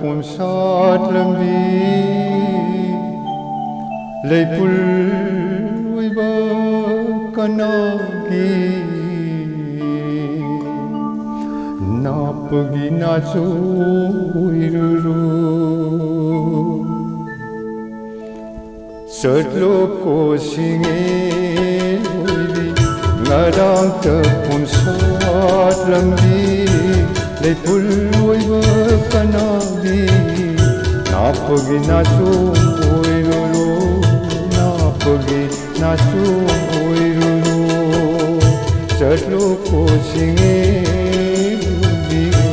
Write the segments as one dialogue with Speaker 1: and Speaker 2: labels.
Speaker 1: ปุ่มสอดลำบีเลยปุลวิบกันนากีนาปกินาจูอิรูรูสัตโลกโคสิงเอลีงาดังตะปุ่มสอดลำบีเลยปุลวิบกันนากีนาปกินาจูอิรูรูPagi nasu oirulu Satlu ko singe biyo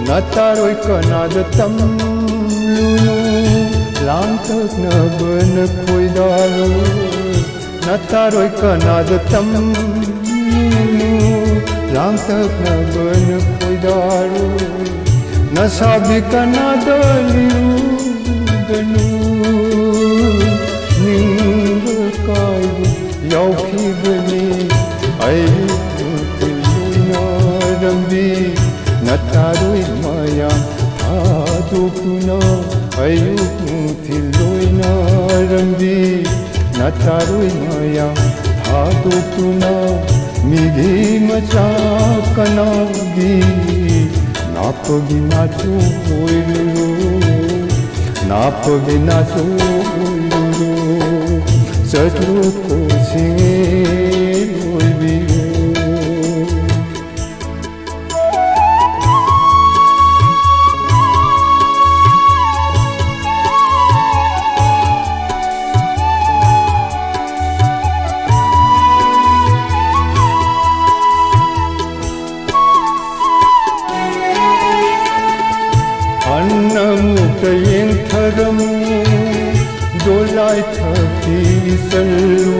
Speaker 1: Nataroi kanadatam Lang tak na ban khoi daru Nataroi kanadatam Lang tak na ban khoi daru Nasabi kanadaliru ganu Ning kai yau khi bani Ayu tiluna rambi Nataroi maya adukuna Ayuk tiloi na rambi Nataroi maya adukuna Migi macha kanagi Napagi nachu oiruru Napagi nachu oiruru Satru ko singe oibiru Annamukayeng tharamu dolai thaki sallu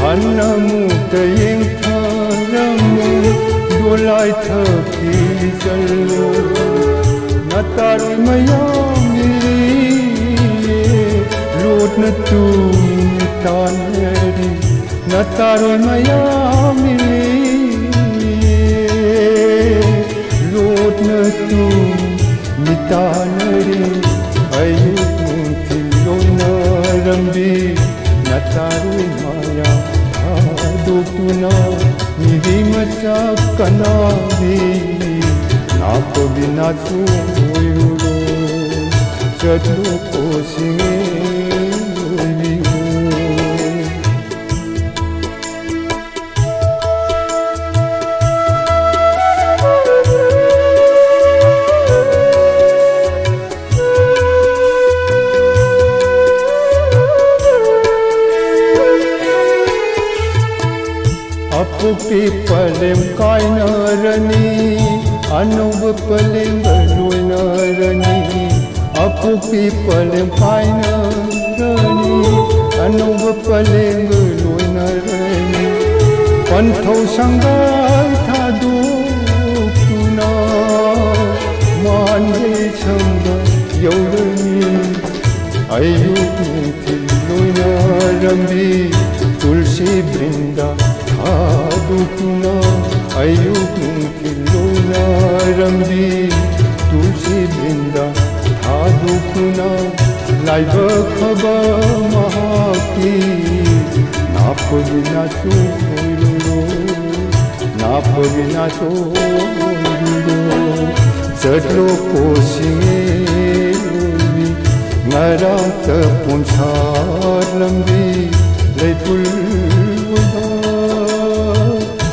Speaker 1: Annamukayeng tharamu dolai thaki sallu Nataroi mayami lot na tu taneri Nataroi mayami lot na tu Mitanari ayuk tiloi na rambi Nataroi maya adukuna Migi macha kanagi Napagi nachu oiruru Satlu ko singe oiriru Apupi palem kai narani Anub palem galoi narani Apupi palem kai narani Anub palem galoi narani Panthau sangai thadu tuna Mande changa yaurani Ayuk tiloi narambi Tulsi brinda adukuna ayuk tiloi na rambi tulsi brinda adukuna laiba khaba mahaki napagi nachu oiruru napagi nachu oiruru satlo ko singe oiri ngarang ta punsar lambi leipul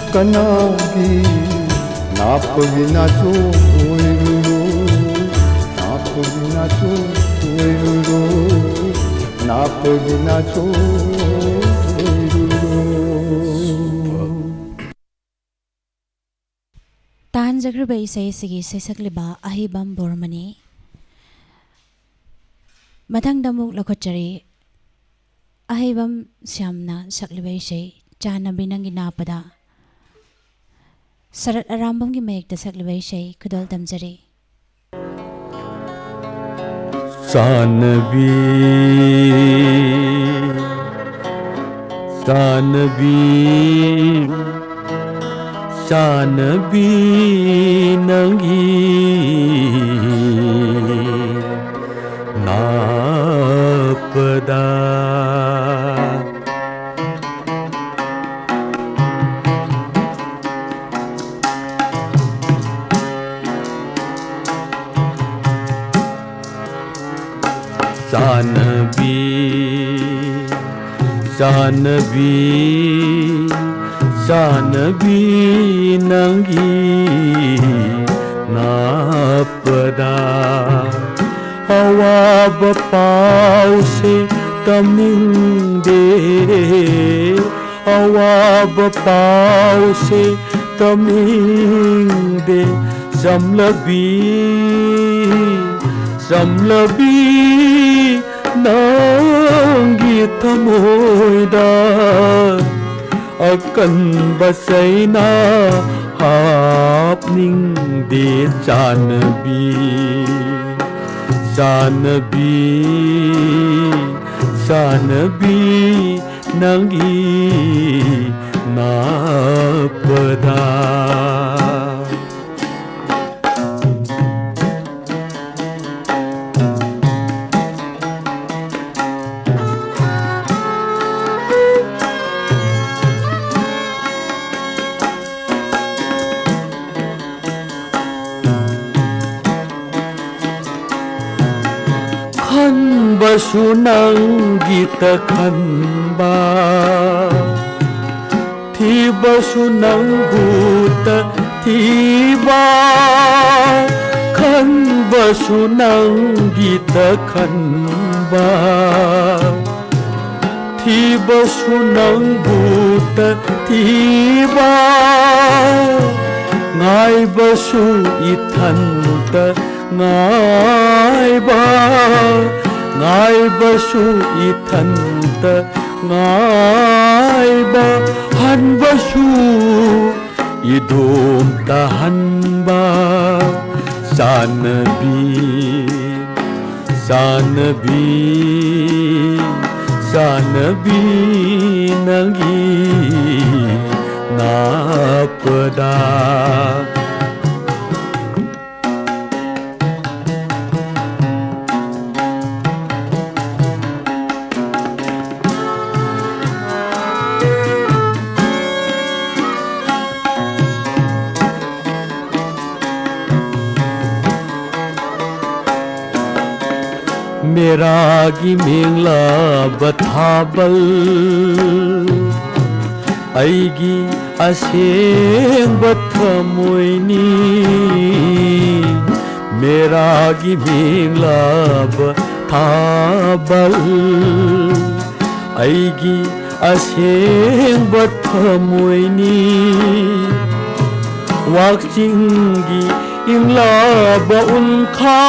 Speaker 1: Kanagi napagi nachu oiruru napagi nachu oiruru napagi nachu oiruru
Speaker 2: Tan jagraba isai sigi saisagliba ahibam bormani Mathang damuk lakhotchari ahibam syamna sagliba isai chana binangi napada Sarat Arambamꯒꯤ ꯃꯌꯦꯛꯇ ꯁꯛꯂꯤꯕ ꯏꯁꯩ ꯈꯨꯗꯣꯜ ꯇꯝꯖꯔꯤ.
Speaker 1: Sanabi, Sanabi, Sanabi nangi napada. Sanabi, Sanabi, Sanabi nangi napada. Awaba pau se taming de, awaba pau se taming de, samlabi, samlabi. Nangi thamoida akan basaina hapning de Sanabi, Sanabi, Sanabi nangi napada. Kanbasu nang gita kanba, tibasu nang buta tiba. Kanbasu nang gita kanba, tibasu nang buta tiba. Ngai basu itanta ngai basu itanta ngai ba han basu idom tahan ba. Sanabi, Sanabi, Sanabi nangi napada. Meragi mingla bathabal aigi aseng bathamoini. Meragi mingla bathabal aigi aseng bathamoini. Wakjingi ingla baunka,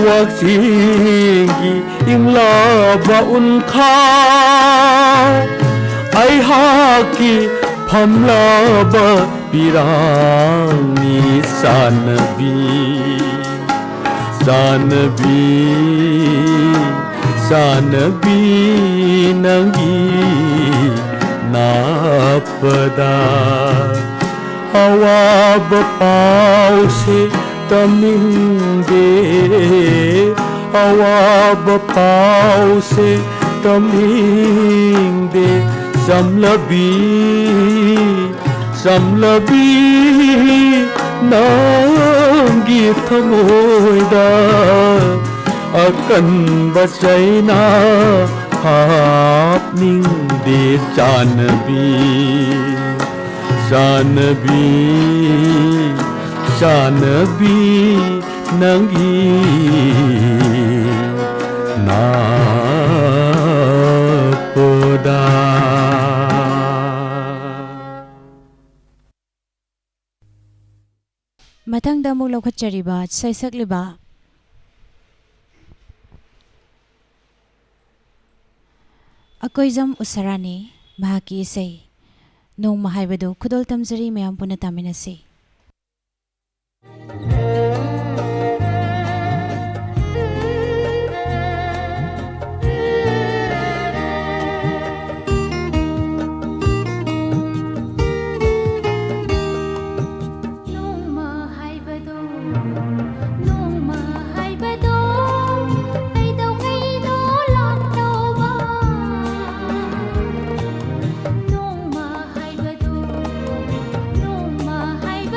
Speaker 1: wakjingi ingla baunka. Ai haki phamla ba pirani. Sanabi, Sanabi, Sanabi nangi napada. Awaba pau se taming de, awaba pau se taming de. Samlabi, samlabi nangi thamoida akan basaina hapning de Sanabi, Sanabi, Sanabi nangi napada.
Speaker 2: Matangda amuk lawkhatchariba saisakliba Akoizam Usarani mahaki isay ꯅꯣꯡꯃ ꯍꯥꯏꯕꯗꯨ ꯈꯨꯗꯣꯜ ꯇꯝꯖꯔꯤ ꯃꯌꯥꯝ ꯄꯨꯟꯅ ꯇꯥꯃꯤꯟꯅꯁꯤ
Speaker 3: ꯅꯣꯡꯃ ꯍꯥꯏꯕꯗꯣ ꯅꯣꯡꯃ ꯍꯥꯏꯕꯗꯣ ꯀꯩꯗꯧꯉꯩꯅꯣ ꯂꯥꯛꯇꯧꯕ ꯅꯣꯡꯃ ꯍꯥꯏꯕꯗꯣ ꯅꯣꯡꯃ ꯍꯥꯏꯕꯗꯣ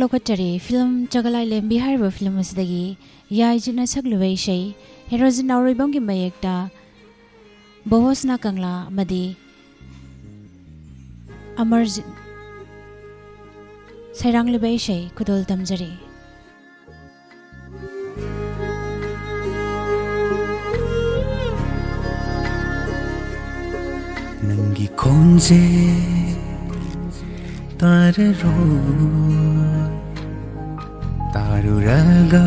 Speaker 2: लौखटरी फिल्म चगलाई लेम्बी हाइब फिल्म असदगी याइजुना सकलुबे इशै हेरोजिन नाउरिबंगी मयेक्ता बोहोसना कंगला मदी अमरजित सैरांगलिबे इशै खुदोल तमजरी
Speaker 4: नंगी खोंजे ताररो तारुरागा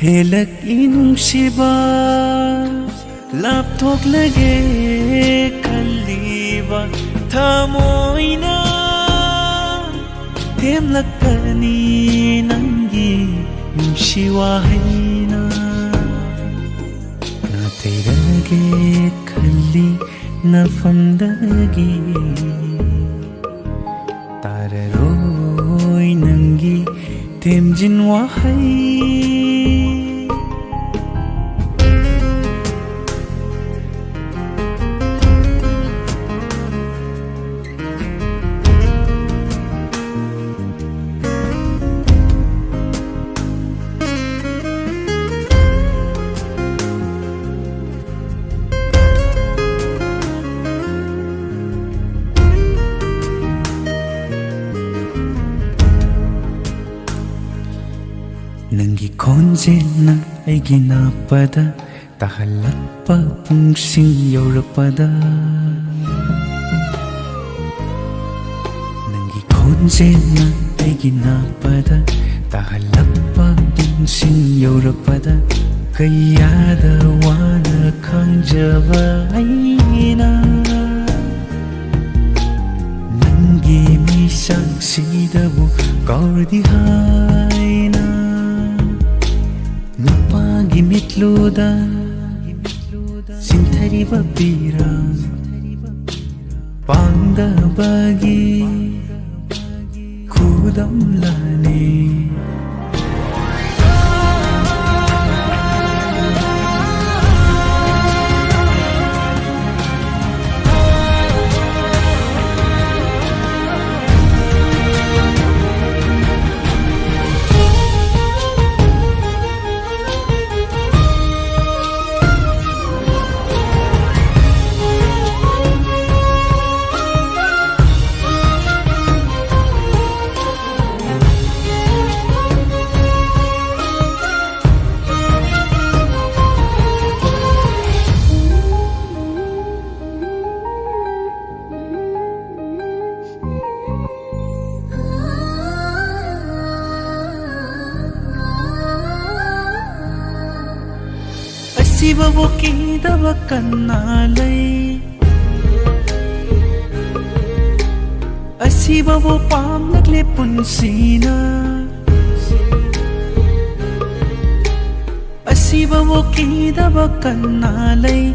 Speaker 4: हेलक इनुंगशिबा लापथोक लगे खल्लीबा थमोइना थेमलकनी नंगी नुंशिवाहिना नातेरगे खल्ली नफमदगी ताररोय नंगी थेमजिन वाहै नंगी खोंजेना ऐगी नापदा ताहलप्पा पुंगसिंग यौरपदा नंगी खोंजेना ऐगी नापदा ताहलप्पा पुंगसिंग यौरपदा कयादा वाना खंजबा ऐना नंगी मिसांग सिदबु कौरदी हायना Nupagi mitluda Sinthari babira Pangda bagi Kudam lane Asibabu kidaba kannalai Asibabu pamlagle punsina Asibabu kidaba kannalai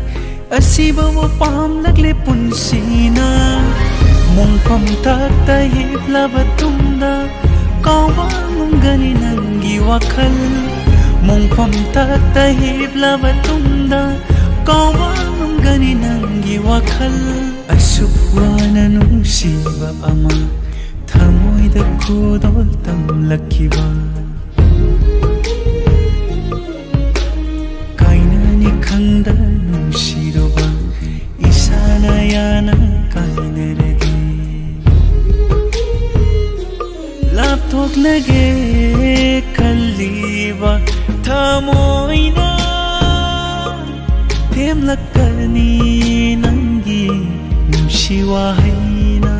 Speaker 4: Asibabu pamlagle punsina Mungpam takta hiblaba tumda Kawangani nangi wakal Mungpam takta hiblaba tumda Kawangani nangi wakal Asukwana nungsiba ama Thamoida kudol tamlakiba Kainani khanda nungsiroba Isana yana kainarage Lapthok lage kalliba Thamoina Themlakani nangi nungsiwahaina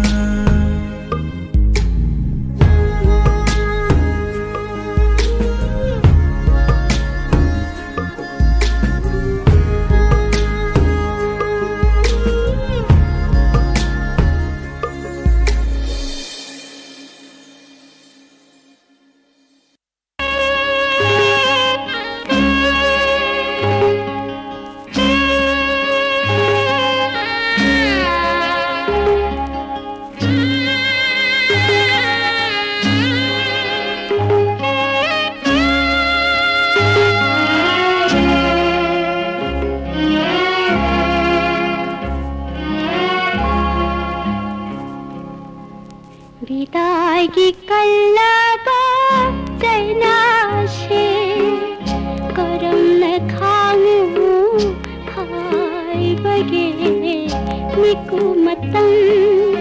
Speaker 3: गी कल्लाबा जैनाशे करम न खांगु हाय बगे मिकु मतंग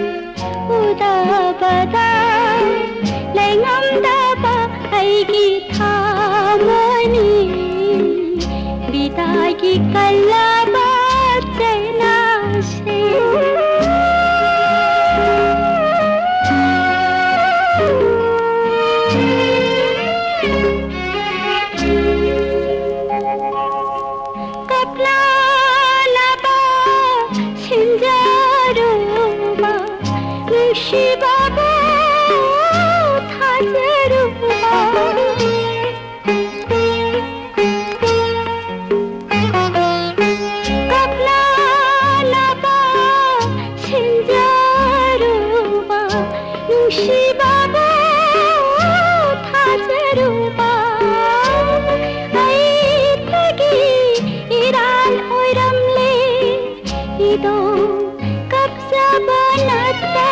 Speaker 3: उदाबदा लैंगमदाबा आईगी थामोनी बिदागी कल्लाबा जैनाशे शिबाबा थाजरुबा कपला लाबा शिंजारुबा शिबाबा थाजरुबा आई तगी Iran ओरमले इदो कब्जा बनाता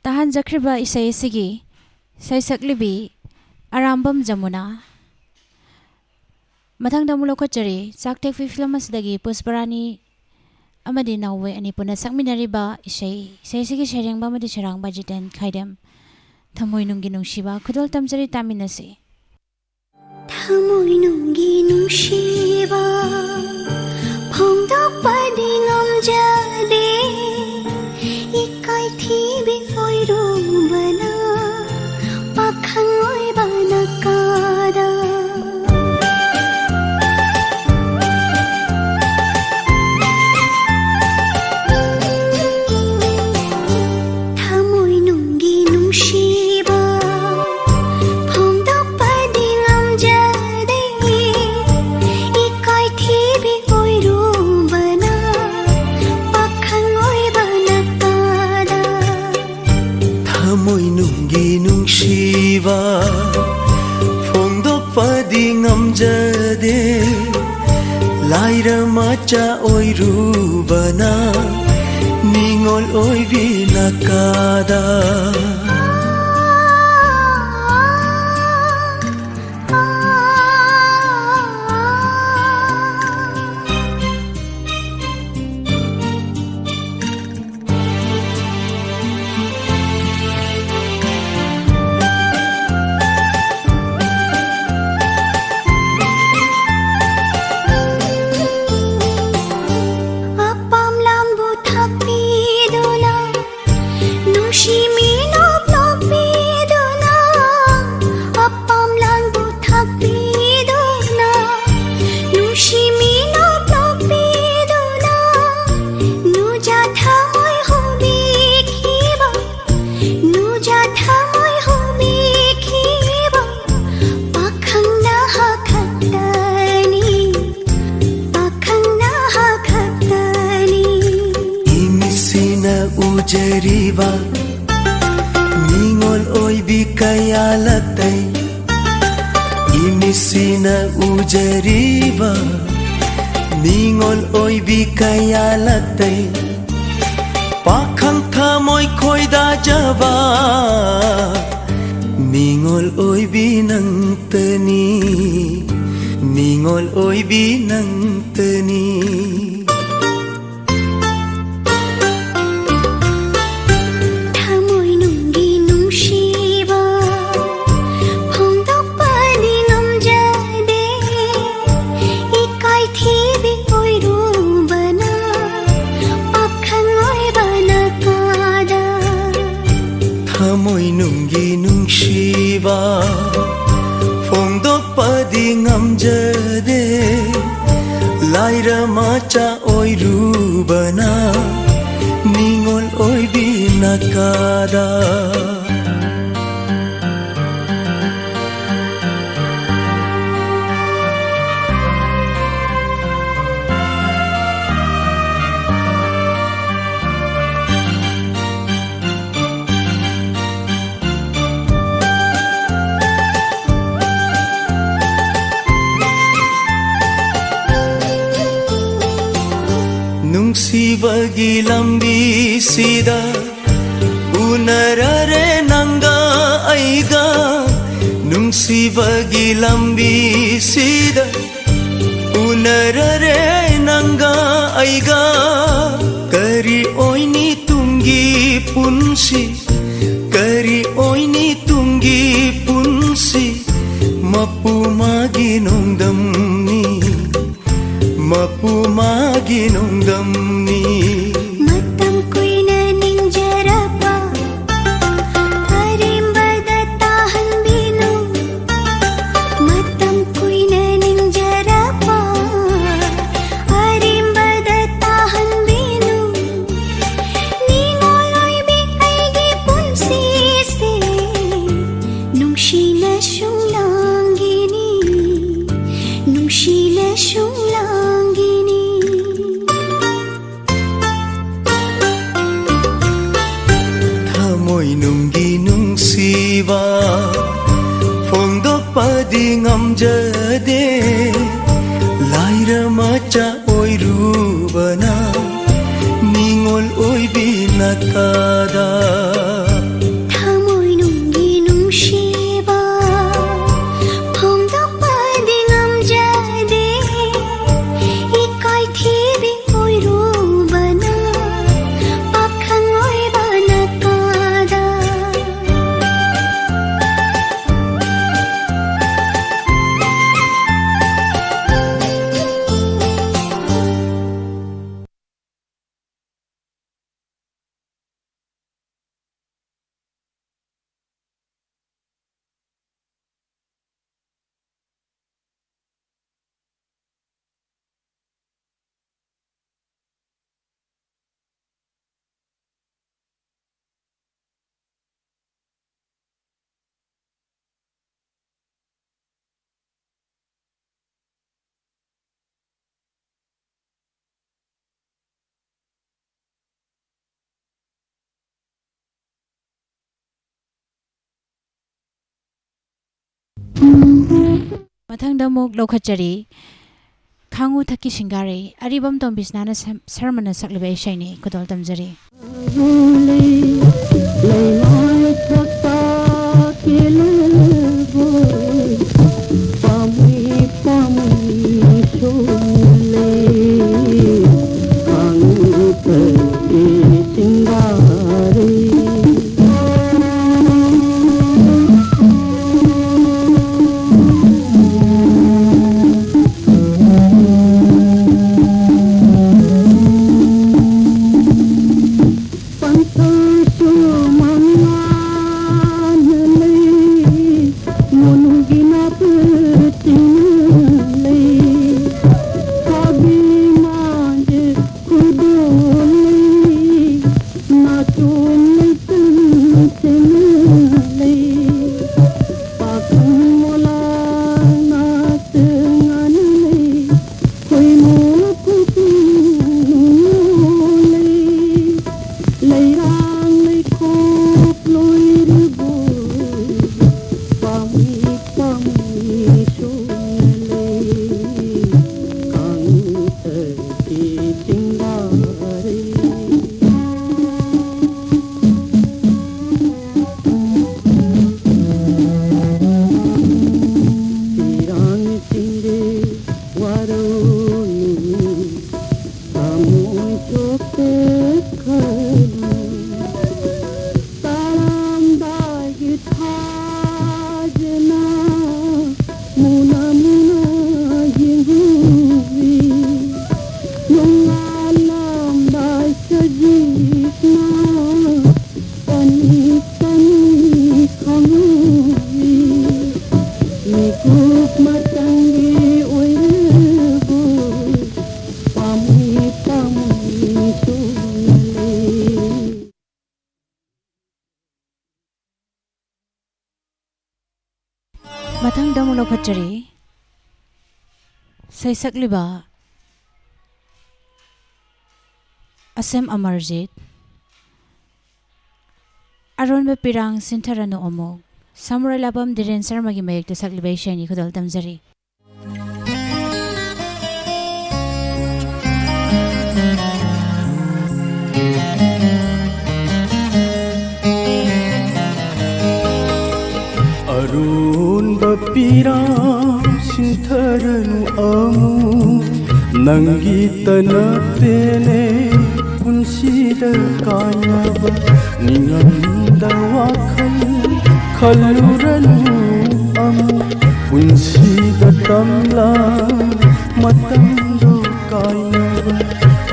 Speaker 2: ताहान जख्रिबा इसै सिगी सैसक्लिबी आरामबम Jamuna मथंग दमुलो खचरी चाकटेक film असदगी Pushparani अमदि नावे अनि पुना सकमिनरिबा इसै सैसिगी शेरेंबा मदि चरांबा Jiten खाइदम थमोय नुंगी नुंशिबा खुदोल तमजरी तामिनसे
Speaker 3: थमोय नुंगी नुंशिबा phong padi ngom jade ikai thibi oi ro bana pakhang oi bana kada thamoi nunggi nungshiba phong padi ngom jade ikai thi
Speaker 4: ꯅꯨꯡꯁꯤꯕ ꯐꯣꯡꯗꯣꯛꯄꯗꯤ ꯉꯝꯖꯗꯦ ꯂꯥꯏꯔ ꯃꯆꯥ ꯑꯣꯏꯔꯨꯕꯅ ꯅꯤꯡꯉꯣꯜ ꯑꯣꯏꯕꯤ ꯅꯥꯀꯥꯗ ꯎꯖꯔꯤꯕ ꯅꯤꯡꯉꯣꯜ ꯑꯣꯏꯕꯤ ꯀꯌꯥ ꯂꯛꯇꯩ 이미시나 우제리바 닝올 오이비 카야라떼 파캉 타모이 코이다 자바 닝올 오이비 낭떠니 닝올 오이비 낭떠니 Thamoy nunggi nungsiba Phongdokpadi ngamjade Laira macha oirubana Ningol oibi nakada ꯅꯨꯡꯁꯤꯕꯒꯤ ꯂꯝꯕꯤꯁꯤꯗ ꯎꯅꯔꯔꯦ ꯅꯪꯒ ꯑꯩꯒ ꯅꯨꯡꯁꯤꯕꯒꯤ ꯂꯝꯕꯤꯁꯤꯗ ꯎꯅꯔꯔꯦ ꯅꯪꯒ ꯑꯩꯒ ꯀꯔꯤ ꯑꯣꯏꯅꯤ ꯇꯨꯡꯒꯤ ꯄꯨꯟꯁꯤ ꯀꯔꯤ ꯑꯣꯏꯅꯤ ꯇꯨꯡꯒꯤ ꯄꯨꯟꯁꯤ ꯃꯄꯨ ꯃꯥꯒꯤ ꯅꯣꯡꯗꯝꯅꯤ Mapu magi nongdamni
Speaker 3: Matam kuina ningjarapa Harimbada tahan binu Matam kuina ningjarapa Harimbada tahan binu Ningoloy bikaigi punsise Nungshina shung langini Nungshina shung
Speaker 4: Moy nunggi nungsiba Phongdokpadi ngamjade Laira macha oirubana Ningol oibi nakada
Speaker 2: ꯃꯊꯪꯗ ꯑꯃꯨꯛ ꯂꯧꯈꯠꯆꯔꯤ ꯈꯥꯡꯉꯨ ꯊꯛꯀꯤ ꯁꯤꯡꯒꯥꯔꯩ ꯑꯔꯤꯕꯝ ꯇꯣꯝꯕꯤꯁꯅꯥꯅ ꯁꯔꯃꯅ ꯁꯛꯂꯤꯕ ꯏꯁꯩꯅꯤ ꯈꯨꯗꯣꯜ ꯇꯝꯖꯔꯤ ꯃꯊꯪꯗ ꯑꯃꯨꯛ ꯂꯧꯈꯠꯆꯔꯤ ꯁꯩꯁꯛꯂꯤꯕ ꯑꯁꯦꯝ ꯑꯃꯔꯖꯤꯠ ꯑꯔꯣꯟꯕ ꯄꯤꯔꯥꯡ ꯁꯤꯟꯊꯔꯅꯨ ꯑꯃꯨꯛ ꯁꯃꯨꯔꯥꯏ ꯂꯥꯄꯝ ꯙꯤꯔꯦꯟ ꯁꯔꯃꯒꯤ ꯃꯌꯦꯛꯇ ꯁꯛꯂꯤꯕ ꯏꯁꯩꯅꯤ ꯈꯨꯗꯣꯜ ꯇꯝꯖꯔꯤ
Speaker 4: ꯑꯔꯣꯟꯕ ꯄꯤꯔꯥꯡ ꯁꯤꯟꯊꯔꯅꯨ ꯑꯃꯨꯛ ꯅꯪꯒꯤꯇ ꯅꯠꯇꯦꯅꯦ ꯄꯨꯟꯁꯤꯗ ꯀꯥꯏꯅꯕ ꯅꯤꯡꯉꯝꯗ ꯋꯥꯈꯜ ꯈꯜꯂꯨꯔꯅꯨ ꯑꯃꯨꯛ ꯄꯨꯟꯁꯤꯗ ꯇꯝꯂꯥ ꯃꯇꯝꯗꯣ ꯀꯥꯏꯅꯕ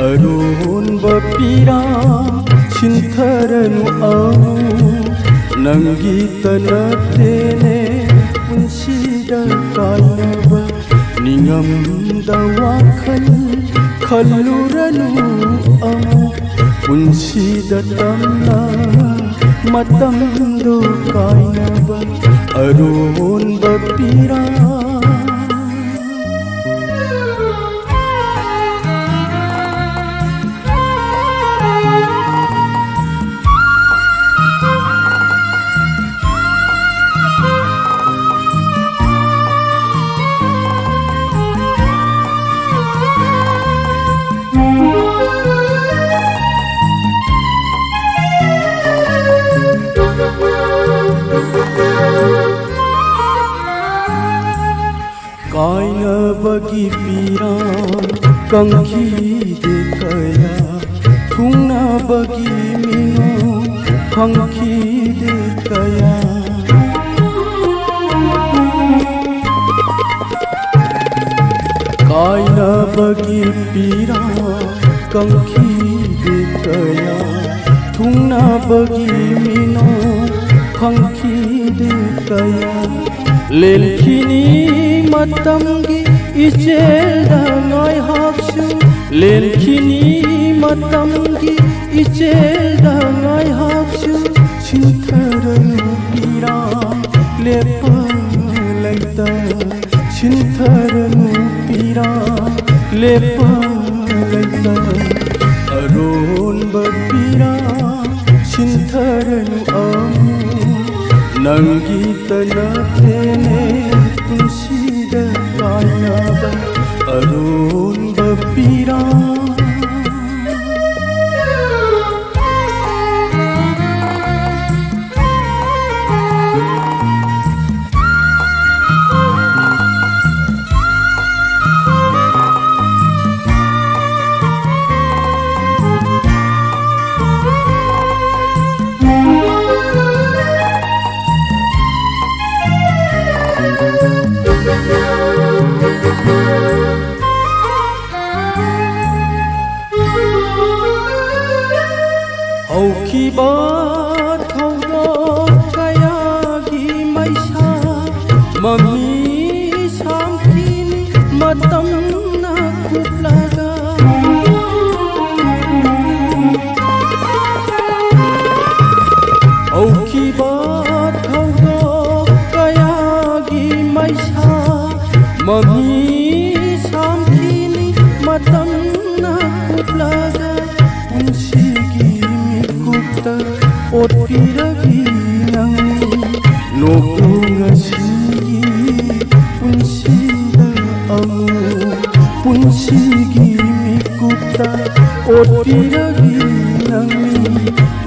Speaker 4: ꯑꯔꯣꯟꯕ ꯄꯤꯔꯥꯡ ꯁꯤꯟꯊꯔꯅꯨ ꯑꯃꯨꯛ ꯅꯪꯒꯤꯇ ꯅꯠꯇꯦꯅꯦ ꯄꯨꯟꯁꯤꯗ ꯀꯥꯏꯅꯕ ꯅꯤꯡꯉꯝꯗ ꯋꯥꯈꯜ ꯈꯜꯂꯨꯔꯅꯨ ꯑꯃꯨꯛ ꯄꯨꯟꯁꯤꯗ ꯇꯝꯅ ꯃꯇꯝꯗꯣ ꯀꯥꯏꯅꯕ ꯑꯔꯣꯟꯕ ꯄꯤꯔꯥꯡ कायनबगी पीरां कंखीदे कया थुंगनबगी मिनो खंखीदे कया कायनबगी पीरां कंखीदे कया थुंगनबगी मिनो खंखीदे कया लेलखिनी मतंगी इचेलदा नोय हाक्सु लेलखिनी मतंगी इचेलदा नोय हाक्सु सिंथरनु पीरा लेपा लैता सिंथरनु पीरा लेपा लैता अरोनब पीरा सिंथरनु अमु नंगीत नथेने पुंसीदा ꯑꯔꯣꯟꯕ ꯄꯤꯔꯥꯡ ꯍꯧꯈꯤꯕ ꯊꯧꯗꯣꯛ ꯀꯌꯥꯒꯤ ꯃꯩꯁꯥ ꯃꯃꯤ ꯁꯥꯡꯈꯤꯅꯤ ꯃꯇꯝꯅ ꯀꯨꯞꯂꯒ ꯍꯧꯈꯤꯕ ꯊꯧꯗꯣꯛ ꯀꯌꯥꯒꯤ ꯃꯩꯁꯥ ꯃꯃꯤ ꯁꯥꯡꯈꯤꯅꯤ ꯃꯇꯝꯅ ꯀꯨꯞꯂꯒ ꯄꯨꯟꯁꯤꯒꯤ ꯃꯤꯀꯨꯞꯇ ꯑꯣꯠꯄꯤꯔꯕꯤ ꯅꯪꯅꯤ ꯅꯣꯛꯎ ꯉꯁꯤꯒꯤ ꯄꯨꯟꯁꯤꯗ ꯑꯃꯨꯛ ꯄꯨꯟꯁꯤꯒꯤ ꯃꯤꯀꯨꯞꯇ ꯑꯣꯠꯄꯤꯔꯕꯤ ꯅꯪꯅꯤ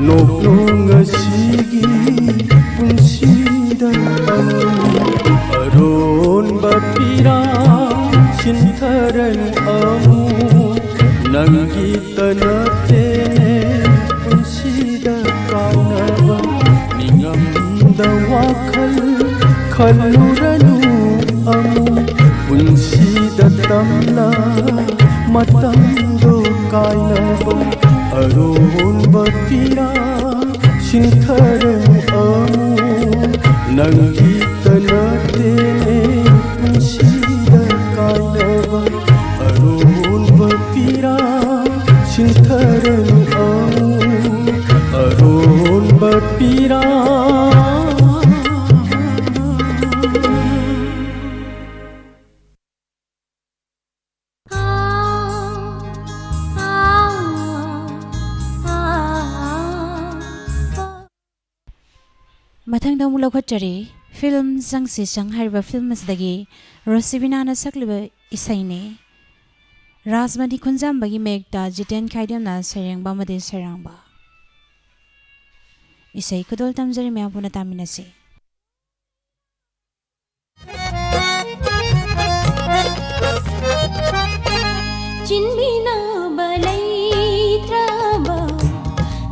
Speaker 4: ꯅꯣꯛꯎ ꯉꯁꯤꯒꯤ ꯄꯨꯟꯁꯤꯗ ꯑꯃꯨꯛ ꯑꯔꯣꯟꯕ ꯄꯤꯔꯥꯡ ꯆꯤꯟꯊꯔꯅꯤ ꯑꯃꯨꯛ ꯅꯪꯒꯤꯇ ꯅꯠꯇꯦꯅꯦ ꯄꯨꯟꯁꯤꯗ ꯀꯥꯎꯅꯕ ꯅꯤꯡꯉꯝꯗ ꯋꯥꯈꯜ ꯈꯜꯂꯨꯔꯅꯨ ꯑꯃꯨꯛ ꯄꯨꯟꯁꯤꯗ ꯇꯝꯂ ꯃꯇꯝꯗꯣ ꯀꯥꯏꯅꯕ ꯑꯔꯣꯟꯕ ꯄꯤꯔꯥꯡ ꯆꯤꯟꯊꯔꯅꯤ ꯑꯃꯨꯛ ꯅꯪꯒꯤꯇ ꯅꯠꯇꯦꯅꯦ ꯄꯨꯟꯁꯤꯗ ꯀꯥꯏꯅꯕ ꯑꯔꯣꯟꯕ ꯄꯤꯔꯥꯡ ꯆꯤꯟꯊꯔꯅꯨ ꯑꯃꯨꯛ ꯑꯔꯣꯟꯕ ꯄꯤꯔꯥꯡ
Speaker 2: ꯃꯊꯪꯗ ꯑꯃꯨꯛ ꯂꯧꯈꯠꯆꯔꯤ ꯐꯤल्म ꯆꯪꯁꯤ ꯆꯪ ꯍꯥꯏꯔꯤꯕ ꯐꯤल्म ꯑꯁꯤꯗꯒꯤ ꯔꯣꯁꯤꯕꯤꯅꯥꯅ ꯁꯛꯂꯤꯕ ꯏꯁꯩꯅꯤ ꯔꯥꯖꯃꯅꯤ ꯈꯨꯟꯖꯥꯝꯕꯒꯤ ꯃꯌꯦꯛꯇ ꯖꯤꯇꯦꯟ ꯈꯥꯏꯗꯦꯝꯅ ꯁꯩꯔꯦꯡꯕ ꯑꯃꯗꯤ ꯁꯩꯔꯥꯡꯕ ꯏꯁꯩ ꯈꯨꯗꯣꯜ ꯇꯝꯖꯔꯤ ꯃꯌꯥꯝ ꯄꯨꯟꯅ ꯇꯥꯃꯤꯟꯅꯁꯤ
Speaker 3: चिन्बिनाबा लैत्रबा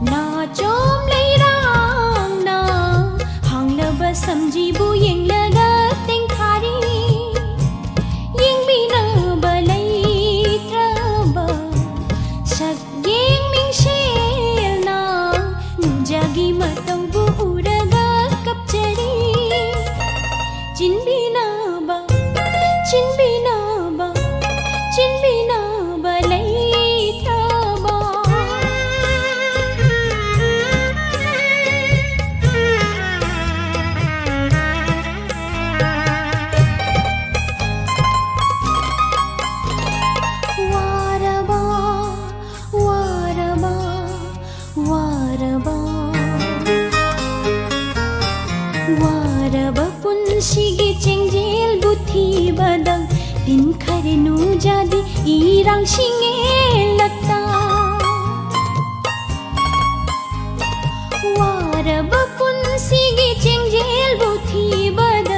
Speaker 3: नाचोम लैरांगना हांगलबा समझिबु येंगलगा तेंखारी येंगबिनाबा लैत्रबा सगयेंग मिंगशेलना नुजागी मतंबु उरगा कपचरी चिन्बिनाबा चिन्बिनाबा चिन्बिनाबा लैत्रबा वारबा वारबा वारबा वारबा पुन्सिगी चेंजेल बुथि बदंग दिन खरे नु जादी इरांग शिंगे लगता वारब पुन्सिगी चेंजेल बुथि बद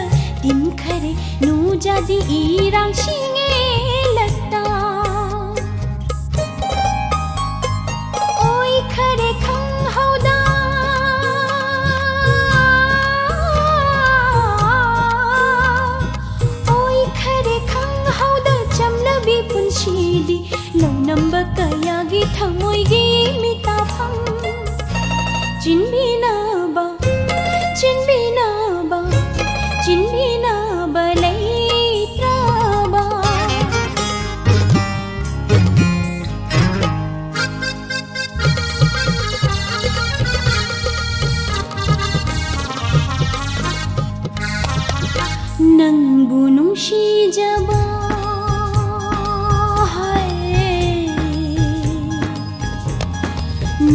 Speaker 3: दिन खरे नु जादी इरांग शिंगे लगता ओई खरे खंग हौदा ओई खरे खंग हौदा चमलबी पुन्सिदी लौनम्ब कयागी थमोइगी मिताफम चिन्बिनाबा चिन्बिनाबा चिन्बिनाबा लैत्रबा नंबु नुंसिजबा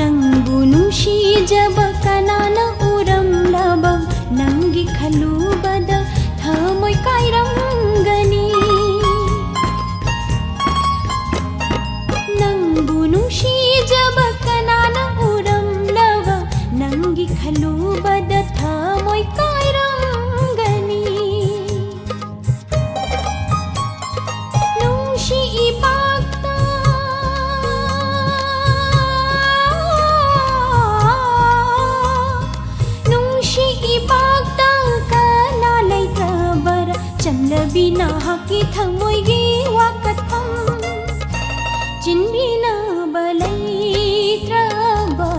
Speaker 3: नंबु नुंसिजबा कनाना उरमलबा नंगी खलुबदा थमोय कायरंगनी ꯍꯥꯡꯂꯕꯤꯅ ꯍꯛꯀꯤ ꯊꯃꯣꯏꯒꯤ ꯋꯥꯀꯠꯐꯝ ꯆꯤꯟꯕꯤꯅꯕ ꯂꯩꯇ꯭ꯔꯕ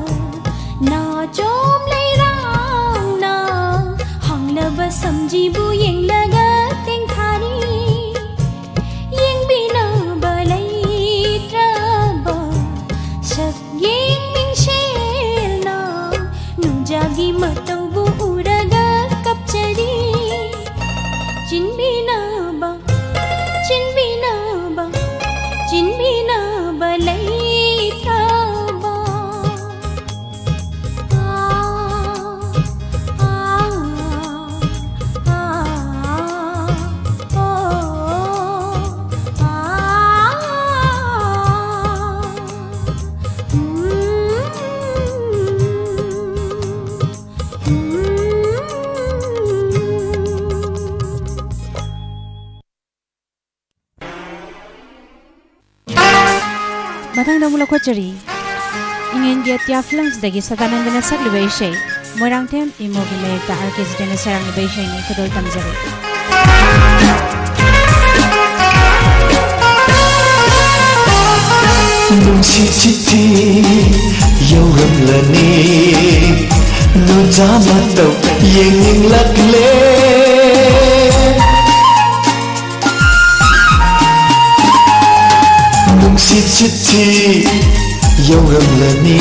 Speaker 3: ꯅꯥꯆꯣꯝ ꯂꯩꯔꯥꯡꯅ ꯍꯥꯡꯂꯕ ꯁꯝꯖꯤꯕꯨ ꯌꯦꯡꯂꯒ ꯇꯦꯡꯊꯥꯔꯤ ꯌꯦꯡꯕꯤꯅꯕ ꯂꯩꯇ꯭ꯔꯕ ꯁꯛꯌꯦꯡ ꯃꯤꯡꯁꯦꯜꯅ ꯅꯨꯡꯖꯥꯒꯤ ꯃꯇꯧꯕꯨ ꯎꯔꯒ ꯀꯞꯆꯔꯤ ꯆꯤꯟꯕꯤꯅꯕ ꯆꯤꯟꯕꯤꯅꯕ ꯆꯤꯟꯕꯤꯅꯕ ꯂꯩꯇ꯭ꯔꯕ
Speaker 2: Matang mula kwachari ingin dia tia films dagi satanandana sakliba ishay moirang tem imogi layta arkes dena sarang iba ishay ni kadol tamjari
Speaker 5: Nungsi chithi yauramlani nuja matau yenging lakle Nungsi chithi yauramlani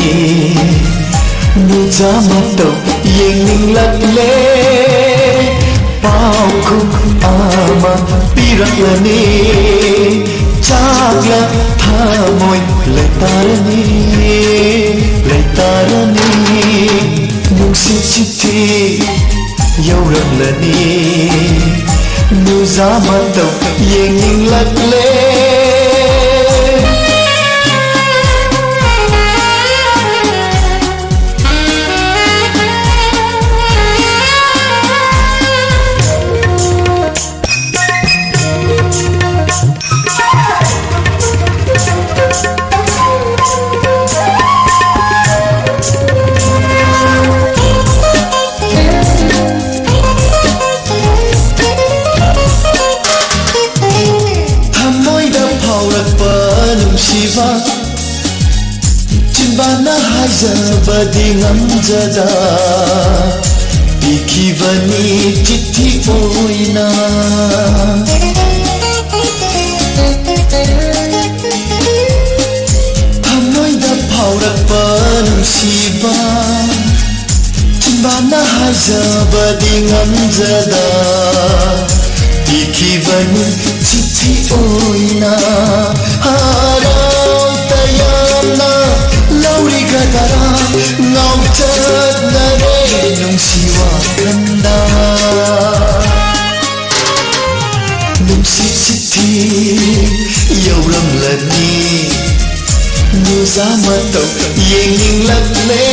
Speaker 5: nuja matau yenging lakle Pau khung ama piraklani Chagla thamoy laytarani laytarani Nungsi chithi yauramlani nuja matau yenging lakle Chimbana haizabadi ngamjada Ikhibani chithi oina Thamoida phaurakpa nungsiba Chimbana haizabadi ngamjada Ikhibani chithi oina Harau tayamna lauri gadara ngauchat nare nungsiwa kanda Nungsi chithi yauramlani nuja matau yenging lakle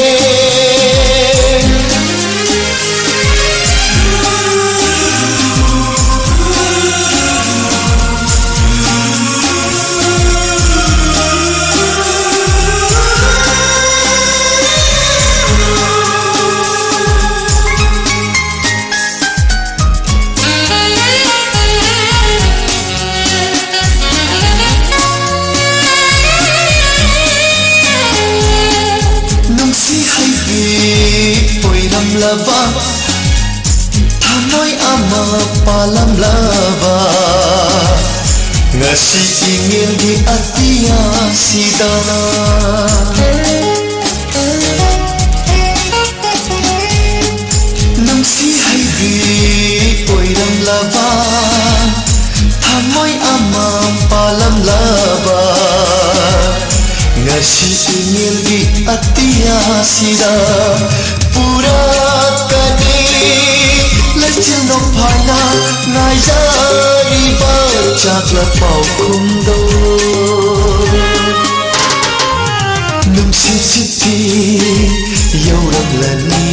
Speaker 5: lava thamoy ama palam lava ngasi ingin di atia sidana nungsi hairi oiram lava thamoy ama palam lava ngasi ingin di atia sidana Pura kani lechil no phaina ngai jari ba chakla pau khumdo Nungsi chithi yauramlani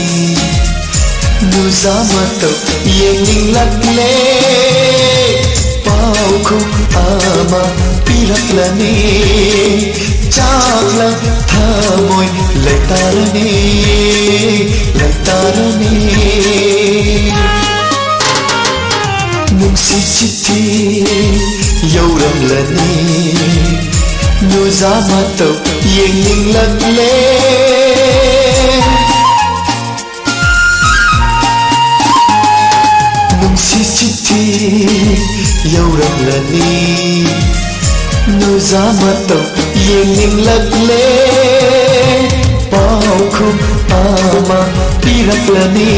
Speaker 5: nuja matau yenging lakle Pau khum ama piraklani Chakla thamoy laytarani laytarani Nungsisithi yauramlani Nuza matau yengning lagle Nungsisithi yauramlani Nuza matau yengning lagle Pau khum ama piraklani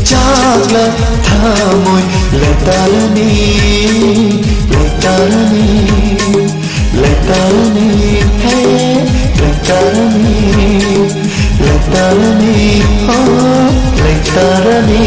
Speaker 5: Chakla thamoy letarani letarani letarani hey letarani letarani oh letarani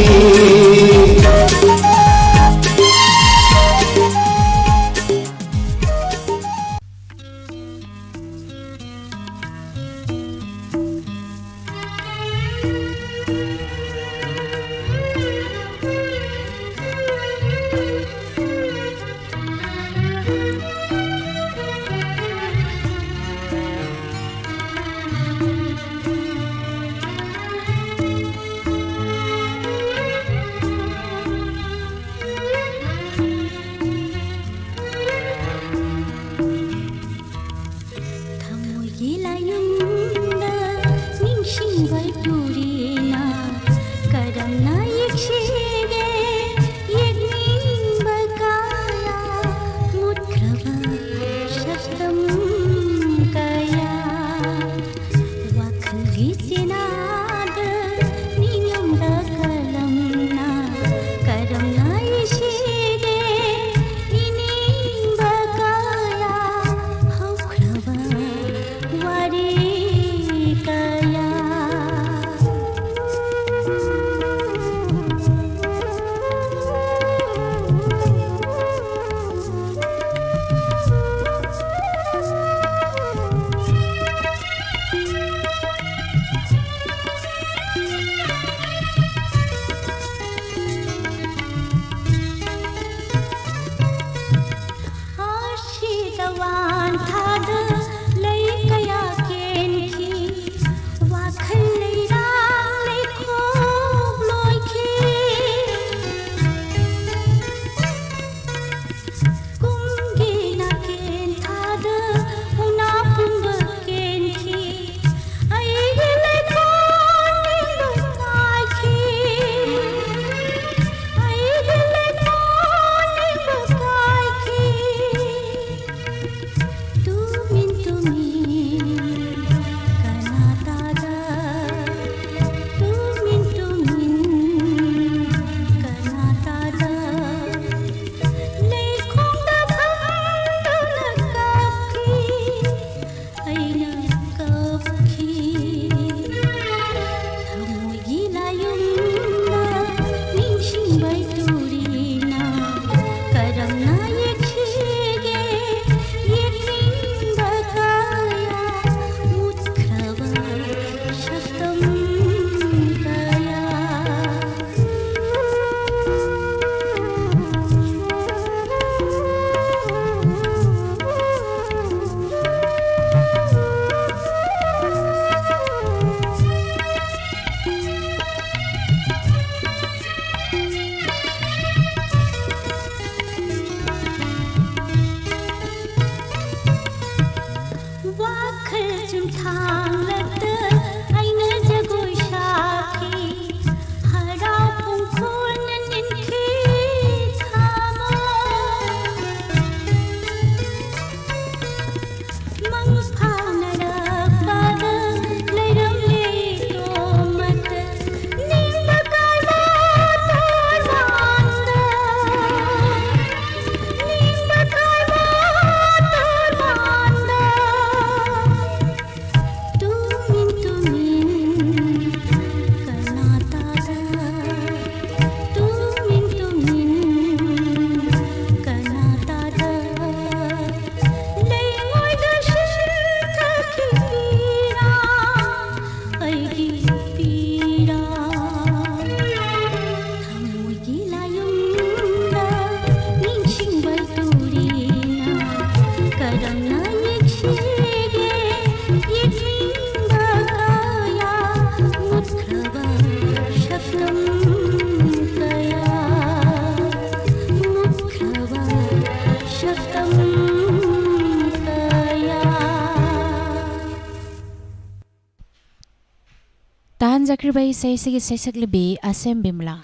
Speaker 2: ꯇꯥꯟꯖꯈ꯭ꯔꯤꯕ ꯏꯁꯩꯁꯤꯒꯤ ꯁꯩꯁꯛꯂꯤꯕꯤ ꯑꯁꯦꯝ ꯕꯤꯃꯂꯥ,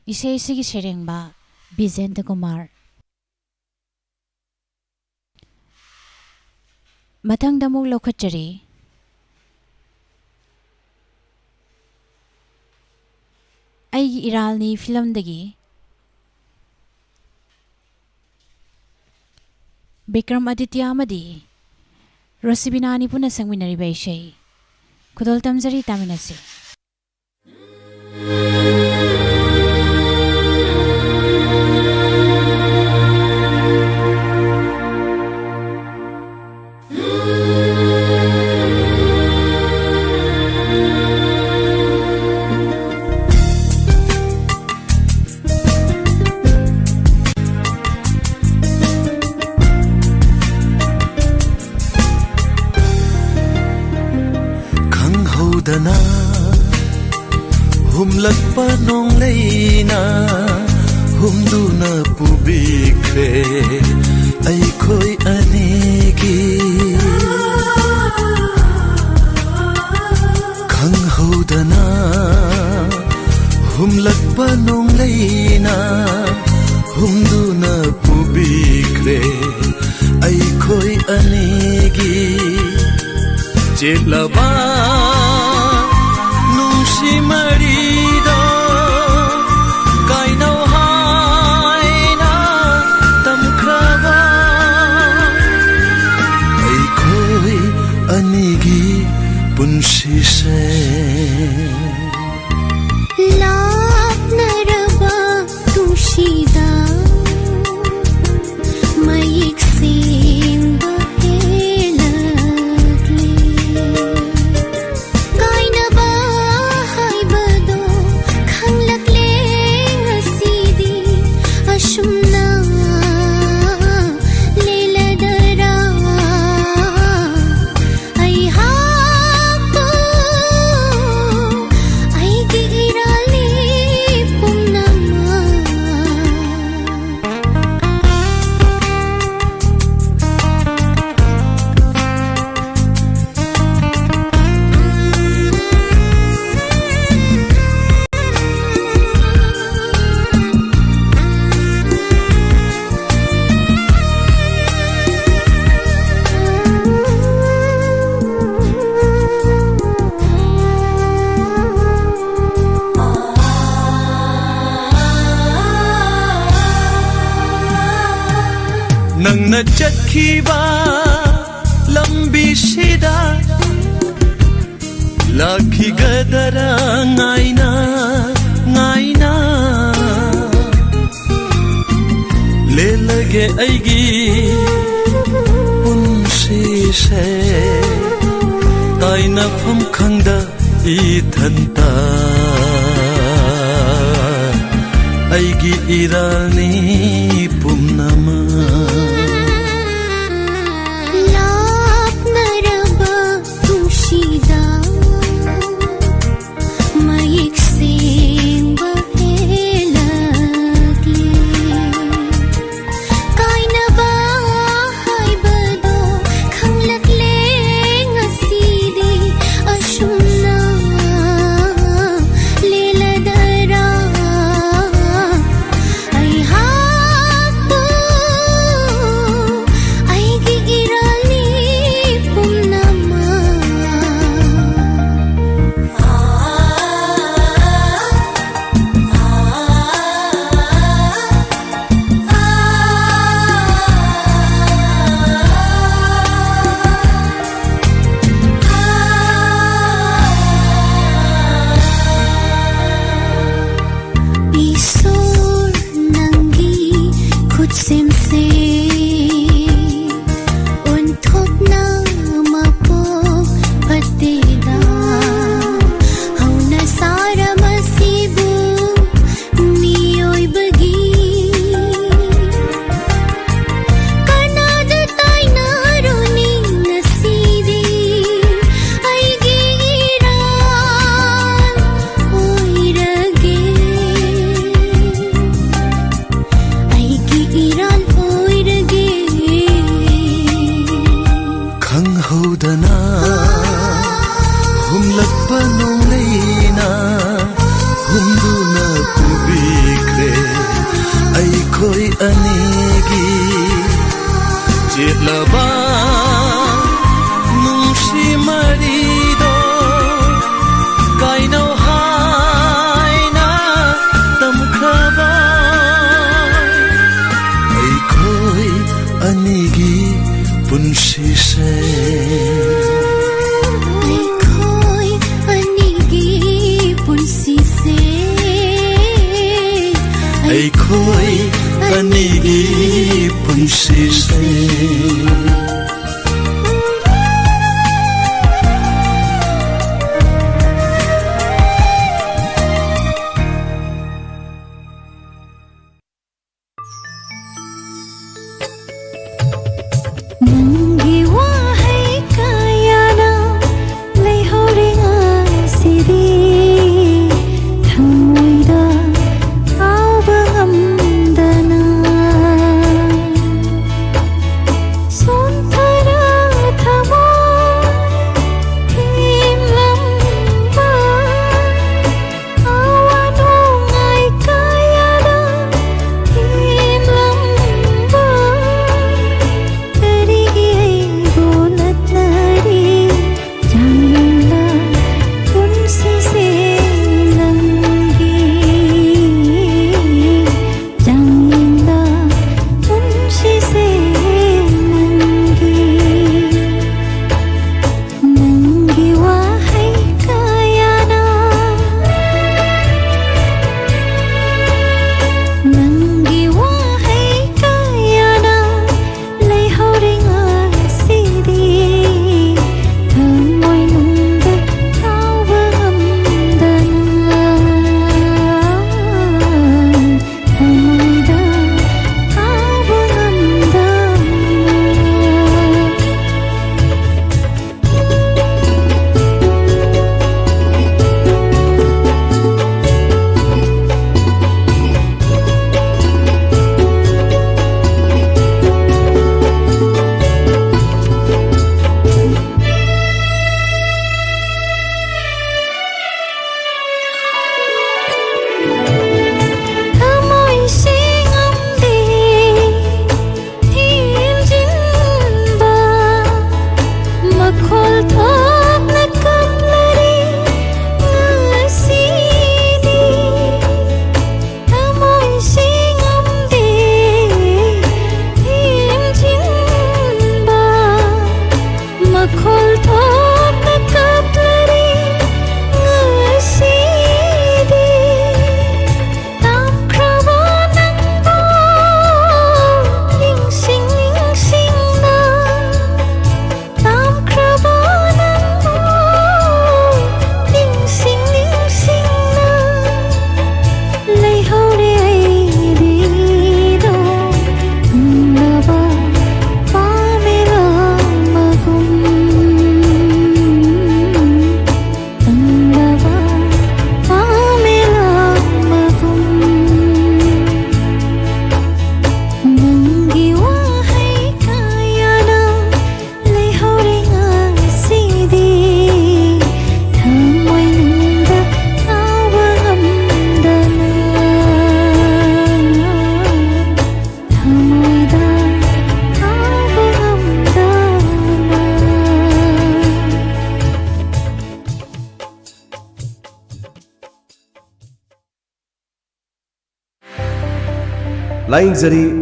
Speaker 2: ꯏꯁꯩꯁꯤꯒꯤ ꯁꯩꯔꯦꯡꯕ ꯕꯤꯖꯦꯟꯗ Kumar. ꯃꯊꯪꯗ ꯑꯃꯨꯛ ꯂꯧꯈꯠꯆꯔꯤ ꯑꯩꯒꯤ ꯏꯔꯥꯜꯅꯤ ꯐꯤꯂꯝꯗꯒꯤ ꯕꯤꯀ꯭ꯔꯝ ꯑꯗꯤꯇ꯭ꯌ ꯑꯃꯗꯤ ꯔꯣꯁꯤꯕꯤꯅꯥꯅꯤ ꯄꯨꯟꯅ ꯁꯛꯃꯤꯟꯅꯔꯤꯕ ꯏꯁꯩ ꯈꯨꯗꯣꯜ ꯇꯝꯖꯔꯤ, ꯇꯥꯃꯤꯟꯅꯁꯤ.
Speaker 5: ꯈꯪꯍꯧꯗꯅ humlakpa nong leina humduna pubikre ai khoi anegi khanghodana humlakpa nong leina humduna pubikre ai khoi anegi jetlaba nungsi marido kainau haina tamkraba ai khoi anigi punsi se
Speaker 3: lapnaraba tushida mayik simba helagle kainaba haibado khanglakle ngasidi ashumna leladara ai hapo ai girali pumnama
Speaker 5: nangna chatkhiba lambi sida lakhi gadara ngaina ngaina lelage aigi punsi se taina pham khangda I thanta aigi iralni pumnama
Speaker 3: lapnaraba tushida mayik simba helagle kainaba haibado khanglakle ngasidi ashumna leladara ai hapo
Speaker 5: khoi anigi jetlaba nungsi marido kaino haina tamkhaba ai khoi anigi punsi se
Speaker 3: ai khoi anigi punsi se
Speaker 5: ai khoi anigi punsi se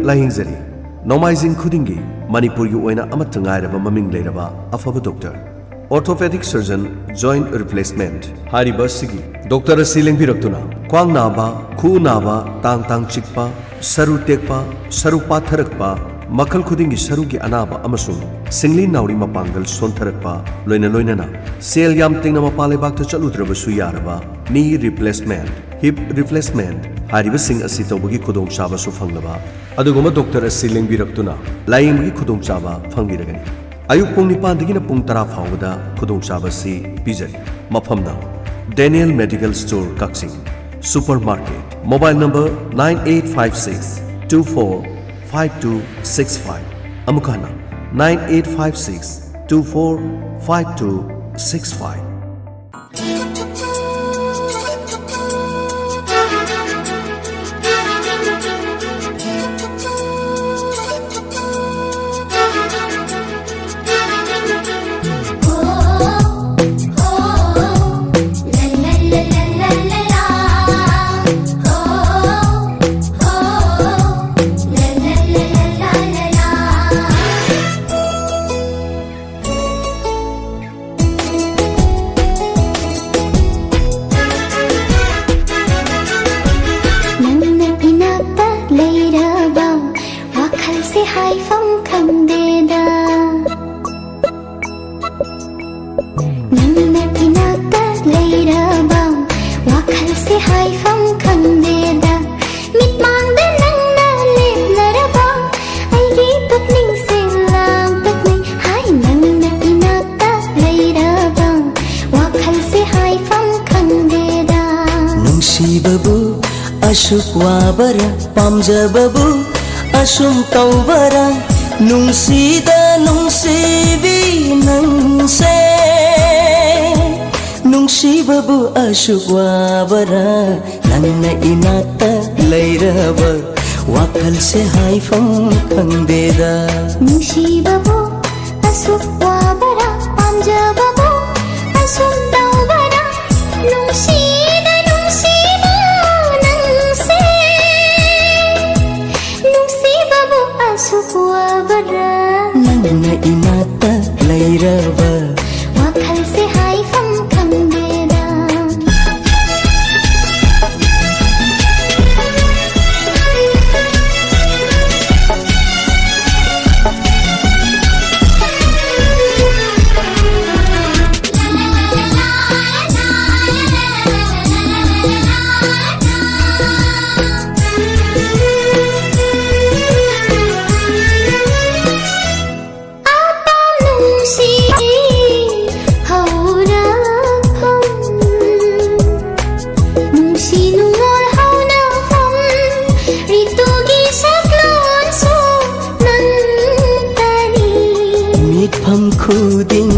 Speaker 6: ꯂꯥꯏꯌꯦꯡꯖꯔꯤ ꯅꯣꯡꯃꯥꯏꯖꯤꯡ ꯈꯨꯗꯤꯡꯒꯤ ꯃꯅꯤꯄꯨꯔꯒꯤ ꯑꯣꯏꯅ ꯑꯃꯠꯇ ꯉꯥꯏꯔꯕ ꯃꯃꯤꯡ ꯂꯩꯔꯕ ꯑꯐꯕ doctor ꯑꯣꯔꯊꯣꯄꯦꯗꯤꯛ surgeon join ꯔꯤꯄ꯭ꯂꯦꯁꯃꯦꯟꯠ ꯍꯥꯏꯔꯤꯕ ꯑꯁꯤꯒꯤ ꯗꯣꯛꯇꯔ ꯑꯁꯤ ꯂꯦꯡꯕꯤꯔꯛꯇꯨꯅ ꯈ꯭ꯋꯥꯡ ꯅꯥꯕ ꯈꯨ ꯅꯥꯕ ꯇꯥꯡ ꯆꯤꯛꯄ ꯁꯔꯨ ꯇꯦꯛꯄ ꯁꯔꯨ ꯄꯥꯊꯔꯛꯄ ꯃꯈꯜ ꯈꯨꯗꯤꯡꯒꯤ ꯁꯔꯨꯒꯤ ꯑꯅꯥꯕ ꯑꯃꯁꯨꯡ ꯁꯤꯡꯂꯤ ꯅꯥꯎꯔꯤ ꯃꯄꯥꯡꯒꯜ ꯁꯣꯟꯊꯔꯛꯄ ꯂꯣꯏꯅꯅ ꯁꯦꯜ ꯌꯥꯝ ꯇꯤꯡꯅ ꯃꯄꯥꯟ ꯂꯩꯕꯥꯛꯇ ꯆꯠꯂꯨꯗ꯭ꯔꯕꯁꯨ ꯌꯥꯔꯕ ꯅꯤ ꯔꯤꯄ꯭ꯂꯦꯁꯃꯦꯟꯠ ꯍꯤꯞ ꯔꯤꯄ꯭ꯂꯦꯁꯃꯦꯟꯠ ꯍꯥꯏꯔꯤꯕꯁꯤꯡ ꯑꯁꯤ ꯇꯧꯕꯒꯤ ꯈꯨꯗꯣꯡꯆꯥꯕꯁꯨ ꯐꯪꯂꯕ ꯑꯗꯨꯒꯨꯝꯕ ꯗꯣꯛꯇꯔ ꯑꯁꯤ ꯂꯦꯡꯕꯤꯔꯛꯇꯨꯅ ꯂꯥꯌꯦꯡꯕꯒꯤ ꯈꯨꯗꯣꯡꯆꯥꯕ ꯐꯪꯕꯤꯔꯒꯅꯤ ꯑꯌꯨꯛ ꯄꯨꯡ 9ꯗꯒꯤꯅ ꯄꯨꯡ 10 ꯐꯥꯎꯕꯗ ꯈꯨꯗꯣꯡꯆꯥꯕ ꯑꯁꯤ ꯄꯤꯖꯔꯤ ꯃꯐꯝꯅ ꯗꯦꯅꯤꯌꯦꯜ ꯃꯦꯗꯤꯀꯦꯜ ꯁ꯭ꯇꯣꯔ ꯀꯛꯆꯤꯡ ꯁꯨꯄꯔ ꯃꯥꯔꯀꯦꯠ ꯃꯣꯕꯥꯏꯜ ꯅꯝꯕꯔ 9856245265 ꯑꯃꯨꯛ ꯍꯟꯅ 9856245265
Speaker 5: ꯑꯁꯨꯛ ꯋꯥꯕꯔ ꯄꯥꯝꯖꯕꯕꯨ ꯑꯁꯨꯝ ꯇꯧꯕꯔ ꯅꯨꯡꯁꯤꯗ ꯅꯨꯡꯁꯤꯕꯤ ꯅꯪꯁꯦ ꯅꯨꯡꯁꯤꯕꯕꯨ ꯑꯁꯨꯛ ꯋꯥꯕꯔ ꯅꯪꯅ ꯏꯅꯥꯛꯇ ꯂꯩꯔꯕ ꯋꯥꯈꯜꯁꯦ ꯍꯥꯏꯐꯝ ꯈꯪꯗꯦꯗ
Speaker 3: ꯅꯨꯡꯁꯤꯕꯕꯨ ꯑꯁꯨꯛ ꯋꯥꯕꯔ ꯄꯥꯝꯖꯕꯕꯨ ꯑꯁꯨꯝ ꯇꯧꯕꯔ ꯅꯨꯡꯁꯤꯗ ꯅꯨꯡꯁꯤꯕ ꯅꯪꯁꯦ ꯅꯨꯡꯁꯤꯕꯕꯨ ꯑꯁꯨꯛ ꯋꯥꯕꯔ
Speaker 5: ꯅꯪꯅ ꯏꯅꯥꯛꯇ ꯂꯩꯔꯕ
Speaker 3: ꯋꯥꯈꯜꯁꯦ ꯍꯥꯏꯐꯝ ꯈꯪꯗꯦꯗ
Speaker 5: khuding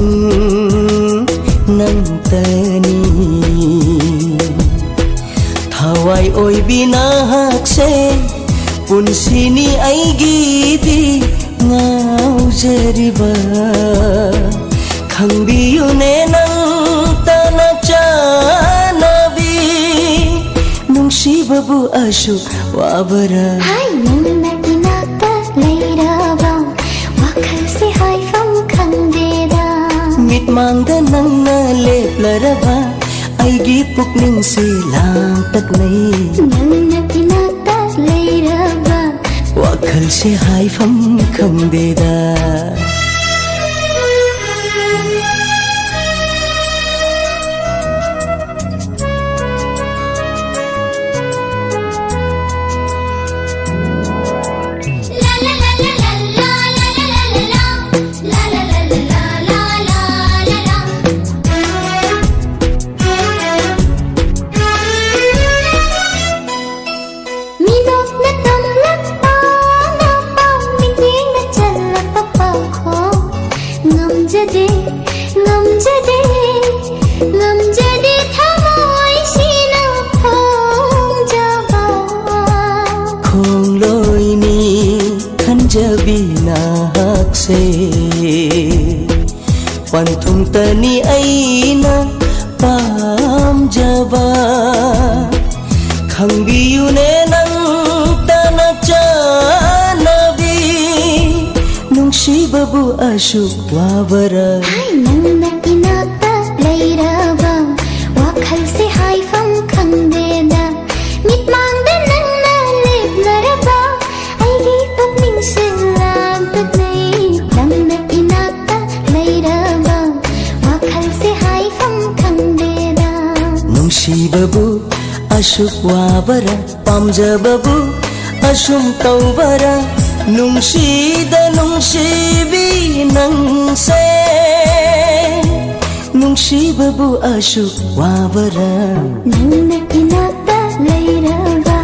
Speaker 5: nang tani thawai oi bina hakse punsini aigidi ngau jeriba khangbiyu ne nang tana chanabi nungsibabu ashu wabara
Speaker 3: hai nangna inakta leiraba wakhal se haifam khangdeda
Speaker 5: mitmangda nangna leplaraba aigi pukning se lang taknai
Speaker 3: nangna inakta leiraba
Speaker 5: wakhal se haifam khangdeda panthum tani aina pamjaba khangbiyu ne nang tana chanabi nungsibabu ashu wabara
Speaker 3: hai nangna inakta leiraba wakhal se haifam khangdeda mitmangda nangna leplaraba aigi pukning se lang taknai nangna inakta leiraba wakhal se haifam khangdeda
Speaker 5: nungsibabu ashuk wabara pamjababu ashum tawbara nungsida nungsibi nangse nungsibabu ashuk wabara
Speaker 3: nangna inakta leiraba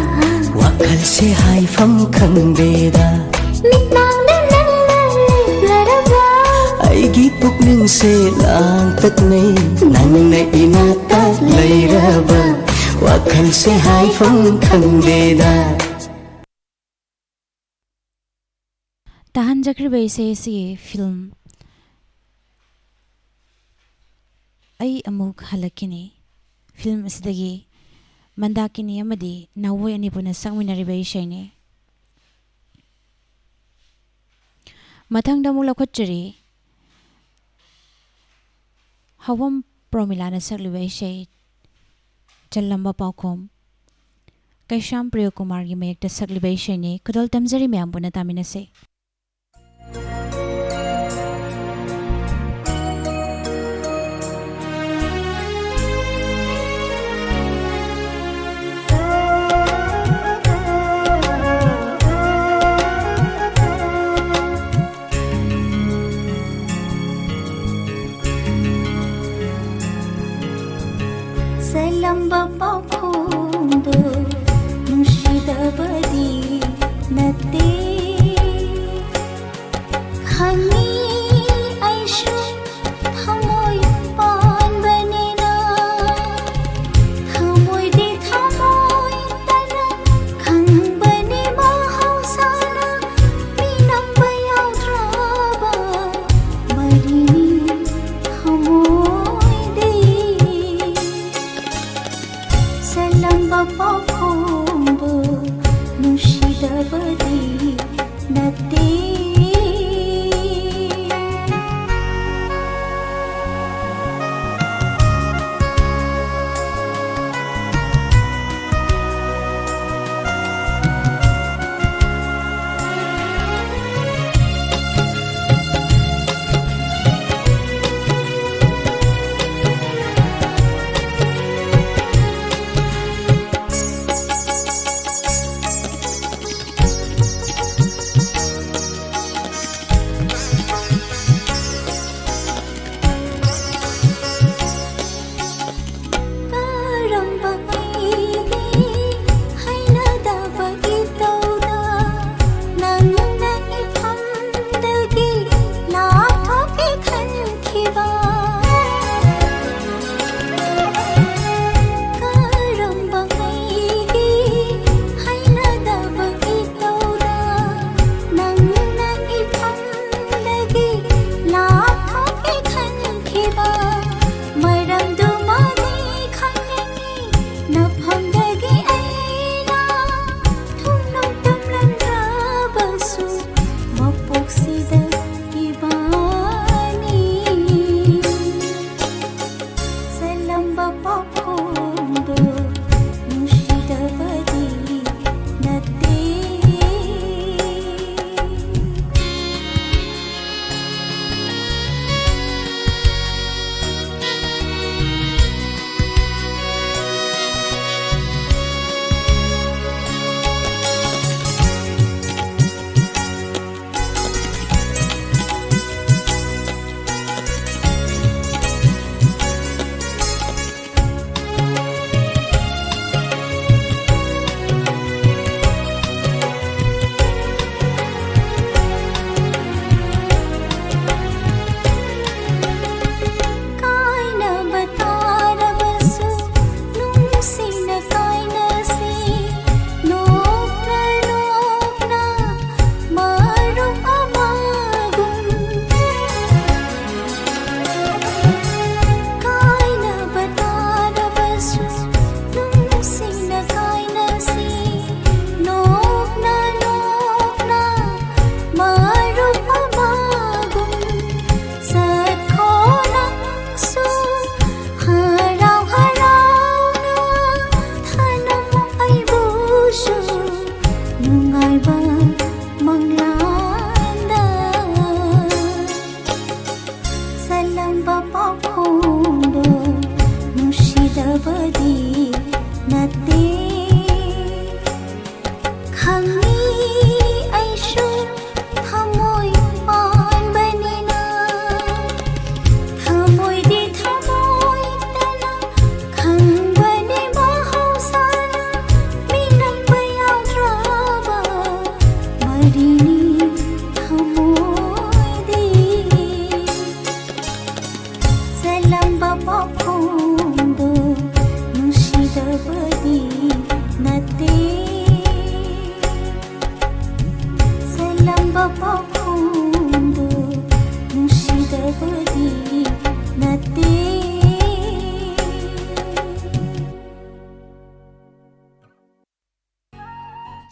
Speaker 5: wakhal se haifam khangdeda
Speaker 3: mitmangda nangna leplaraba
Speaker 5: aigi pukning se lang taknai nangna inakta leiraba wakhal se haifam khangdeda
Speaker 2: tahan jakribai se si film ai amuk halakini film asidagi mandakini amadi nawoi ani puna sangminaribai shaine mathangda mula khotchari hawam promilana saklibai shay challamba paukhom kaisham priya kumar gi mayekta saklibai shaine kudal tamjari mayam puna taminase
Speaker 3: Lamba paukhom do nungsi ನುಸಿದಬದಿ ನತ್ತೆ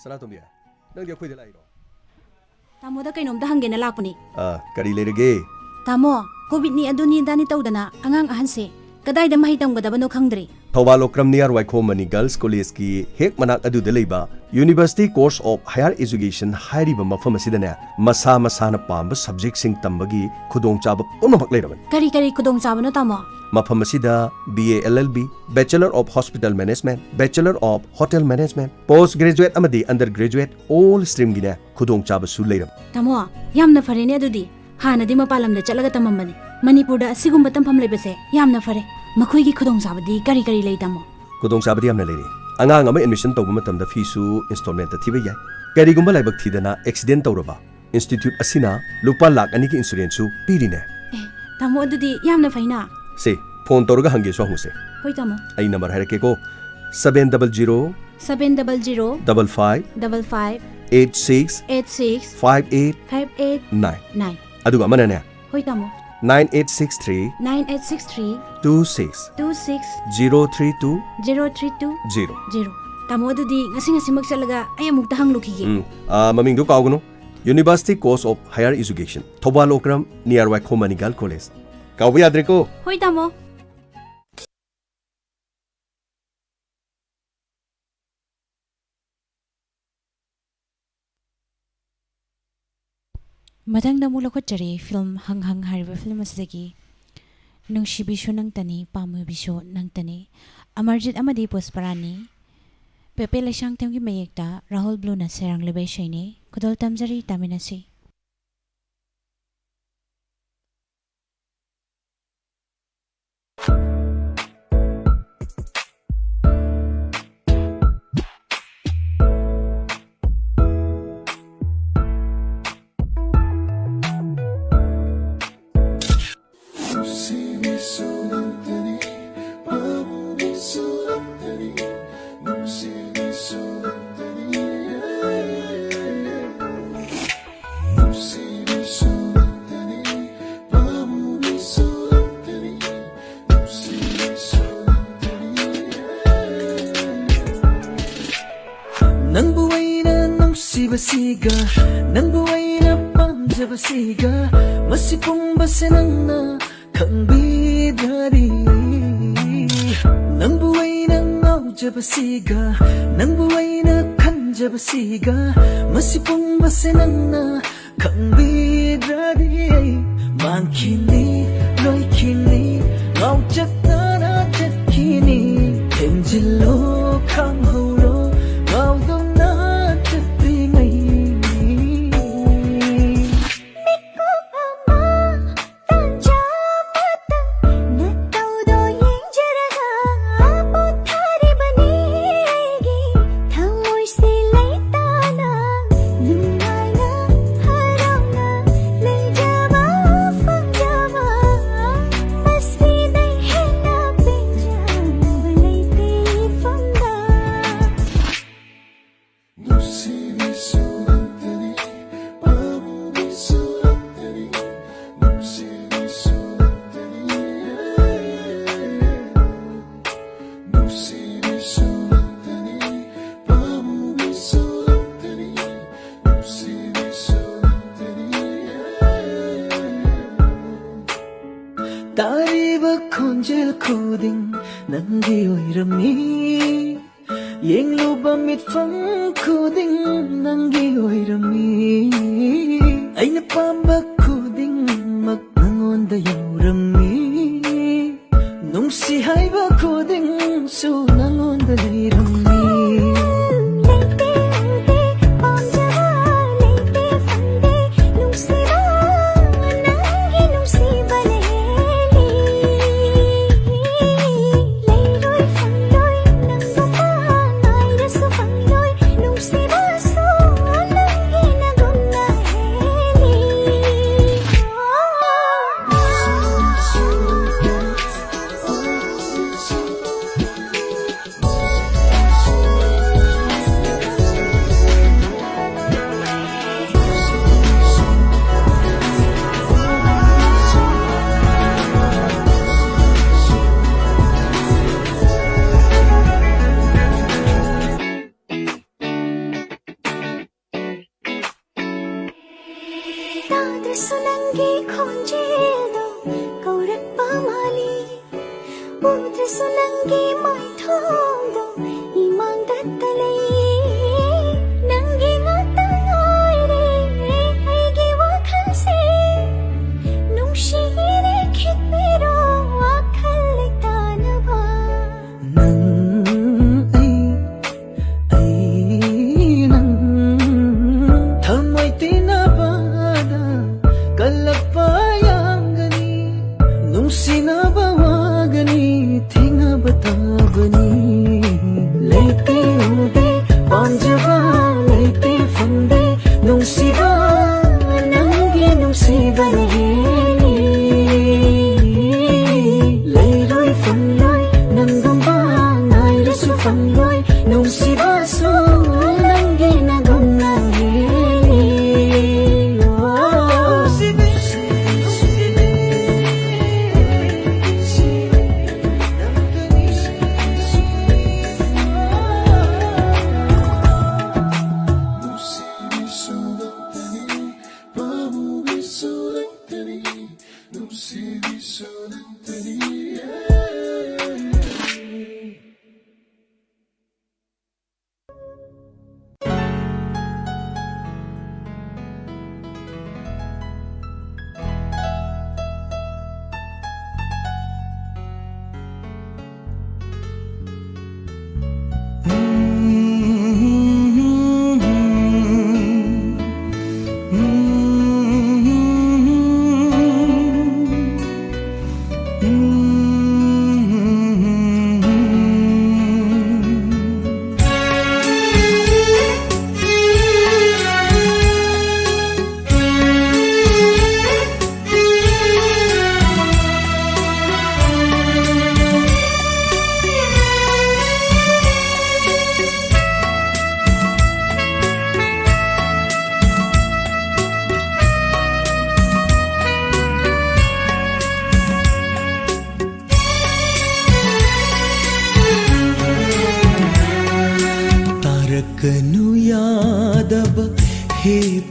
Speaker 6: Sanatomia, nang dia kuida lairo.
Speaker 2: Tamoda kainomda hangena lakpani.
Speaker 6: Kari leirege.
Speaker 2: Tamo, COVID ni aduni dani tawdana angang ahanse. Kadayda mahitamgadabano khangdri.
Speaker 6: Thawalo Kramniyar Waikhomani Girls College ki hek manak aduda leiba University Course of Higher Education hairiba mafam asidane masa masana pamba subject sing tambagi khudong chaba punamak leiraban.
Speaker 2: Kari khudong chabano tamo.
Speaker 6: Mafam asida BA LLB, Bachelor of Hospital Management, Bachelor of Hotel Management, Postgraduate amadi Undergraduate all stream gine khudong chaba su leirab.
Speaker 2: Tamo, yamna farene adudi. Hana di mapalamda chalaga tamamani. Manipurda asigumba tampham leibase yamna fare. Makhoi gi khudong sabadi kari lei tamo.
Speaker 6: Khudong sabadi yamna leiri. Angang ama admission tawba matamda fee su installment ta thiba yai. Karigumba laibak thidana accident tawraba. Institute asina lupa lakh ani ki insurance su pirine.
Speaker 2: Tamo adudi yamna faina.
Speaker 6: Se phone tawraga hange so huse.
Speaker 2: Hoi tamo.
Speaker 6: Ai number harake ko 700
Speaker 2: 700
Speaker 6: 55
Speaker 2: 55
Speaker 6: 86
Speaker 2: 86
Speaker 6: 58
Speaker 2: 58
Speaker 6: 9
Speaker 2: 9.
Speaker 6: Aduga manane
Speaker 2: Hoi tamo.
Speaker 6: 9863
Speaker 2: 9863
Speaker 6: 26
Speaker 2: 26
Speaker 6: 032
Speaker 2: 032
Speaker 6: 0.
Speaker 2: 0.
Speaker 7: Tamo adudi ngasi-ngasimak chalaga ay amukta hanglukige.
Speaker 6: Maming do kaugno University Course of Higher Education Thobal Okram nearby Khomanigal College. Kaubi yadre ko.
Speaker 7: Hoi tamo.
Speaker 2: Matangda mula ko chari film hang hariba film asdagi nungshi bisho nang tani pamu bisho nang tani Amarjit amadi Pusparani Pepe Lashang temgi mayekta Rahul Blue na serang lebay shayne kudol tamjari taminasi.
Speaker 5: Basiga nang buhay na pamjabasiga masipong base nang na kangbidari nang buhay nang aujabasiga nang buhay na kanjabasiga masipong base nang na kangbidari mangkini loikini aujatana jatkini tenjilo kanghoro audong na Tariba konjel kuding nangi oirami Yeng luba mit fang kuding nangi oirami Ay napamba kuding magnangon da yorami Nung si haiba kuding su nangon da lairami
Speaker 3: Sunangi konjelo kaurat pamali Putra sunangi mai thondo imang dattalai Nangi ngatangai re aigi wakhan se Nungshi re khit mero akhal tanaba
Speaker 5: Nang ay nang thamay tinabada kalapayang gani nung sinabawagani tinga batabani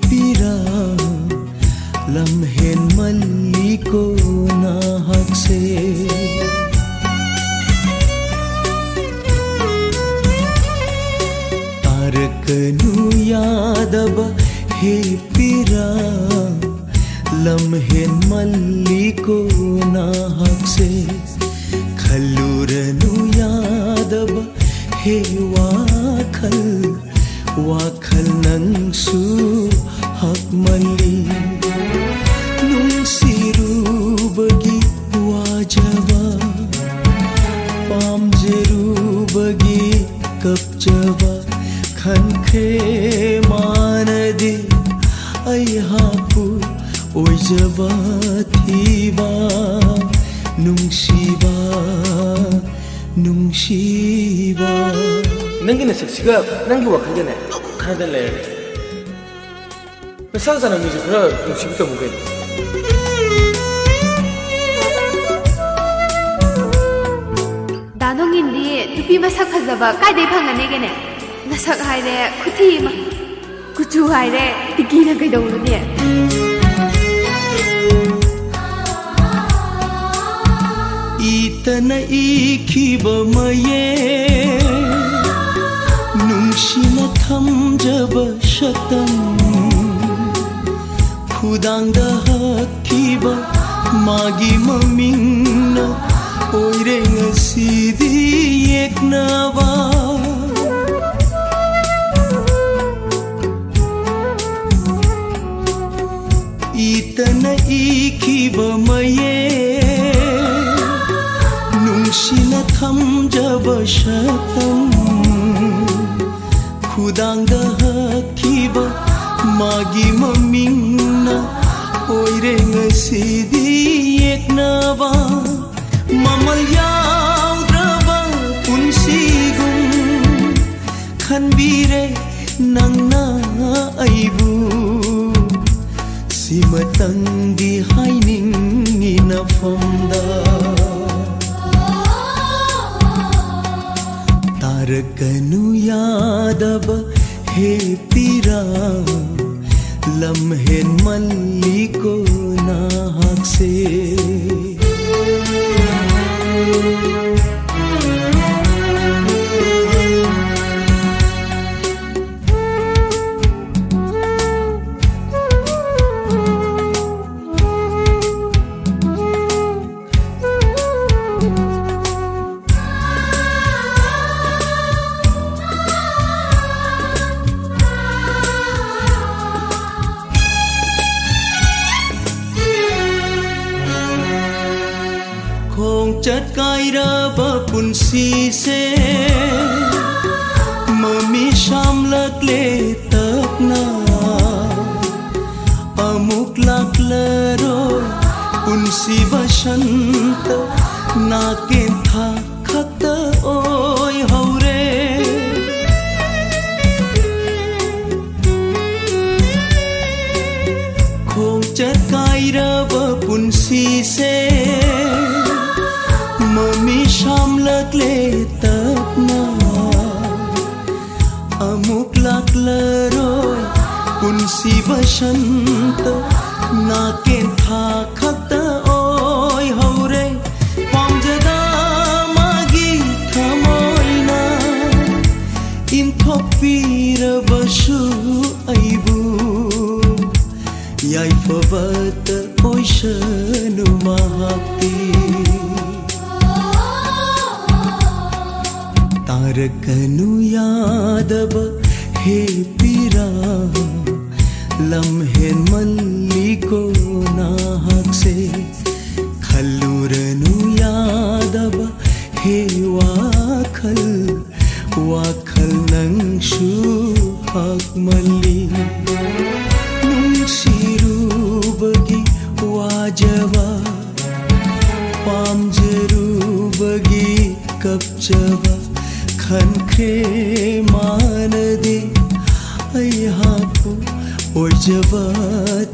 Speaker 5: pira lam hen mali ko na hakse तारकनु Yadav हे पीरा लम्हे मल्ली को नाहक से खल्लूरनु यादब हे वाखल वाखल नंगसु हक मल्ली नुंसिरू बगी वाजवा पामजरू बगी कपजवा खनखे मानदी अयहापु ओइजबा थीबा नुंशिबा नुंशिबा
Speaker 8: नंगी नसक्सिगा नंगी वखलगने खनदन ले नसा जाना म्यूजिक खरा नुंशिबि तमुगे
Speaker 9: दानोंगिंदी तुपी मसक फजबा कायदे फंगनेगेने नसक हायरे खुथी मा कुचु हायरे तिकीना कइदौलुने
Speaker 5: इतना इखिब मये नुंशिना थमजब शतम खुदांगदा हक्किब मागी ममिंगना ओइरे ngasidi yeknawa itana ikiba maye nungshina thamjaba shatam khudangda hakiba magi mamingna oire ngasidi yeknawa mamal yaudaba punsigum khanbire nangna aibu simatangdi haining ninafamda तारकनु Yadav हे पीरा लम्हेन मल्ली को नाहक से चटकाइरबा पुंसी से मम्मी शामलकले तपना अमुक लाकलरो पुंसी बसंत नाकेन था खत ओय हौरे खों चटकाइरबा पुंसी से मम्मी शामलकले तपना अमुक लाकलरोय पुंसी बसंत नाकेन था खत ओय हौरे पामजदा मागी थमोयना इनथोपीरबसु अइबु याइफबत ओइशनु महाक्ति तारकनु यादब हे पीरा लम्हेन मल्ली को नाहक से खल्लूरनु यादब हे वाखल वाखल नंगशु हक मल्ली नुंशिरू बगी वाजवा पामजरू बगी कपजवा खनखे मानदी अयहापु ओइजबा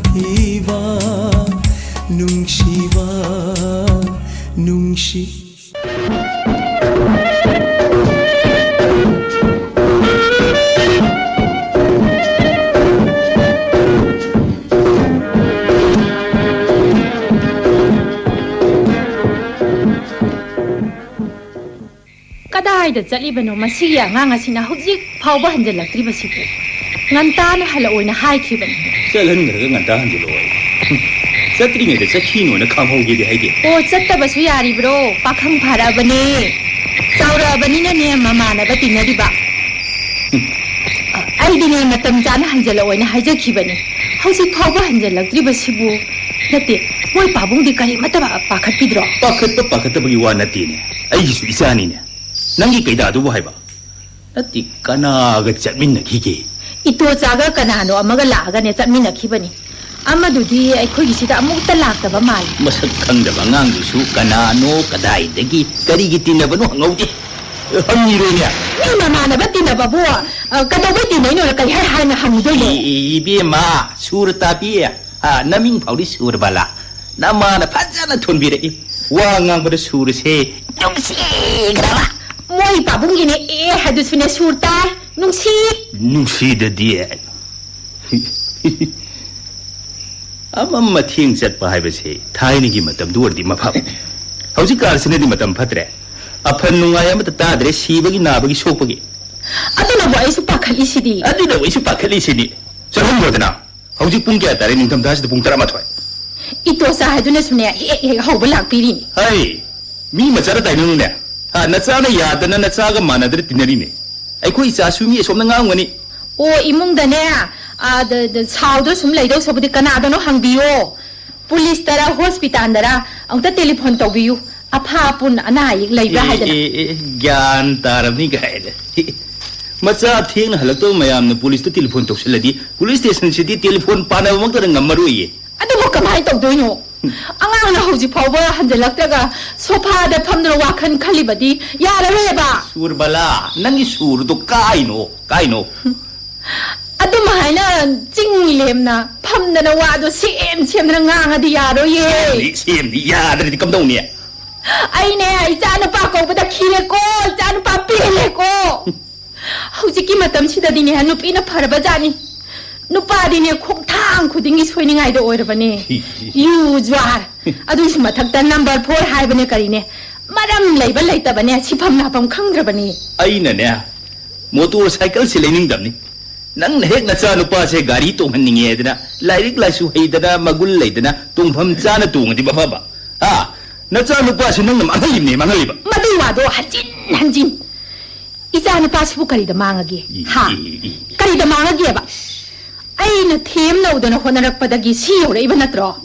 Speaker 5: थीबा नुंशिबा नुंशि
Speaker 10: ꯀꯗꯥꯏꯗ ꯆꯠꯂꯤꯕꯅꯣ ꯃꯁꯤꯒꯤ ꯑꯉꯥꯡ ꯑꯁꯤꯅ ꯍꯧꯖꯤꯛ ꯐꯥꯎꯕ ꯍꯟꯖꯤꯜꯂꯛꯇ꯭ꯔꯤꯕꯁꯤꯕꯨ ꯉꯟꯇꯥꯅ ꯍꯜꯂꯛꯑꯣꯏꯅ ꯍꯥꯏꯈꯤꯕꯅꯤ
Speaker 11: ꯆꯠꯍꯟꯈ꯭ꯔꯒ ꯉꯟꯇꯥ ꯍꯟꯖꯤꯜꯂꯛꯑꯣ ꯆꯠꯇ꯭ꯔꯤꯉꯩꯗ ꯆꯠꯈꯤꯅꯣꯅ ꯈꯪꯍꯧꯒꯦꯗꯤ ꯍꯥꯏꯗꯦ
Speaker 10: ꯑꯣ ꯆꯠꯇꯕꯁꯨ ꯌꯥꯔꯤꯕ꯭ꯔꯣ ꯄꯥꯈꯪ ꯐꯔꯛꯑꯕꯅꯦ ꯆꯥꯎꯔꯛꯑꯕꯅꯤꯅꯅꯦ ꯃꯃꯥꯟꯅꯕ ꯇꯤꯟꯅꯔꯤꯕ ꯑꯩꯗꯤꯅꯦ ꯃꯇꯝ ꯆꯥꯅ ꯍꯟꯖꯤꯜꯂꯛꯑꯣꯏꯅ ꯍꯥꯏꯖꯈꯤꯕꯅꯤ ꯍꯧꯖꯤꯛ ꯐꯥꯎꯕ ꯍꯟꯖꯤꯜꯂꯛꯇ꯭ꯔꯤꯕꯁꯤꯕꯨ ꯅꯠꯇꯦ ꯃꯣꯏ ꯄꯥꯕꯨꯡꯗꯤ ꯀꯔꯤꯃꯠꯇ ꯄꯥꯈꯠꯄꯤꯗ꯭ꯔꯣ
Speaker 11: ꯄꯥꯈꯠꯇꯕꯒꯤ ꯋꯥ ꯅꯠꯇꯦꯅꯦ ꯑꯩꯒꯤꯁꯨ ꯏꯆꯥꯅꯤꯅꯦ ꯅꯪꯒꯤ ꯀꯩꯗꯥꯗꯨꯕꯨ ꯍꯥꯏꯕ ꯅꯠꯇꯦ ꯀꯅꯥꯒ ꯆꯠꯃꯤꯟꯅꯈꯤꯒꯦ
Speaker 10: ꯏꯇꯣꯆꯥꯒ ꯀꯅꯥꯅꯣ ꯑꯃꯒ ꯂꯥꯛꯑꯒꯅꯦ ꯆꯠꯃꯤꯟꯅꯈꯤꯕꯅꯤ ꯑꯃꯗꯨꯗꯤ ꯑꯩꯈꯣꯏꯒꯤꯁꯤꯗ ꯑꯃꯨꯛꯇ ꯂꯥꯛꯇꯕ ꯃꯥꯜꯂꯤ
Speaker 11: ꯃꯁꯛ ꯈꯪꯗꯕ ꯑꯉꯥꯡꯗꯨꯁꯨ ꯀꯅꯥꯅꯣ ꯀꯗꯥꯏꯗꯒꯤ ꯀꯔꯤꯒꯤ ꯇꯤꯟꯅꯕꯅꯣ ꯍꯪꯍꯧꯗꯦ ꯍꯪꯉꯤꯔꯣꯅꯦ
Speaker 10: ꯃꯤ ꯃꯃꯥꯟꯅꯕ ꯇꯤꯟꯅꯕꯕꯨ ꯀꯩꯗꯧꯕꯩ ꯇꯤꯟꯅꯩꯅꯣꯅ ꯀꯔꯤ ꯍꯥꯏꯅ ꯍꯪꯉꯨꯗꯣꯏꯅꯣ
Speaker 11: 이비마 수르 따비야 나밍 파우리 수르 발라 나마나 파자나 톤비레이 와강보다 수르세 용시그라마
Speaker 10: ꯃꯣꯏ ꯄꯥꯕꯨꯡꯒꯤꯅꯦ ꯍꯥꯏꯗꯨꯁꯨꯅꯦ ꯁꯨꯔ ꯇꯥꯏ
Speaker 11: ꯅꯨꯡꯁꯤꯗꯗꯤ ꯑꯃꯝ ꯃꯊꯦꯡ ꯆꯠꯄ ꯍꯥꯏꯕꯁꯦ ꯊꯥꯏꯅꯒꯤ ꯃꯇꯝꯗꯨ ꯑꯣꯏꯔꯗꯤ ꯃꯐꯝ ꯍꯧꯖꯤꯛꯀꯥꯟꯁꯤꯅꯗꯤ ꯃꯇꯝ ꯐꯠꯇ꯭ꯔꯦ ꯑꯐꯟ ꯅꯨꯡꯉꯥꯏ ꯑꯃꯠꯇ ꯇꯥꯗ꯭ꯔꯦ ꯁꯤꯕꯒꯤ ꯅꯥꯕꯒꯤ ꯁꯣꯛꯄꯒꯤ
Speaker 10: ꯑꯗꯨꯅꯕꯨ ꯑꯩꯁꯨ ꯄꯥꯈꯠꯂꯤꯁꯤꯗꯤ
Speaker 11: ꯆꯠꯍꯟꯈ꯭ꯔꯣꯗꯅ ꯍꯧꯖꯤꯛ ꯄꯨꯡ ꯀꯌꯥ ꯇꯥꯔꯦ ꯅꯤꯡꯊꯝꯊꯥꯁꯤꯗ ꯄꯨꯡ 11
Speaker 10: ꯏꯇꯣꯆꯥ ꯍꯥꯏꯗꯨꯅꯁꯨꯅꯦ ꯍꯦꯛ ꯍꯧꯕ ꯂꯥꯛꯄꯤꯔꯤꯅꯤ
Speaker 11: ꯍꯩ ꯃꯤ ꯃꯆꯥꯗ ꯇꯥꯏꯅꯅꯨꯅꯦ ꯅꯆꯥꯅ ꯌꯥꯗꯅ ꯅꯆꯥꯒ ꯃꯥꯟꯅꯗ꯭ꯔꯦ ꯇꯤꯟꯅꯔꯤꯅꯦ ꯑꯩꯈꯣꯏ ꯏꯆꯥꯁꯨ ꯃꯤ ꯑꯁꯣꯝꯅ ꯉꯥꯡꯒꯅꯤ
Speaker 10: ꯑꯣ ꯏꯃꯨꯡꯗꯅꯦ ꯁꯥꯎꯗ ꯁꯨꯝ ꯂꯩꯗꯧ ꯁꯕꯨꯗꯤ ꯀꯅꯥꯗꯅꯣ ꯍꯪꯕꯤꯌꯣ ꯄꯨꯂꯤꯁꯇꯔ ꯍꯣꯁꯄꯤꯇꯥꯜꯗꯔ ꯑꯃꯨꯛꯇ ꯇꯦꯂꯤꯐꯣꯟ ꯇꯧꯕꯤꯌꯨ ꯑꯐꯥ ꯑꯄꯨꯟ ꯑꯅꯥ ꯑꯌꯦꯛ ꯂꯩꯕ꯭ꯔꯥ ꯍꯥꯏꯗꯅ
Speaker 11: ꯒ꯭ꯌꯥꯟ ꯇꯥꯔꯕꯅꯤ ꯀꯥꯏꯅ ꯃꯆꯥ ꯊꯦꯡꯅ ꯍꯜꯂꯛꯇꯕ ꯃꯌꯥꯝꯅ ꯄꯨꯂꯤꯁꯇ ꯇꯦꯂꯤꯐꯣꯟ ꯇꯧꯁꯤꯜꯂꯗꯤ ꯄꯨꯂꯤꯁ ꯁ꯭ꯇꯦꯁꯟꯁꯤꯗꯤ ꯇꯦꯂꯤꯐꯣꯟ ꯄꯥꯅꯕꯃꯛꯇꯗ ꯉꯝꯃꯔꯣꯏꯌꯦ
Speaker 10: ꯑꯗꯨꯕꯨ ꯀꯃꯥꯏꯅ ꯇꯧꯗꯣꯏꯅꯣ ꯑꯉꯥꯡꯅ ꯍꯧꯖꯤꯛ ꯐꯥꯎꯕ ꯍꯟꯖꯤꯜꯂꯛꯇ꯭ꯔꯒ ꯁꯣꯐꯥꯗ ꯐꯝꯗꯨꯅ ꯋꯥꯈꯜ ꯈꯜꯂꯤꯕꯗꯤ ꯌꯥꯔꯔꯣꯏꯕ
Speaker 11: ꯁꯨꯔꯕꯂꯥ ꯅꯪꯒꯤ ꯁꯨꯔꯗꯣ ꯀꯥꯏꯅꯣ
Speaker 10: ꯑꯗꯨꯝ ꯍꯥꯏꯅ ꯆꯤꯡ ꯂꯦꯝꯅ ꯐꯝꯗꯅ ꯋꯥꯗꯣ ꯁꯦꯝꯗꯅ ꯉꯥꯡꯉꯗꯤ ꯌꯥꯔꯣꯏꯌꯦ
Speaker 11: ꯁꯦꯝꯗꯤ ꯌꯥꯗ꯭ꯔꯗꯤ ꯀꯝꯗꯧꯅꯤ
Speaker 10: ꯑꯩꯅꯦ ꯏꯆꯥꯅꯨꯄꯥ ꯀꯧꯕꯗ ꯈꯤꯔꯦꯀꯣ ꯏꯆꯥꯅꯨꯄꯥ ꯄꯦꯜꯂꯦꯀꯣ ꯍꯧꯖꯤꯛꯀꯤ ꯃꯇꯝꯁꯤꯗꯗꯤꯅꯦ ꯅꯨꯄꯤꯅ ꯐꯔꯕꯖꯥꯠꯅꯤ ꯅꯨꯄꯥꯗꯤꯅꯦ ꯈꯣꯡꯊꯥꯡ ꯈꯨꯗꯤꯡꯒꯤ ꯁꯣꯏꯅꯤꯡꯉꯥꯏꯗ ꯑꯣꯏꯔꯕꯅꯦ ꯌꯨ ꯖ꯭ꯋꯥꯔ ꯑꯗꯨꯒꯤꯁꯨ ꯃꯊꯛꯇ ꯅꯝꯕꯔ 4 ꯍꯥꯏꯕꯅꯦ ꯀꯔꯤꯅꯦ ꯃꯔꯝ ꯂꯩꯕ ꯂꯩꯇꯕꯅꯦ ꯁꯤꯐꯝ ꯅꯥꯐꯝ ꯈꯪꯗ꯭ꯔꯕꯅꯤ
Speaker 11: ꯑꯩꯅꯅꯦ ꯃꯣꯇꯣꯔ ꯁꯥꯏꯀꯜꯁꯦ ꯂꯩꯅꯤꯡꯗꯕꯅꯤ ꯅꯪꯅ ꯍꯦꯛ ꯅꯆꯥꯅꯨꯄꯥꯁꯦ ꯒꯥꯔꯤ ꯇꯣꯡꯍꯟꯅꯤꯡꯉꯦ ꯍꯥꯏꯗꯅ ꯂꯥꯏꯔꯤꯛ ꯂꯥꯏꯁꯨ ꯍꯩꯗꯅ ꯃꯒꯨꯟ ꯂꯩꯗꯅ ꯇꯣꯡꯐꯝ ꯆꯥꯅ ꯇꯣꯡꯉꯗꯤ ꯃꯐꯕ ꯅꯆꯥꯅꯨꯄꯥꯁꯦ ꯅꯪꯅ ꯃꯥꯡꯍꯜꯂꯤꯕ
Speaker 10: ꯃꯗꯨ ꯋꯥꯗꯣ ꯍꯟꯖꯤꯟ 이자누빠시부 거리다 망하기 하 거리다 망하기야바 아이나 템 나오더나 호나락바닥이 시오래 이번 나트로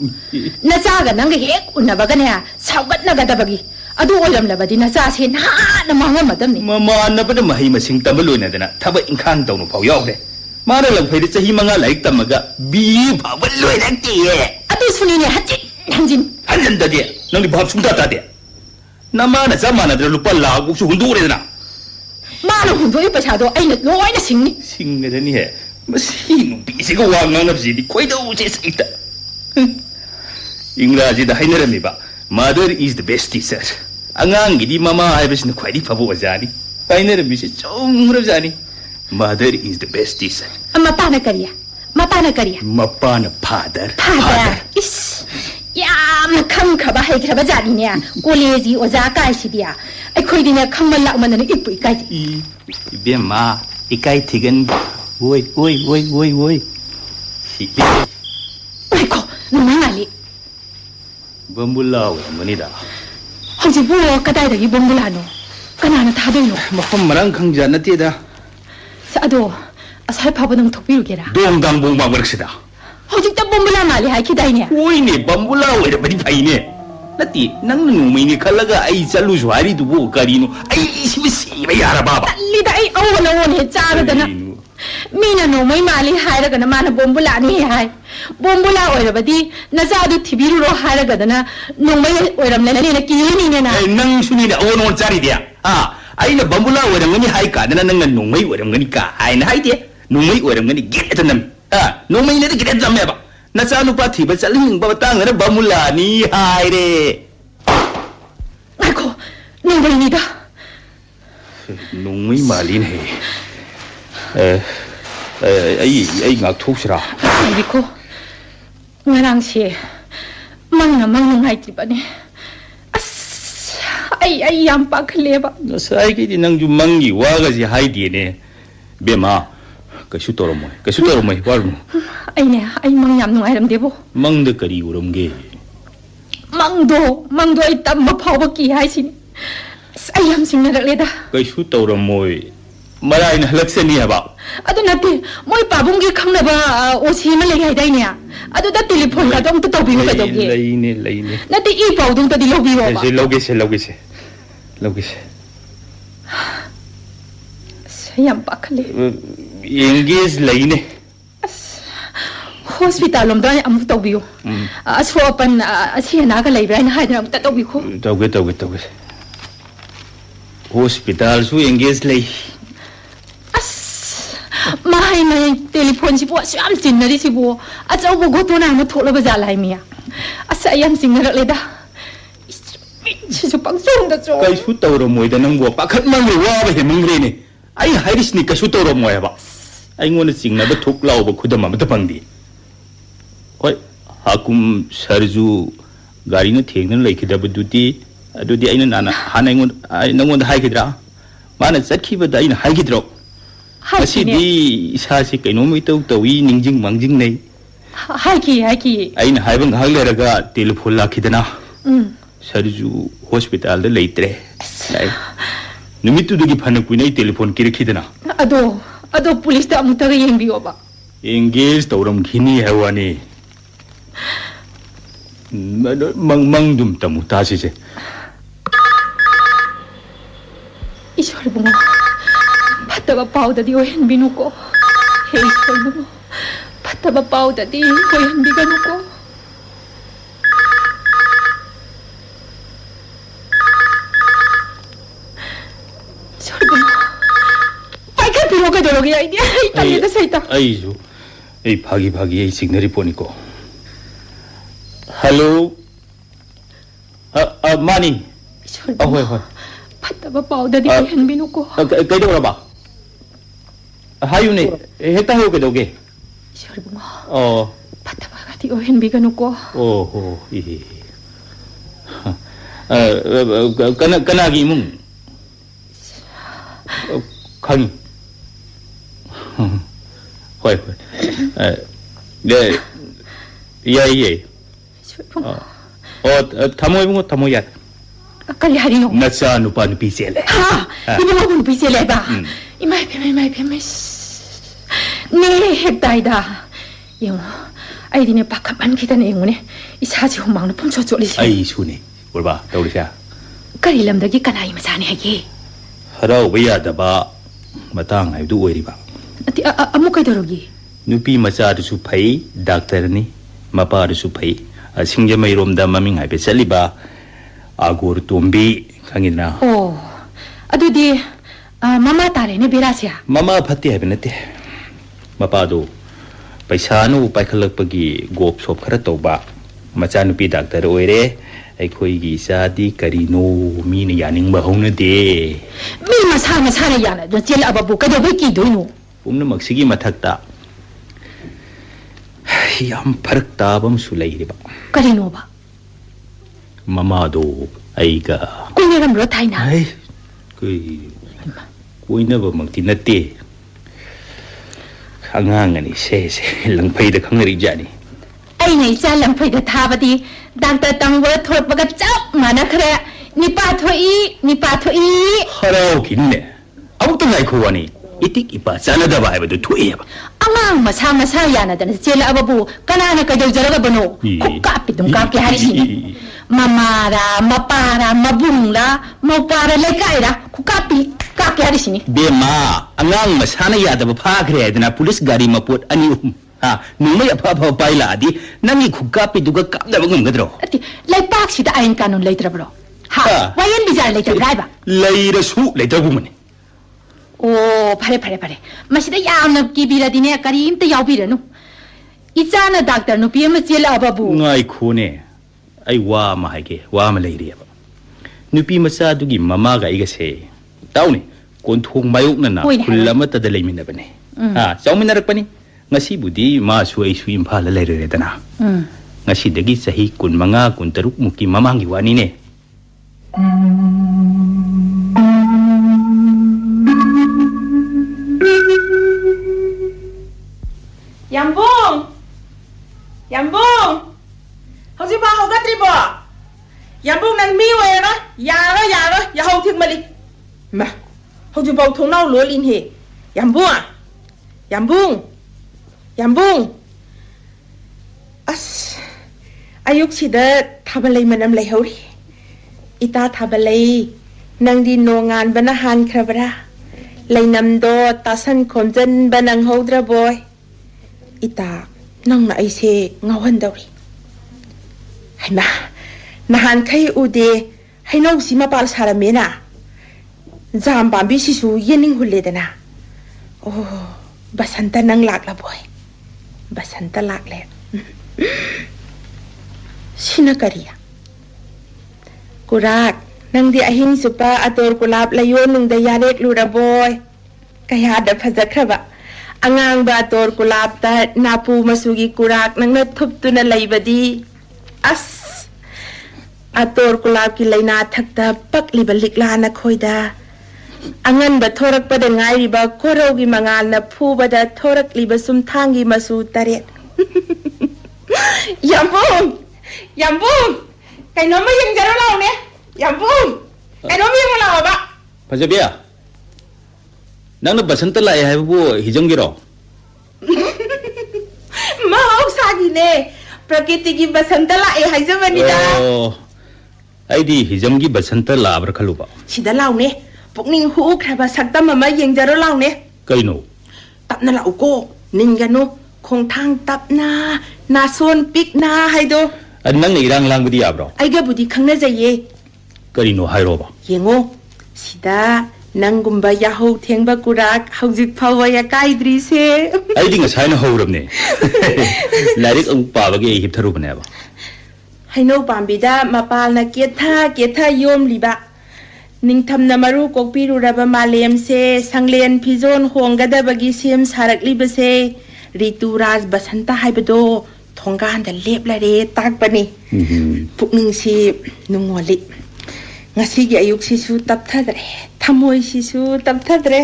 Speaker 10: 나자가 난게 핵 운나바가네 사우갓 나가다바기 아두 올람라바디 나자세 나나 망하마담니
Speaker 11: 마마나바다 마히 마싱 담을로이나데나 타바 인칸 다우노 파우 야오래 마라 랑페리 차히 망아 라이크 담마가 비 바발로이나기에
Speaker 10: 아두 순이네 한진다디
Speaker 11: 넌이 밥 숭다다데 나마나 자마나들 루파 라국수 hundure나
Speaker 10: 마나 hundu이 빠차도 아이나 로이나 싱니
Speaker 11: 싱게더니 해 마시노 비시가 왕나납지디 코이도우제 사이다 잉라지다 하이너랍니바 Mother is the best teacher. 안강기디 마마 하이버스는 콰이디 파보자니. 하이너랍미시 쫑그럽자니. Mother is the best teacher.
Speaker 10: 마빠나 거리야.
Speaker 11: 마빠나 father.
Speaker 10: 이씨. 야, 칸카바 하이크라바 자리냐. 콜레지 오자 까이시디야. 아이코이디냐 칸만 라우만은 이쁘 이까이디.
Speaker 11: 이베마 이까이 티겐 오이.
Speaker 10: 아이코, 너무 말리.
Speaker 11: 범불라오 어머니다.
Speaker 10: 혹시 뭐 까다이다기 범불라노? 까나나 다도이노.
Speaker 11: 마음 마랑 강자 나티다.
Speaker 10: 사도 살파보는 톡비루게라.
Speaker 11: 동강봉방 버럭시다.
Speaker 10: 혹시 또 범불라 말리 하이키다이냐?
Speaker 11: 오이네 범불라오 이래 버리 파이네. 나티 낭는 우미니 칼라가 아이 잘루주 하리두고 가리노. 아이 시비시바 야라바바.
Speaker 10: 달리다 아이 어원어원해 짜르다나. 미나 노모이 말리 하이라가나 마나 범불라니 하이. bombola oirabadi nazadu thibiruro haragadana nongmai oiramlena kiyenina
Speaker 11: nang sunina ono charidia aina bombola oiramgani hai ka dana nang nongmai oiramgani ka aina haide nongmai oiramgani getanam nongmai ne getan jammeba nachalu pa thiba chaling ba tangara bombola ni haire
Speaker 10: ako nongmai nida
Speaker 11: nongmai malin he ai ngak thosra
Speaker 10: biko ngarang si mang na mang ngai ti bane as ai yam pakhleba
Speaker 11: sai ki di nang ju mangi wa ga ji hai di ne be ma ka shu toro moi war mu
Speaker 10: ai mang yam nungai ram debo
Speaker 11: mang de kari uram ge
Speaker 10: mangdo ai tam ma phawba ki hai sin ai yam sing na leda
Speaker 11: ka shu toro moi marai na halak se ni ba
Speaker 10: adu nate moi pabung gi khangna ba o si ma le gai dai ne adu da telephone ka dong to bi ka dong ge
Speaker 11: lei ne
Speaker 10: nate I pau dong ta di lo bi ba
Speaker 11: se loge se
Speaker 10: yam pakhle
Speaker 11: engage lei ne
Speaker 10: hospital lom da am to bi aso pan asi na ka lei bra na ha na ta to bi ko
Speaker 11: tauge hospital su engage lei
Speaker 10: mai telephone si bo sam tin na ri si bo a chau bo go to na ma thola ba ja lai mi asa yam sing na le da si su pang song da cho
Speaker 11: kai su tawro moi da nang bo pakhat mang wa ba he mang re ne ai hairis ni ka su tawro moi ba ai ngon sing na ba thuk lau ba khudam ma ta pang di oi hakum sarju gari na theng na lai khida ba duti adudi aina nana hana ngon nangon da hai khidra mana sakhi ba da aina hai khidro asidi isa si kaino mi tau tawi ningjing mangjing nei
Speaker 10: hai ki
Speaker 11: aina hai bang hag leraga telephone la khidana sarju hospital da leitre lai numitu dugi phana kuinai telephone ki khidana
Speaker 10: ado police da amuta ga yeng biyo ba
Speaker 11: engage tawram khini hawani mang dum tamu ta si se
Speaker 10: ishwar bunga pataba pau da di ohen binu ko he ishwar bunga pataba pau da di ohen biganu ko ishwar bunga pai ka biro ka dorogi ai dia ai tali da saita
Speaker 11: ai ju ai phagi ai signal poni ko hello mani hoi
Speaker 10: pataba pau da di ohen binu ko
Speaker 11: kai do ba hayu ne hekta ho ke doge
Speaker 10: ishwar bunga pataba ga di ohen biganu ko
Speaker 11: ho kana gi mung khang hoi le ye thamoy bungo thamoy ya
Speaker 10: kali hari no
Speaker 11: nacha nupa nupi sele
Speaker 10: ibu mo nupi sele ba imai pe ne hektai da yung ai dine pakaman kita ne ngune isa ji humang no pumso choli si
Speaker 11: ai su ne borba tawri sha
Speaker 10: kari lam da gi kanai ma sane hage
Speaker 11: harau baya da ba matang ai du oiri ba
Speaker 10: ati amu kai dorogi
Speaker 11: nupi macha du su phai doctor ni mapa du su phai singje mai rom da maming ai pe chali ba agor tombi khangina
Speaker 10: adudi mama tare ne berasia
Speaker 11: mama phati hai benate mapa do paisa nu paikhalak pagi gop sop khara toba macha nupi doctor oire ai khoi gi sadi karino mi ne yaning ba hongna de
Speaker 10: mi masa na yana do jel ababu ka do ki do no
Speaker 11: umna maksigi mathakta yam farak tabam sulai riba
Speaker 10: karino ba
Speaker 11: mama do aiga
Speaker 10: kunya ram ro thaina
Speaker 11: ai kuina ba makti natte khangang ani se langphai da khangri jani
Speaker 10: ai nei cha langphai da thabadi doctor tangwa thorpa ga chap mana khare nipa thoi
Speaker 11: harau kinne abu to ngai khowani itik ipa chana da bai ba du thoi ba
Speaker 10: amang masa yana da jela ababu kanana ka dau jaraga bano kokka pidum ka ke hari sini mamara mapara mabungla mapara lekaira kukapi ka ke hari sini
Speaker 11: bema angang masana ya da ba pha khre adna police gari mapot ani numai apa paila adi nangi kukapi duga kap da bangum gadro
Speaker 10: ati lai pak sida ain kanun leitra bro wayan bizar leitra rai ba
Speaker 11: leira su leitra bu mane
Speaker 10: pare masida yamna kibira dine karim ta yawbiranu ichana doctor nu pm chela ababu
Speaker 11: ngai khone ai wa ma haike wa ma leiri ba nupi macha dugi mama ga iga se taune kon thong mayuk na khulama ta da leimin bane chaumin rak pani ngasi budi ma su ai su imphal la leire dana ngasi dagi sahi kun manga kun taruk muki mamangi wani ne
Speaker 10: ยำบุ้งเขาสิพาเขากัดรีบ่ยำบุ้งนั่นมีไว้นะอย่าเขาทิ้งมาลิมาเขาจะบอกทงเน่าหลัวลินเหยำบุ้งอายุสิเดทำอะไรมันอะไรเขาดิอิตาทำอะไรนางดีโนงานบรรหารครับระเลยนำโดตาสันคนจนบันังเขาดระบอยอิตานั่งน่ะไอเสเงาหันดาวรีให้มานาหันใครอุเดให้น้องสิมาปาลสารเมน่ะจามบามบิชิสูเย็นนิ่งหุ่นเลยนะโอ้บัสันตะนั่งหลักละบอยบัสันตะหลักเลยชินักการีกุรักนั่งdi ahing supa ator kulap layon nung dayarek lura boy kaya ada pazak ba angang ba ator kulap ta napu masugi kurak nang nathup tu na laibadi as ator kulap ki laina thakta pak libalik la na khoida angan ba thorak pa da ngai riba koro gi mangal na phu ba da thorak liba sum thangi masu taret yambung kai no ma yang jaro law ne yambung kai no mi yang law ba
Speaker 11: Pajabiya nang na basanta lai hai bu hijam giro
Speaker 10: ma au sagi ne prakriti gi basanta lai hai jamani da
Speaker 11: oh ai di hijam gi basanta la abra khalu ba
Speaker 10: sida law ne pukning hu khaba sakta mama yang jaro law ne
Speaker 11: kai no
Speaker 10: tapna law ko ninga no khong thang tapna na son pik na hai do
Speaker 11: an nang irang lang budi abro
Speaker 10: ai ga budi khangna jaye
Speaker 11: kai no hai ro ba
Speaker 10: yengo sida nangumba yahau thengba kurak haujik phawa ya kaidri se
Speaker 11: ai ding sai na horam ne larik ang pa ba ge hip tharu bane ba
Speaker 10: haino pambida mapal na ketha yom liba ningtham na maru kokpiru raba malem se sanglen phizon hongada bagi sem sarak liba se ritu raj basanta haibado thonggan da lepla re takpani pukning si nungoli ngasigi ayuk sisu tapthadre thamoi sisu tapthadre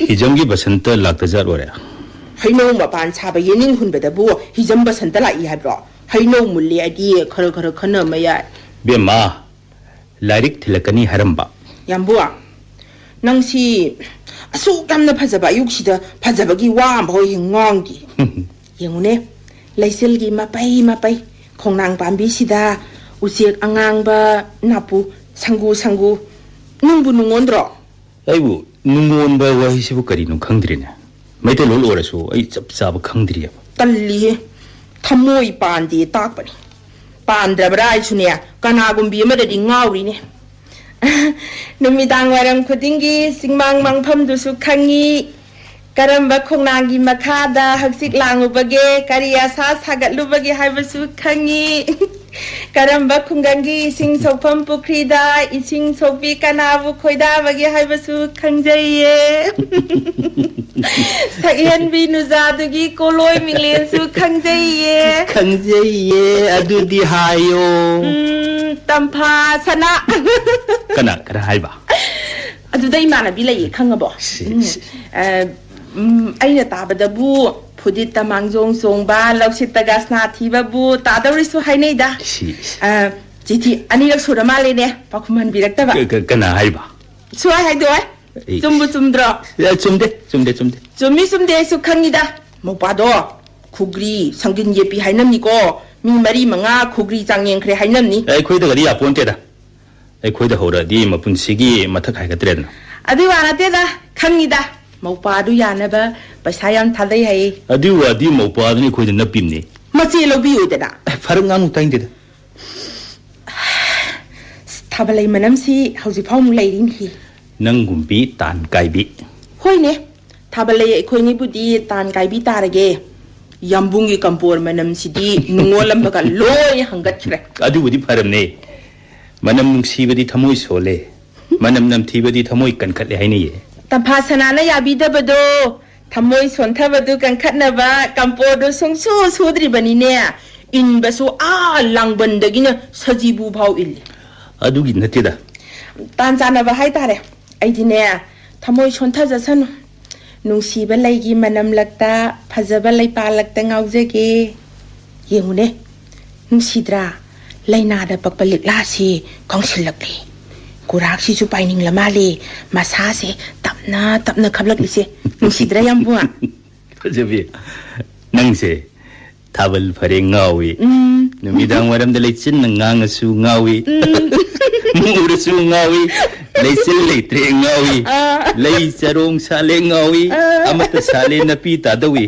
Speaker 11: hijam gi basanta lakta jar ore
Speaker 10: haino mapan chaba yening hunbada bu hijam basanta la i haibro haino mulli adi khara khana maya
Speaker 11: be ma larik thilakani haramba
Speaker 10: yambua nangsi asu kamna phajaba ayuk sida phajabagi wa amboi hingongi yengune laiselgi mapai khongnang pambi sida usiek angang ba napu sangu nungbu nungondro
Speaker 11: ai bu nungon ba wa hisibu kari nu khangdrina maite lol orasu ai chap chap khangdriya
Speaker 10: talli thamoi pandi takpani pandra brai sunia kana gumbi ma dadi ngauri ne numidang waram khudingi singmang mangpham du su khangi karamba khongnangi makhada haksik langubage kariya sa sagatubage haibasu khangi karamba khungangi ising sokpham pukrida ising sokpi kanabu khoida bage haibasu khangjaiye sakhen binu jadugi koloi minglen su
Speaker 11: khangjaiye adudi hayo
Speaker 10: tampha sana
Speaker 11: kana haiba
Speaker 10: adudai mana bilai khangabo aina tabadabu phudit tamangjong songba lauksitaga sna thibabu tadawrisu haineda jiti anirak surama lene pakhuman birakta ba
Speaker 11: kana haiba
Speaker 10: suai haidoi chumdro
Speaker 11: chumde
Speaker 10: chumde su khangida mopado khugri sangin yepi hainamni ko mi mari manga khugri changyeng khre hainamni
Speaker 11: ai khoida gari aponte da ai khoida hora di mapunsigi mathak hai gatren
Speaker 10: adi wana te da khangida mopadu yanaba paisayam thalai hai
Speaker 11: adi mopadu ni khoida napimni
Speaker 10: machi lobi udena
Speaker 11: faranga nu tainde da
Speaker 10: thabalai manam si hauji phom leirin hi
Speaker 11: nangumbi tan kaibi
Speaker 10: hoine thabalai khoini budi tan kaibi tarage yambungi kampor manam sidi nungolam baka loy hangat chre
Speaker 11: adu budi faramne manam nungsibadi thamoi sole manam namthibadi thamoi kankhatle haini ye
Speaker 10: taphasana na yabida bado thamoi sonthabadu kankhatnaba kampor do songsu sudri bani ne in basu a langbandagina sajibu phau il
Speaker 11: ꯑꯗꯨꯒꯤ ꯅꯠꯇꯦꯗ
Speaker 10: ꯇꯥꯟ ꯆꯥꯟꯅꯕ ꯍꯥꯏꯇꯥꯔꯦ ꯑꯩꯗꯤꯅꯦ ꯊꯃꯣꯏ ꯁꯣꯟꯊꯖꯁꯅꯨ ꯅꯨꯡꯁꯤꯕ ꯂꯩꯒꯤ ꯃꯅꯝꯂꯛꯇ ꯐꯖꯕ ꯂꯩꯄꯥꯜꯂꯛꯇ ꯉꯥꯎꯖꯒꯦ ꯌꯦꯡꯉꯨꯅꯦ ꯅꯨꯡꯁꯤꯗ꯭ꯔꯥ ꯂꯩꯅꯥꯗ ꯄꯛꯄ ꯂꯤꯛꯂꯥꯁꯤ ꯀꯪꯁꯤꯜꯂꯛꯂꯤ ꯀꯨꯔꯥꯛꯁꯤꯁꯨ ꯄꯥꯏꯅꯤꯡꯂ ꯃꯥꯜꯂꯤ ꯃꯁꯥꯁꯦ ꯇꯞꯅ ꯇꯞꯅ ꯈꯞꯂꯛꯂꯤꯁꯦ ꯅꯨꯡꯁꯤꯗ꯭ꯔꯥ ꯌꯥꯝꯕꯨꯡ
Speaker 11: ꯐꯖꯕꯤ ꯅꯪꯁꯦ ꯊꯥꯕꯜ ꯐꯔꯦ ꯉꯥꯎꯏ ꯅꯨꯃꯤꯗꯥꯡ ꯋꯥꯏꯔꯝꯗ ꯂꯩꯆꯤꯟꯅ ꯉꯥꯡꯉꯁꯨ ꯉꯥꯎꯏ ꯃꯨꯔꯁꯨ ꯉꯥꯎꯏ ꯂꯩꯆꯤꯜ ꯂꯩꯇ꯭ꯔꯦ ꯉꯥꯎꯏ ꯂꯩ ꯆꯔꯣꯡ ꯁꯥꯂꯦ ꯉꯥꯎꯏ ꯑꯃꯠꯇ ꯁꯥꯂꯦ ꯅꯄꯤ ꯇꯥꯗꯧꯏ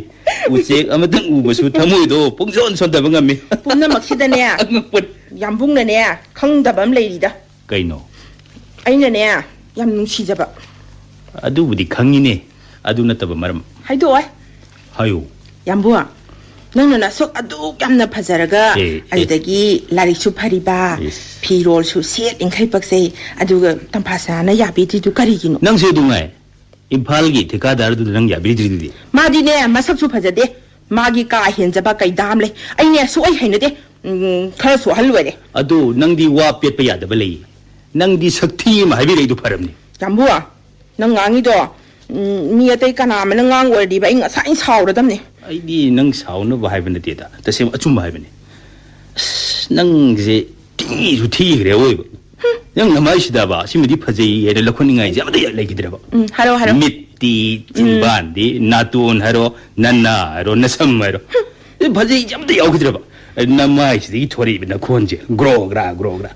Speaker 11: ꯎꯆꯦꯛ ꯑꯃꯇꯪ ꯎꯕꯁꯨ ꯊꯃꯣꯏꯗꯣ ꯄꯨꯡꯁꯣꯟ ꯁꯣꯟꯗꯕ ꯉꯝꯃꯤ
Speaker 10: ꯄꯨꯝꯅꯃꯛꯁꯤꯗꯅꯦ ꯌꯥꯝꯕꯨꯡꯅꯅꯦ ꯈꯪꯗꯕ ꯑꯃ ꯂꯩꯔꯤꯗ
Speaker 11: ꯀꯩꯅꯣ
Speaker 10: ꯑꯩꯅꯅꯦ ꯌꯥꯝ ꯅꯨꯡꯁꯤꯖꯕ
Speaker 11: ꯑꯗꯨꯕꯨꯗꯤ ꯈꯪꯉꯤꯅꯦ ꯑꯗꯨ ꯅꯠꯇꯕ ꯃꯔꯝ
Speaker 10: ꯍꯥꯏꯗꯣꯛꯑꯣ
Speaker 11: ꯍꯥꯏꯌꯨ
Speaker 10: ꯌꯥꯝꯕꯨꯡ ꯅꯪꯅ ꯅꯁꯨꯛ ꯑꯗꯨꯛ ꯌꯥꯝꯅ ꯐꯖꯔꯒ ꯑꯗꯨꯗꯒꯤ ꯂꯥꯏꯔꯤꯛꯁꯨ ꯐꯔꯤꯕ ꯐꯤꯔꯣꯜꯁꯨ ꯁꯦꯠ ꯏꯟꯈꯩ ꯄꯛꯆꯩ ꯑꯗꯨꯒ ꯇꯝꯐꯥꯁꯅꯥꯅ ꯌꯥꯕꯤꯗ꯭ꯔꯤꯗꯨ ꯀꯔꯤꯒꯤꯅꯣ
Speaker 11: ꯅꯪꯁꯦ ꯑꯗꯨꯉꯥꯏ ꯏꯝꯐꯥꯜꯒꯤ ꯊꯤꯀꯥꯗꯥꯔꯗꯨꯗ ꯅꯪ ꯌꯥꯕꯤꯗ꯭ꯔꯤꯗꯨꯗꯤ
Speaker 10: ꯃꯥꯗꯤꯅꯦ ꯃꯁꯛꯁꯨ ꯐꯖꯗꯦ ꯃꯥꯒꯤ ꯀꯥ ꯍꯦꯟꯖꯕ ꯀꯩꯗꯥꯝ ꯂꯩ ꯑꯩꯅꯦ ꯁꯨꯛꯑꯩ ꯍꯩꯅꯗꯦ ꯈꯔꯁꯨ ꯑꯍꯜ ꯑꯣꯏꯔꯦ
Speaker 11: ꯑꯗꯨ ꯅꯪꯗꯤ ꯋꯥ ꯄꯦꯠꯄ ꯌꯥꯗꯕ ꯂꯩ ꯅꯪꯗꯤ ꯁꯛꯊꯤ ꯑꯃ ꯍꯥꯏꯕꯤꯔꯛꯏꯗꯨ ꯐꯔꯝꯅꯤ
Speaker 10: ꯌꯥꯝꯕꯨꯡ ꯅꯪ ꯉꯥꯡꯉꯤꯗꯣ ꯃꯤ ꯑꯇꯩ ꯀꯅꯥ ꯑꯃꯅ ꯉꯥꯡ ꯑꯣꯏꯔꯗꯤꯕ ꯑꯩ ꯉꯁꯥꯏ ꯁꯥꯎꯔꯗꯝꯅꯤ
Speaker 11: ꯑꯩꯗꯤ ꯅꯪ ꯁꯥꯎꯅꯕ ꯍꯥꯏꯕ ꯅꯠꯇꯦꯗ ꯇꯁꯦꯡꯅ ꯑꯆꯨꯝꯕ ꯍꯥꯏꯕꯅꯤ ꯅꯪꯁꯦ ꯊꯤꯁꯨ ꯊꯤꯈ꯭ꯔꯦ ꯑꯣꯏꯕ ꯅꯪ ꯅꯃꯥꯏꯁꯤꯗꯕ ꯁꯤꯃꯗꯤ ꯐꯖꯩ ꯍꯥꯏꯅ ꯂꯧꯈꯠꯅꯤꯡꯉꯥꯏꯁꯦ ꯑꯃꯇ ꯂꯩꯈꯤꯗ꯭ꯔꯕ
Speaker 10: ꯍꯥꯏꯔꯣ ꯍꯥꯏꯔꯣ
Speaker 11: ꯃꯤꯠꯇꯤ ꯆꯤꯟꯕꯥꯟꯗꯤ ꯅꯥꯇꯣꯟ ꯍꯥꯏꯔꯣ ꯅꯟꯅꯥ ꯍꯥꯏꯔꯣ ꯅꯁꯝ ꯍꯥꯏꯔꯣ ꯐꯖꯩꯁꯦ ꯑꯃꯇ ꯌꯥꯎꯈꯤꯗ꯭ꯔꯕ ꯅꯃꯥꯏꯁꯤꯗꯒꯤ ꯊꯣꯔꯛꯏꯕ ꯅꯈꯣꯟꯁꯦ ꯒ꯭ꯔꯣꯒ꯭ꯔꯥ ꯒ꯭ꯔꯣꯒ꯭ꯔꯥ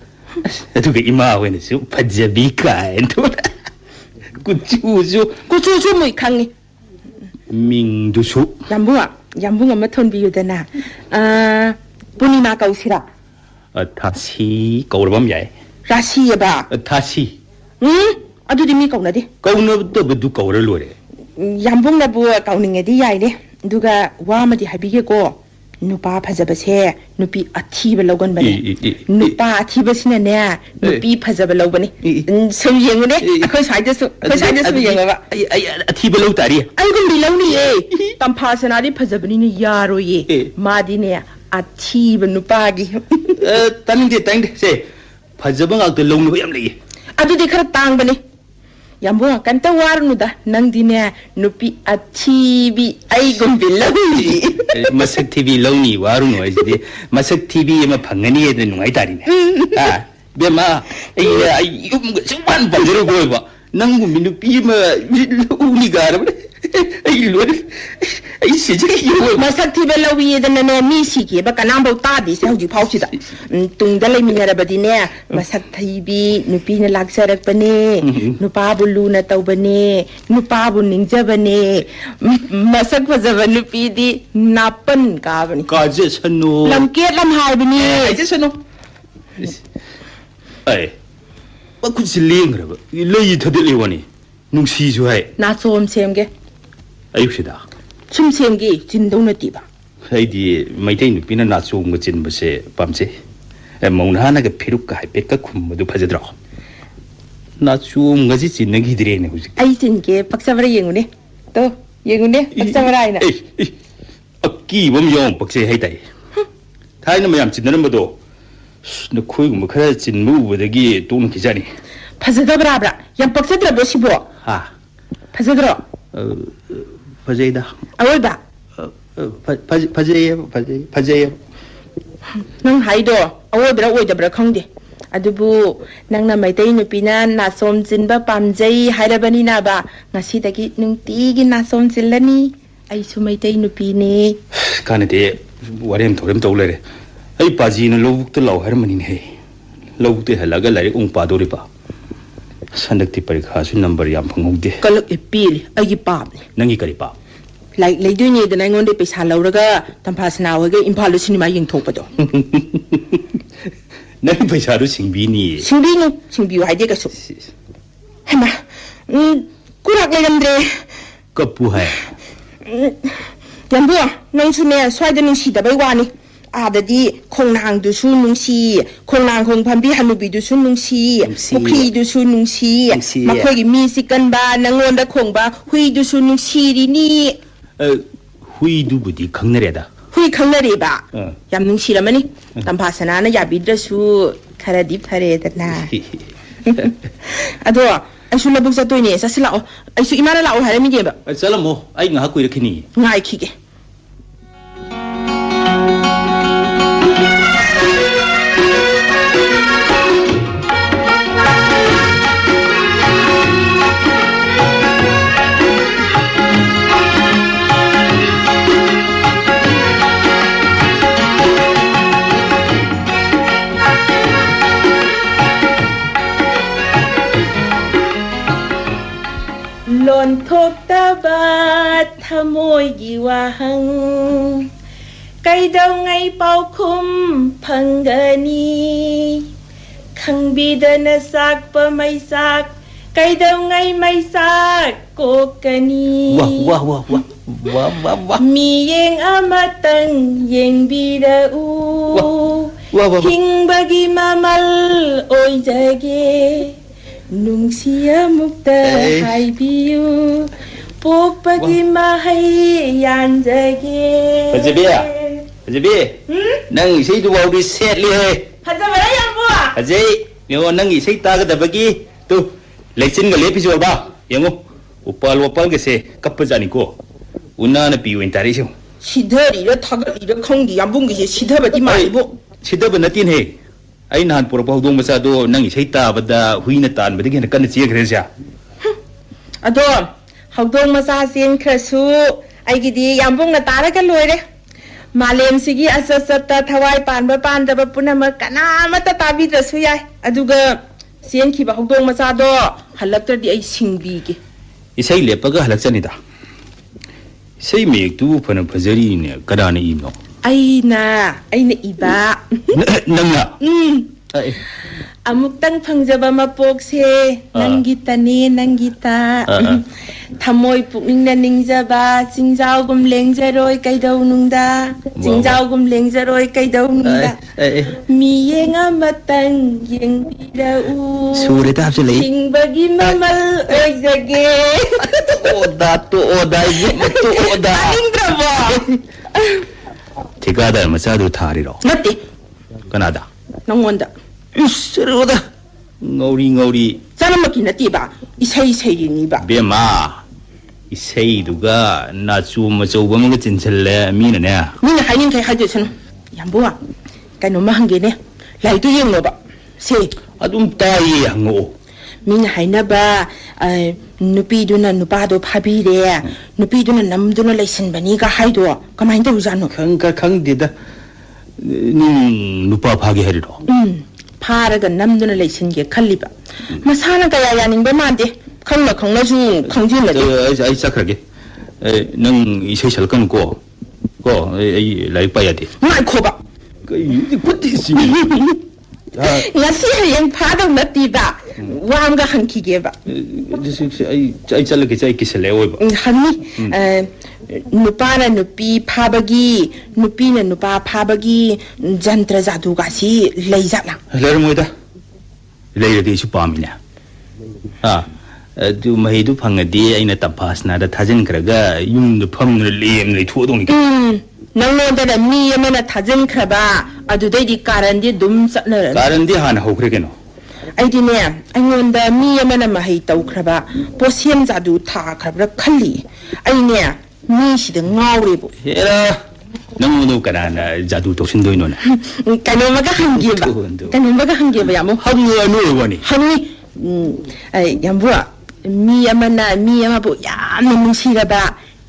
Speaker 11: ꯑꯗꯨꯒ ꯏꯃꯥ ꯍꯣꯏꯅꯁꯨ ꯐꯖꯕꯤ ꯀꯥꯏꯅ
Speaker 10: ꯀꯨꯆꯨꯁꯨ ꯃꯣꯏ ꯈꯪꯉꯤ
Speaker 11: ꯃꯤꯡꯗꯨꯁꯨ
Speaker 10: ꯌꯥꯝꯕꯨꯡ ꯑꯃ ꯊꯣꯟꯕꯤꯌꯨꯗꯅ ꯄꯨꯔꯅꯤꯃꯥ ꯀꯧꯁꯤꯔꯥ
Speaker 11: ꯊꯥꯁꯤ ꯀꯧꯔꯕꯝ ꯌꯥꯏ
Speaker 10: ꯔꯥꯁꯤꯑꯕ
Speaker 11: ꯊꯥꯁꯤ
Speaker 10: ꯑꯗꯨꯗꯤ ꯃꯤ ꯀꯧꯅꯗꯦ
Speaker 11: ꯀꯧꯅꯗꯕꯗꯨ ꯀꯧꯔ ꯂꯣꯏꯔꯦ
Speaker 10: ꯌꯥꯝꯕꯨꯡꯅꯕꯨ ꯀꯧꯅꯤꯡꯉꯗꯤ ꯌꯥꯏꯅꯦ ꯑꯗꯨꯒ ꯋꯥ ꯑꯃꯗꯤ ꯍꯥꯏꯕꯤꯒꯦꯀꯣ नुपा फजबसे नुपी अथीब लौगन बने नुपा अथीबसिनने नुपी फजब लौबने सम येंगने अखोय साइदसु येंगबा
Speaker 11: अथीब लौ तारी
Speaker 10: अइगुम बि लौनी ए तंफासनारी फजबनी ने यारो ये मादिने अथीब नुपागी
Speaker 11: तंगे से फजब ngak de lौनु yam lei
Speaker 10: अदुदि खरा तांग बने याम्बो कंता वारनुदा नंगदिने नुपी अथीबी अइगुम बि लौनी
Speaker 11: मसक थीबी लौनी वारुनो आइदि मसक थीबी एमा फंगनी एद नुंगाई तारिने बेमा आई युम सुबान बजरो गोयबा नंगु मिनुपी मा लौनी गारब आई लोर आई सिजे यो
Speaker 10: मसक थीबे लौवी एदने मी सिके बा कनाम बौ तादि से हजि फाउसिदा तुंगदा लेमिनरबदिने मसक थीबी नुपी ने लागसरकपने नुपा बुलु न तौबने नुपा बु निंजबने मसक फजब नुपी दी नापन काबनी
Speaker 11: काजे सनो
Speaker 10: लमकेट लम हाइबनी
Speaker 11: काजे सनो ऐ बकुन सिलेंगरब लई थदलेवनी नुंसीजु है
Speaker 10: नाचोम सेमगे
Speaker 11: अयुसिदा
Speaker 10: सुम सेमगे चिंदौ नतिबा
Speaker 11: हैदि मैतै नुपिना नाचोम ग चिनबसे पामसे मौनाना ग फिरुक का हाइपेट का खुमदु फजद्रो नाचोम गजि चिनगी दिरेने हुजि
Speaker 10: आई चिनके पक्सबरा येंगुने तो येंगुने पक्सबरा आइना
Speaker 11: अक्की बम योम पक्से हैताई थाइना मयाम चिनरमबदो नखोइगुम खरा चिनमु उबदगी तोन खिजानी
Speaker 10: फजदबराब्रा यम पक्सद्रबो सिबो
Speaker 11: हा
Speaker 10: फजद्रो
Speaker 11: फजेदा
Speaker 10: अवोइबा
Speaker 11: फजे
Speaker 10: नंग हाइदो अवोइबरा ओइदबरा खंगदे अदुबु नंगना मैतै नुपिना नासोम चिनबा पामजै हाइरबनिना बा ngasi नुंतिगी नासोम चिनलनी आइसु मैतै नुपिने
Speaker 11: कानते वरेम थोरेम तौलेरे आई पाजीन लोबुक्त लाव हरमनी ने लोबुक्ते हलागा लाइक उंग पादोरिपा संदक्ति परीक्षा सु नंबर याम फंगौदे
Speaker 10: कलक एपील अगी पाप
Speaker 11: नंगी करी पाप
Speaker 10: लाइक लेदुनी द नंगोंदे पैसा लौरगा तंफासना होगे इम्फाल सिनेमा यंगथोपदो
Speaker 11: नंग पैसा रु सिंगबीनी
Speaker 10: सिंगबियु हाइदे कसु हेमा कुराक लेगंद्रे
Speaker 11: कपु है
Speaker 10: यंबो नंगसुने स्वाइद नुंसीदबै वानी आददी खोंनांग दुसु नुंसी खोंनांग खोंग फंबी हनुबी दुसु नुंसी पुखरी दुसु नुंसी मखोगी मी सिकनबा नंगोंदा खोंबा हुई दुसु नुंसीरिनी
Speaker 11: हुई दुबुदी खंगनरेदा
Speaker 10: हुई खंगनरेबा याम नुंसीरमनी तंफासनाना याबिद्रसु ꯈꯔꯗꯤ ꯐꯔꯦꯗꯅ ꯑꯗꯣ ꯑꯩꯁꯨ ꯂꯧꯕꯨꯛ ꯆꯠꯇꯣꯏꯅꯦ ꯆꯠꯁꯤ ꯂꯥꯛꯑꯣ ꯑꯩꯁꯨ ꯏꯃꯥꯅ ꯂꯥꯛꯑꯣ ꯍꯥꯏꯔꯝꯃꯤꯅꯦꯕ
Speaker 11: ꯆꯠꯂꯝꯃꯣ ꯑꯩ ꯉꯥꯏꯍꯥꯛ ꯀꯨꯏꯔꯛꯈꯤꯅꯤ
Speaker 10: ꯉꯥꯏꯈꯤꯒꯦ ꯂꯣꯟꯊꯣꯛꯇꯕ ꯊꯃꯣꯏꯒꯤ ꯋꯥꯍꯪ ꯀꯩꯗꯧꯉꯩ ꯄꯥꯎꯈꯨꯝ ꯐꯪꯒꯅꯤ ꯈꯪꯕꯤꯗꯅ ꯆꯥꯛꯄ ꯃꯩꯆꯥꯛ ꯀꯩꯗꯧꯉꯩ ꯃꯩꯆꯥꯛ ꯀꯣꯛꯀꯅꯤ ꯃꯤꯌꯦꯡ ꯑꯃꯇꯪ ꯌꯦꯡꯕꯤꯔꯛꯎ ꯍꯤꯡꯕꯒꯤ ꯃꯃꯜ ꯑꯣꯏꯖꯒꯦ ꯅꯨꯡꯁꯤ ꯑꯃꯨꯛꯇ ꯍꯥꯏꯕꯤꯌꯨ ꯄꯣꯛꯄꯒꯤ ꯃꯍꯩ ꯌꯥꯟꯖꯒꯦ
Speaker 11: ꯐꯖꯕꯤ ꯅꯪ ꯏꯁꯩꯗꯨꯐꯥꯎꯗꯤ ꯁꯦꯠꯂꯤꯍꯦ
Speaker 10: ꯐꯖꯕꯔꯥ ꯌꯥꯝꯕꯨ
Speaker 11: ꯐꯖꯩ ꯌꯦꯡꯉꯣ ꯅꯪꯒꯤ ꯏꯁꯩ ꯇꯥꯒꯗꯕꯒꯤ ꯇꯨ ꯂꯩꯆꯤꯟꯒ ꯂꯦꯞꯄꯤꯖꯣꯔꯕ ꯌꯦꯡꯉꯣ ꯎꯄꯥꯜ ꯋꯥꯄꯥꯜꯒꯁꯦ ꯀꯞꯄꯖꯥꯠꯅꯤꯀꯣ ꯎꯅꯥꯅ ꯄꯤ ꯑꯣꯏꯅ ꯇꯥꯔꯤꯁꯦ
Speaker 10: 시더리라 타글리라 컹기 양봉기시 시더버디 말고
Speaker 11: 시더버 나틴해 아이 나한 보러 바우동 마사도 낭이 세이따바다 후이나 딴바디게 나 깐나 지에 그래자
Speaker 10: 아도 하우동 마사 센 크라수 아이기디 양봉나 따라가 로이레 말렘시기 아서서따 타와이 빤바 빤다바 punamak kanamata tabidrasu yai aduga sen khiba haudong macha do halaktradi ai singbige
Speaker 11: isai lepaga halaksanida sei mek tu phana phajari ne kadana ibno
Speaker 10: aina iba
Speaker 11: nangla
Speaker 10: amuktang phangjaba mapokse nangita thamoi pukningna ningjaba jingjaugum lengjaroi kaidau nungda jingjaugum lengjaroi kaidau nungda miyenga matang yengbirau
Speaker 11: sureta hapsele
Speaker 10: singbagi mamal oijage
Speaker 11: oda
Speaker 10: indraba
Speaker 11: tikada masadu thariro
Speaker 10: natti
Speaker 11: kanada
Speaker 10: nangonda
Speaker 11: isroda ngori
Speaker 10: sanamaki natti ba isai ni ba
Speaker 11: bema isai duga na chu ma chouba ma chinchelle mina ne
Speaker 10: mina hainin kai haje sanu yambuwa kaino ma hange ne lai tu yeng no ba se
Speaker 11: adum tai hango
Speaker 10: mina haina ba nupi duna nupa do phabi re nupi duna nam duna laisin bani ga haido kamai do jano
Speaker 11: khang dida ning nupa phage hariro
Speaker 10: 파라가 남도나 레이신게 칼리바 마사나 가야 야닝바 만데 khangna ju khangjin la
Speaker 11: ai sakrage nang isai salkan ko ai lai pa yade
Speaker 10: mai khoba
Speaker 11: kutti si
Speaker 10: ngasi hayang phadong nati ba wam ga hankige ba
Speaker 11: ai chalage chai kisale oi ba
Speaker 10: hanni nupana nupi phabagi nupina nupa phabagi jantra jadu ga si leijala
Speaker 11: lermoida leiradi su pamina du mahidu phangadi aina tapasna da thajin kraga yum du phang lem le thodong ni
Speaker 10: nangno da mi amana thajin kraba adu dei di karandi dum satna
Speaker 11: karandi han hokre keno
Speaker 10: aidi ne angonda mi amana mahai tau kraba posiem jadu tha krabra khali ai ne mi si de ngawre bo
Speaker 11: era nangno kana jadu toksin doino na
Speaker 10: kano maga hangi ba yamo
Speaker 11: hangi anu wani
Speaker 10: hangi ai yambua mi ama bo yamna nungsiraba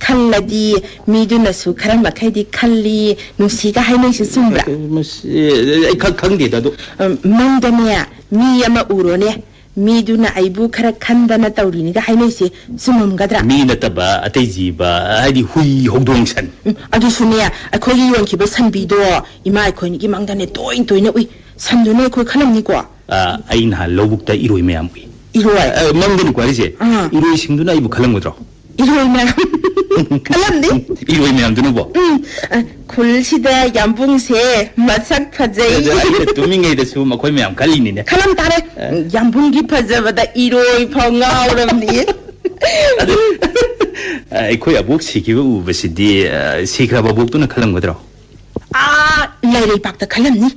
Speaker 10: khalladi miduna su khara makhaidi khalli nungsiga hainai su sumbra
Speaker 11: ai khangde da do
Speaker 10: mandane mi ama urone miduna aibu khara khandana tawrini ga hainai se sumum gadra
Speaker 11: mi nataba atei jiba hadi hui hongdong san
Speaker 10: adu sunia akhogi yonki ba sanbi do ima khoini gi mangdane toina ui sandune khoi khalamni ko
Speaker 11: aina lobukta iroi mayam ui
Speaker 10: iroi
Speaker 11: mangdani kwarise iroi singduna ibu khalamgodro
Speaker 10: iroi mayam khalamni
Speaker 11: iroi mayam dunu bo
Speaker 10: khulsida yambungse masak phajai
Speaker 11: ai tumingai da su makhoi mayam khalini ne
Speaker 10: khalam tare yambungi phajabada iroi phangauramni
Speaker 11: ai khoi abuk sikiba ubasidi sikra babuk tuna khalamgodro
Speaker 10: lairei pakta khalamni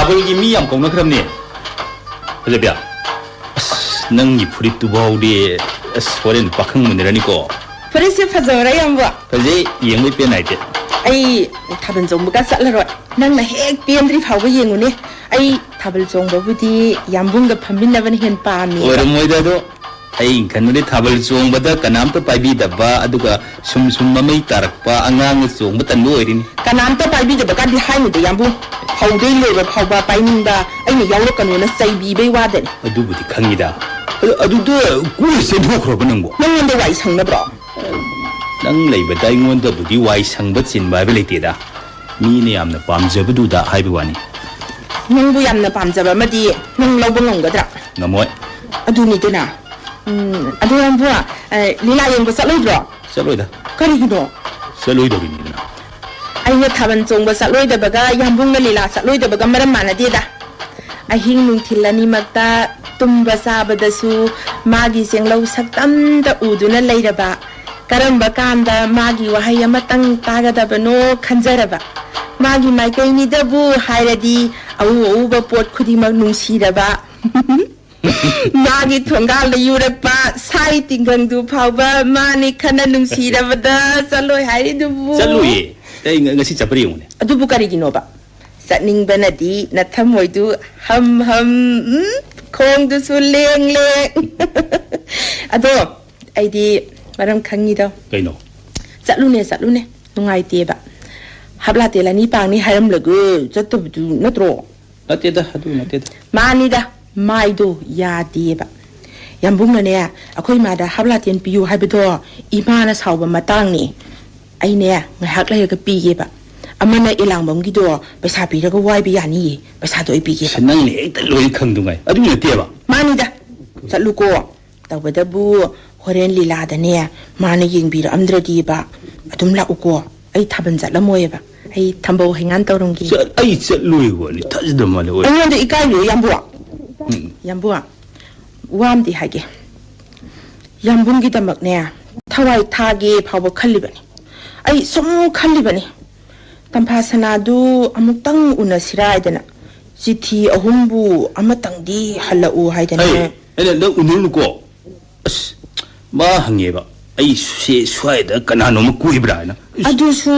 Speaker 11: ꯊꯥꯕꯜꯒꯤ ꯃꯤ ꯌꯥꯝ ꯀꯧꯅꯈ꯭ꯔꯕꯅꯦ ꯐꯖꯕꯤꯌꯥ ꯑꯁ ꯅꯪꯒꯤ ꯐꯨꯔꯤꯠꯇꯨꯐꯥꯎꯗꯤ ꯑꯁ ꯍꯣꯔꯦꯟ ꯄꯥꯈꯪ ꯃꯨꯟꯅꯔꯅꯤꯀꯣ
Speaker 10: ꯐꯨꯔꯤꯠꯁꯦ ꯐꯖꯕ꯭ꯔꯥ ꯌꯥꯝꯕ
Speaker 11: ꯐꯖꯩ ꯌꯦꯡꯕꯩ pen ꯅꯥꯏꯗꯦ
Speaker 10: ꯑꯩ ꯊꯥꯕꯜ ꯆꯣꯡꯕꯒ ꯆꯠꯂꯔꯣꯏ ꯅꯪꯅ ꯍꯦꯛ ꯄꯦꯟꯗ꯭ꯔꯤ ꯐꯥꯎꯕ ꯌꯦꯡꯉꯨꯅꯦ ꯑꯩ ꯊꯥꯕꯜ ꯆꯣꯡꯕꯕꯨꯗꯤ ꯌꯥꯝꯕꯨꯡꯒ ꯐꯝꯃꯤꯟꯅꯕꯅ ꯍꯦꯟꯅ ꯄꯥꯝꯃꯤ
Speaker 11: ꯑꯣꯏꯔꯝꯃꯣꯏꯗ ꯑꯗꯣ ꯑꯩ ꯈꯟꯕꯗꯤ ꯊꯥꯕꯜ ꯆꯣꯡꯕꯗ ꯀꯅꯥꯝꯇ ꯄꯥꯏꯕꯤꯗꯕ ꯑꯗꯨꯒ ꯁꯨꯝ ꯃꯃꯩ ꯇꯥꯔꯛꯄ ꯑꯉꯥꯡꯅ ꯆꯣꯡꯕ ꯇꯟꯕ ꯑꯣꯏꯔꯤꯅꯤ
Speaker 10: ꯀꯅꯥꯝꯇ ꯄꯥꯏꯕꯤꯗꯕ ꯀꯥꯟꯗꯤ ꯍꯥꯏꯅꯨꯗ ꯌꯥꯝꯕꯨꯡ ꯍꯧꯗꯩ ꯂꯣꯏꯕ ꯐꯥꯎꯕ ꯄꯥꯏꯅꯤꯡꯕ ꯑꯩꯅ ꯌꯥꯎꯔꯛꯀꯅꯣꯅ ꯆꯩꯕꯤꯕꯩ ꯋꯥꯗꯅꯤ
Speaker 11: ꯑꯗꯨꯕꯨꯗꯤ ꯈꯪꯉꯤꯗ ꯑꯗꯨꯗ ꯀꯣꯏ ꯆꯦꯟꯊꯣꯛꯈ꯭ꯔꯕ ꯅꯪꯕꯣ
Speaker 10: ꯅꯪꯉꯣꯟꯗ ꯋꯥꯏ ꯁꯪꯅꯕ꯭ꯔꯣ
Speaker 11: ꯅꯪ ꯂꯩꯕꯗ ꯑꯩꯉꯣꯟꯗꯕꯨꯗꯤ ꯋꯥꯏ ꯁꯪꯕ ꯆꯤꯟꯕ ꯍꯥꯏꯕ ꯂꯩꯇꯦꯗ ꯃꯤꯅ ꯌꯥꯝꯅ ꯄꯥꯝꯖꯕꯗꯨꯗ ꯍꯥꯏꯕ ꯋꯥꯅꯤ
Speaker 10: ꯅꯪꯕꯨ ꯌꯥꯝꯅ ꯄꯥꯝꯖꯕ ꯑꯃꯗꯤ ꯅꯪ ꯂꯧꯕ ꯉꯝꯒꯗ꯭ꯔꯥ
Speaker 11: ꯉꯝꯃꯣꯏ
Speaker 10: ꯑꯗꯨꯅꯤꯗꯅ ꯑꯗꯨ ꯌꯥꯝꯕꯨ ꯂꯤꯂꯥ ꯌꯦꯡꯕ ꯆꯠꯂꯣꯏꯗ꯭ꯔꯣ
Speaker 11: ꯆꯠꯂꯣꯏꯗ
Speaker 10: ꯀꯔꯤꯒꯤꯅꯣ
Speaker 11: ꯆꯠꯂꯣꯏꯗꯧꯔꯤꯅꯤꯗꯅ
Speaker 10: ꯑꯩꯅ ꯊꯥꯕꯜ ꯆꯣꯡꯕ ꯆꯠꯂꯣꯏꯗꯕꯒ ꯌꯥꯝꯕꯨꯡꯅ ꯂꯤꯂꯥ ꯆꯠꯂꯣꯏꯗꯕꯒ ꯃꯔꯝ ꯃꯥꯟꯅꯗꯦꯗ ꯑꯍꯤꯡ ꯅꯨꯡꯊꯤꯜ ꯑꯅꯤꯃꯛꯇ ꯇꯨꯝꯕ ꯆꯥꯕꯗꯁꯨ ꯃꯥꯒꯤ ꯆꯦꯡꯂꯧ ꯁꯛꯇꯝꯗ ꯎꯗꯨꯅ ꯂꯩꯔꯕ ꯀꯔꯝꯕ ꯀꯥꯟꯗ ꯃꯥꯒꯤ ꯋꯥꯍꯩ ꯑꯃꯇꯪ ꯇꯥꯒꯗꯕꯅꯣ ꯈꯟꯖꯔꯕ ꯃꯥꯒꯤ ꯃꯥꯏꯀꯩꯅꯤꯗꯕꯨ ꯍꯥꯏꯔꯗꯤ ꯑꯎ ꯑꯎꯕ ꯄꯣꯠ ꯈꯨꯗꯤꯡꯃꯛ ꯅꯨꯡꯁꯤꯔꯕ ꯃꯥꯒꯤ ꯊꯣꯡꯒꯥꯜꯗ ꯌꯨꯔꯛꯄ ꯁꯥꯏ ꯇꯤꯡꯒꯪꯗꯨ ꯐꯥꯎꯕ ꯃꯥꯅꯤ ꯈꯟꯅ ꯅꯨꯡꯁꯤꯔꯕꯗ ꯆꯠꯂꯣꯏ ꯍꯥꯏꯔꯤꯗꯨꯕꯨ
Speaker 11: ꯆꯠꯂꯨꯏꯌꯦ ꯑꯩ ꯉꯁꯤ ꯆꯠꯄ꯭ꯔ ꯌꯦꯡꯉꯨꯅꯦ
Speaker 10: ꯑꯗꯨꯕꯨ ꯀꯔꯤꯒꯤꯅꯣꯕ ꯆꯠꯅꯤꯡꯕꯅꯗꯤ ꯅꯊꯝꯃꯣꯏꯗꯨ ꯍꯝ ꯍꯝ ꯈꯣꯡꯗꯨꯁꯨ ꯂꯦꯡ ꯂꯦꯡ ꯑꯗꯣ ꯑꯩꯗꯤ ꯃꯔꯝ ꯈꯪꯉꯤꯗꯣ
Speaker 11: ꯀꯩꯅꯣ
Speaker 10: ꯆꯠꯂꯨꯅꯦ ꯅꯨꯡꯉꯥꯏꯇꯦꯕ ꯍꯥꯞꯂꯥ ꯇꯦꯜ ꯑꯅꯤ ꯄꯥꯡꯅꯤ ꯍꯥꯏꯔꯝꯂꯒ ꯆꯠꯇꯕꯗꯨ ꯅꯠꯇ꯭रो
Speaker 11: ꯅꯠꯇꯦꯗ ꯑꯗꯨ ꯅꯠꯇꯦꯗ
Speaker 10: ꯃꯥꯅꯤꯗ ꯃꯥꯏꯗꯣ ꯌꯥꯗꯦꯕ ꯌꯥꯝꯕꯨꯡꯅꯅꯦ ꯑꯩꯈꯣꯏ ꯃꯥꯗ ꯍꯥꯞꯂꯥꯇꯦꯟ ꯄꯤꯌꯨ ꯍꯥꯏꯕꯗꯣ ꯏꯃꯥꯅ ꯁꯥꯎꯕ ꯃꯇꯥꯡꯅꯤ ꯑꯩꯅꯦ ꯉꯥꯏꯍꯥꯛ ꯂꯩꯔꯒ ꯄꯤꯒꯦꯕ ꯑꯃꯅ ꯏꯂꯥꯡꯕꯝꯒꯤꯗꯣ ꯄꯩꯁా ꯄꯤꯔꯒ ꯋꯥꯏꯕ ꯌꯥꯅꯤꯌꯦ ꯄꯩꯁꯥꯗꯣ ꯑꯩ ꯄꯤꯒꯦꯕ
Speaker 11: ꯅꯪꯅ ꯍꯦꯛꯇ ꯂꯣꯏ ꯈꯪꯗꯨꯉꯥꯏ ꯑꯗꯨ ꯅꯠꯇꯦꯕ
Speaker 10: ꯃꯥꯅꯤꯗ ꯆꯠꯂꯨꯀꯣ ꯇꯧꯕꯗꯕꯨ ꯍꯣꯔꯦꯟ ꯂꯤꯂꯥꯗꯅꯦ ꯃꯥꯅ ꯌꯦꯡꯕꯤꯔꯛꯑꯝꯗ꯭ꯔꯗꯤꯕ ꯑꯗꯨꯝ ꯂꯥꯛꯎꯀꯣ ꯑꯩ ꯊꯥꯕꯜ ꯆꯠꯂꯝꯃꯣꯏꯕ ꯑꯩ ꯊꯝꯕꯧ ꯍꯩꯉꯥꯟ ꯇꯧꯔꯝꯒꯦ
Speaker 11: ꯑꯩ ꯆꯠꯂꯣꯏ ꯋꯥꯅꯤ ꯊꯥꯖꯗꯕ ꯃꯥꯜꯂꯦ
Speaker 10: ꯑꯩꯉꯣꯟꯗ ꯏꯀꯥꯏꯕꯤꯌꯨ ꯌꯥꯝꯕꯨ ꯌꯥꯝꯕꯨ ꯋꯥꯝꯗꯤ ꯍꯥꯏꯒꯦ ꯌꯥꯝꯕꯨꯡꯒꯤꯗꯃꯛꯅꯦ ꯊꯋꯥꯏ ꯊꯥꯒꯦ ꯐꯥꯎꯕ ꯈꯜꯂꯤꯕꯅꯤ ꯑꯩ ꯁꯨꯝ ꯈꯜꯂꯤꯕꯅꯤ ꯇꯝꯐꯥ ꯁꯅꯥꯗꯨ ꯑꯃꯨꯛꯇꯪ ꯎꯅꯁꯤꯔꯥ ꯍꯥꯏꯗꯅ ꯆꯤꯊꯤ 3ꯕꯨ ꯑꯃꯇꯪꯗꯤ ꯍꯜꯂꯛꯎ ꯍꯥꯏꯗꯅ
Speaker 11: ꯑꯩꯅ ꯅꯪ ꯎꯅꯔꯨꯅꯨꯀꯣ ꯑꯁ ꯃꯥ ꯍꯪꯉꯦꯕ ꯑꯩ ꯁ꯭ꯋꯥꯏꯗ ꯀꯅꯥꯅꯣꯃ ꯀꯣꯏꯕ꯭ꯔꯥ ꯍꯥꯏꯅ
Speaker 10: ꯑꯗꯨꯁꯨ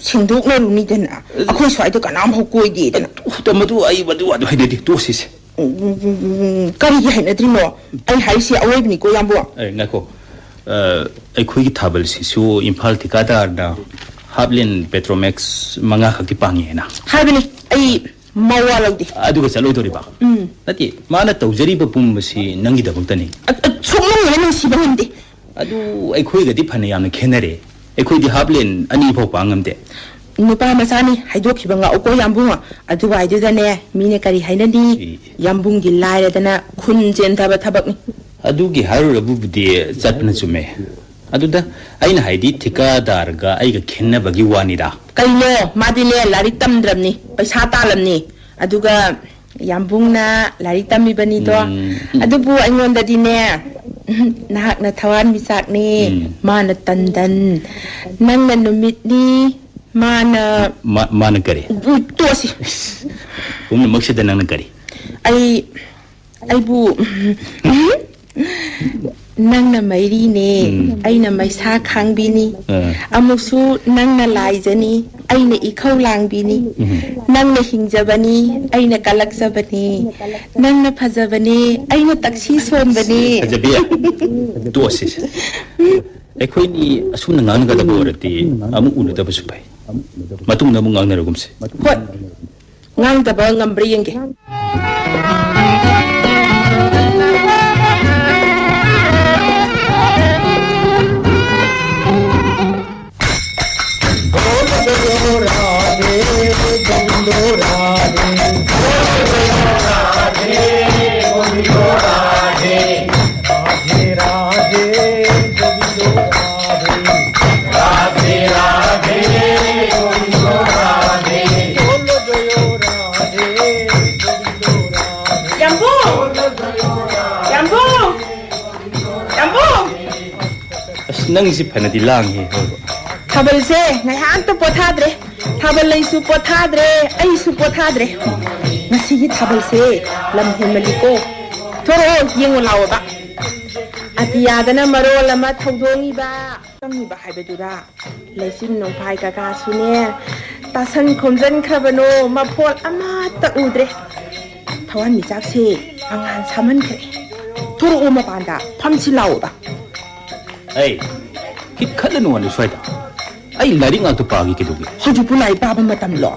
Speaker 10: ꯁꯦꯡꯗꯣꯛꯅꯔꯨꯅꯤꯗꯅ ꯑꯩꯈꯣꯏ ꯁ꯭ꯋꯥꯏꯗ ꯀꯅꯥꯝ ꯐꯥꯎ ꯀꯣꯏꯗꯦꯗꯅ
Speaker 11: ꯃꯗꯨ ꯑꯩ ꯃꯗꯨ ꯍꯩꯅꯗꯦ ꯇꯣꯛꯁꯤꯁꯦ
Speaker 10: ꯀꯔꯤꯒꯤ ꯍꯩꯅꯗ꯭ꯔꯤꯅꯣ ꯑꯩ ꯍꯥꯏꯔꯤꯁꯤ ꯑꯋꯣꯏꯕꯅꯤꯀꯣ ꯌꯥꯝꯕꯨ
Speaker 11: ꯉꯥꯏꯈꯣ ꯑꯩꯈꯣꯏꯒꯤ ꯊꯥꯕꯜꯁꯤꯁꯨ ꯏꯝꯐꯥꯜ ꯊꯤꯀꯥꯗꯥꯔꯅ ꯍꯥꯞꯂꯦꯟ ꯄꯦꯇ꯭ꯔꯣꯃꯦꯛꯁ 5 ꯈꯛꯇꯤ ꯄꯥꯡꯉꯦꯅ
Speaker 10: ꯍꯥꯏꯕꯅꯤ ꯑꯩ ꯃꯋꯥ ꯂꯧꯗꯦ
Speaker 11: ꯑꯗꯨꯒ ꯆꯠꯂꯣꯏꯗꯣꯔꯤꯕ ꯅꯠꯇꯦ ꯃꯥꯅ ꯇꯧꯖꯔꯤꯕ ꯄꯨꯝꯕꯁꯤ ꯅꯪꯒꯤꯗꯃꯛꯇꯅꯤ
Speaker 10: ꯁꯨꯡꯅꯨꯡ ꯅꯨꯡꯁꯤꯕ ꯉꯝꯗꯦ
Speaker 11: ꯑꯗꯨ ꯑꯩꯈꯣꯏꯒꯗꯤ ꯐꯅ ꯌꯥꯝꯅ ꯈꯦꯠꯅꯔꯦ ꯑꯩꯈꯣꯏꯗꯤ ꯍꯥꯞꯂꯦꯟ 2 ꯐꯥꯎ ꯄꯥꯡ ꯉꯝꯗꯦ
Speaker 10: ꯅꯨꯄꯥ ꯃꯆꯥꯅꯤ ꯍꯥꯏꯗꯣꯛꯈꯤꯕ ꯉꯥꯛꯎꯀꯣ ꯌꯥꯝꯕꯨꯡ ꯑꯗꯨꯋꯥꯏꯗꯨꯗꯅꯦ ꯃꯤꯅ ꯀꯔꯤ ꯍꯥꯏꯅꯅꯤ ꯌꯥꯝꯕꯨꯡꯒꯤ ಲಾಯರದನ ꯈꯨꯟ ꯆꯦꯟꯊꯕ ꯊꯕꯛꯅꯤ
Speaker 11: ꯑꯗꯨꯒꯤ ꯍꯥꯏꯔꯨꯔꯕꯨꯗꯤ ꯆꯠꯄꯅ ꯆꯨꯝꯃꯦ ꯑꯗꯨꯗ ꯑꯩꯅ ꯍꯥꯏꯗꯤ ꯊꯤꯀꯥꯗꯥꯔꯒ ꯑꯩꯒ ꯈꯦꯟꯅꯕꯒꯤ ꯋꯥꯅꯤꯗ
Speaker 10: ꯀꯩꯅꯣ ꯃꯥꯗꯤꯅꯦ ꯂꯥꯏꯔꯤꯛ ꯇꯝꯗ꯭ꯔꯕꯅꯤ ꯄꯩꯁꯥ ꯇꯥꯜꯂꯝꯅꯤ ꯑꯗꯨꯒ ꯌꯥꯝꯕꯨꯡꯅ ꯂꯥꯏꯔꯤꯛ ꯇꯝꯃꯤꯕꯅꯤꯗꯣ ꯑꯗꯨꯕꯨ ꯑꯩꯉꯣꯟꯗꯗꯤꯅꯦ ꯅꯍꯥꯛꯅ ꯊꯋꯥꯟꯃꯤꯆꯥꯛꯅꯤ ꯃꯥꯅ ꯇꯟꯗꯟ ꯅꯪꯅ ꯅꯨꯃꯤꯠꯅꯤ
Speaker 11: ꯃꯥꯅ ꯀꯔꯤ
Speaker 10: ꯇꯣꯁꯤ
Speaker 11: ꯄꯨꯝꯅꯃꯛꯁꯤꯗ ꯅꯪꯅ ꯀꯔꯤ
Speaker 10: ꯑꯩꯕꯨ ꯅꯪꯅ ꯃꯩꯔꯤꯅꯦ ꯑꯩꯅ ꯃꯩꯁꯥ ꯈꯥꯡꯕꯤꯅꯤ ꯑꯃꯨꯛꯁꯨ ꯅꯪꯅ ꯂꯥꯏꯖꯅꯤ ꯑꯩꯅ ꯏꯈꯧ ꯂꯥꯡꯕꯤꯅꯤ ꯅꯪꯅ ꯍꯤꯡꯖꯕꯅꯤ ꯑꯩꯅ ꯀꯜꯂꯛꯆꯕꯅꯤ ꯅꯪꯅ ꯐꯖꯕꯅꯤ ꯑꯩꯅ ꯇꯛꯁꯤ ꯁꯣꯟꯕꯅꯤ
Speaker 11: ꯐꯖꯕꯤ ꯇꯣꯁꯤ ꯑꯩꯈꯣꯏꯅꯤ ꯑꯁꯨꯝꯅ ꯉꯥꯡꯅꯒꯗꯕ ꯑꯣꯏꯔꯗꯤ ꯑꯃꯨꯛ ꯎꯅꯗꯕꯁꯨ ꯐꯩ ꯃꯇꯨꯡꯗ ꯑꯃꯨꯛ ꯉꯥꯡꯅꯔꯒꯨꯝꯁꯦ
Speaker 10: ꯍꯣꯏ ꯉꯥꯡꯗꯕ ꯉꯝꯕ꯭ꯔꯥ ꯌꯦꯡꯒꯦ
Speaker 11: ꯅꯪꯁꯤ ꯐꯅꯗꯤ ꯂꯥꯡꯉꯦ
Speaker 10: ꯊꯥꯕꯜꯁꯦ ꯉꯥꯏꯍꯥꯛꯇ ꯄꯣꯊꯥꯗ꯭ꯔꯦ ꯊꯥꯕꯜ ꯂꯩꯁꯨ ꯄꯣꯊꯥꯗ꯭ꯔꯦ ꯑꯩꯁꯨ ꯄꯣꯊꯥꯗ꯭ꯔꯦ ꯉꯁꯤꯒꯤ ꯊꯥꯕꯜꯁꯦ ꯂꯝ ꯍꯦꯟꯃꯜꯂꯤꯀꯣ ꯊꯣꯔꯛꯑꯣ ꯌꯦꯡꯉꯣ ꯂꯥꯛꯑꯣꯕ ꯑꯇꯤꯌꯥꯗꯅ ꯃꯔꯣꯜ ꯑꯃ ꯊꯧꯗꯣꯡꯉꯤꯕ ꯇꯝꯉꯤꯕ ꯍꯥꯏꯕꯗꯨꯔꯥ ꯂꯩꯆꯤꯟ ꯅꯣꯡꯐꯥꯏ ꯀꯀꯥꯁꯨꯅꯦ ꯇꯥꯁꯟ ꯈꯣꯝꯖꯟꯈ꯭ꯔꯕꯅꯣ ꯃꯐꯣꯜ ꯑꯃꯠꯇ ꯎꯗ꯭ꯔꯦ ꯊꯋꯥꯟꯃꯤꯆꯥꯛꯁꯦ ꯑꯉꯥꯟ ꯁꯥꯃꯟꯈ꯭ꯔꯦ ꯊꯣꯔꯛꯑꯣ ꯃꯄꯥꯟꯗ ꯐꯝꯁꯤ ꯂꯥꯛꯑꯣꯕ
Speaker 11: ꯑꯩ ꯈꯤꯠ ꯈꯠꯂꯅꯨ ꯁ꯭ꯋꯥꯏꯗ ꯑꯩ ꯂꯥꯏꯔꯤꯛ ꯉꯥꯛꯇ ꯄꯥꯒꯦ ꯀꯩꯗꯧꯒꯦ
Speaker 10: ꯍꯧꯖꯤꯛꯄꯨ ꯂꯥꯏꯔꯤꯛ ꯄꯥꯕ ꯃꯇꯝꯂꯣ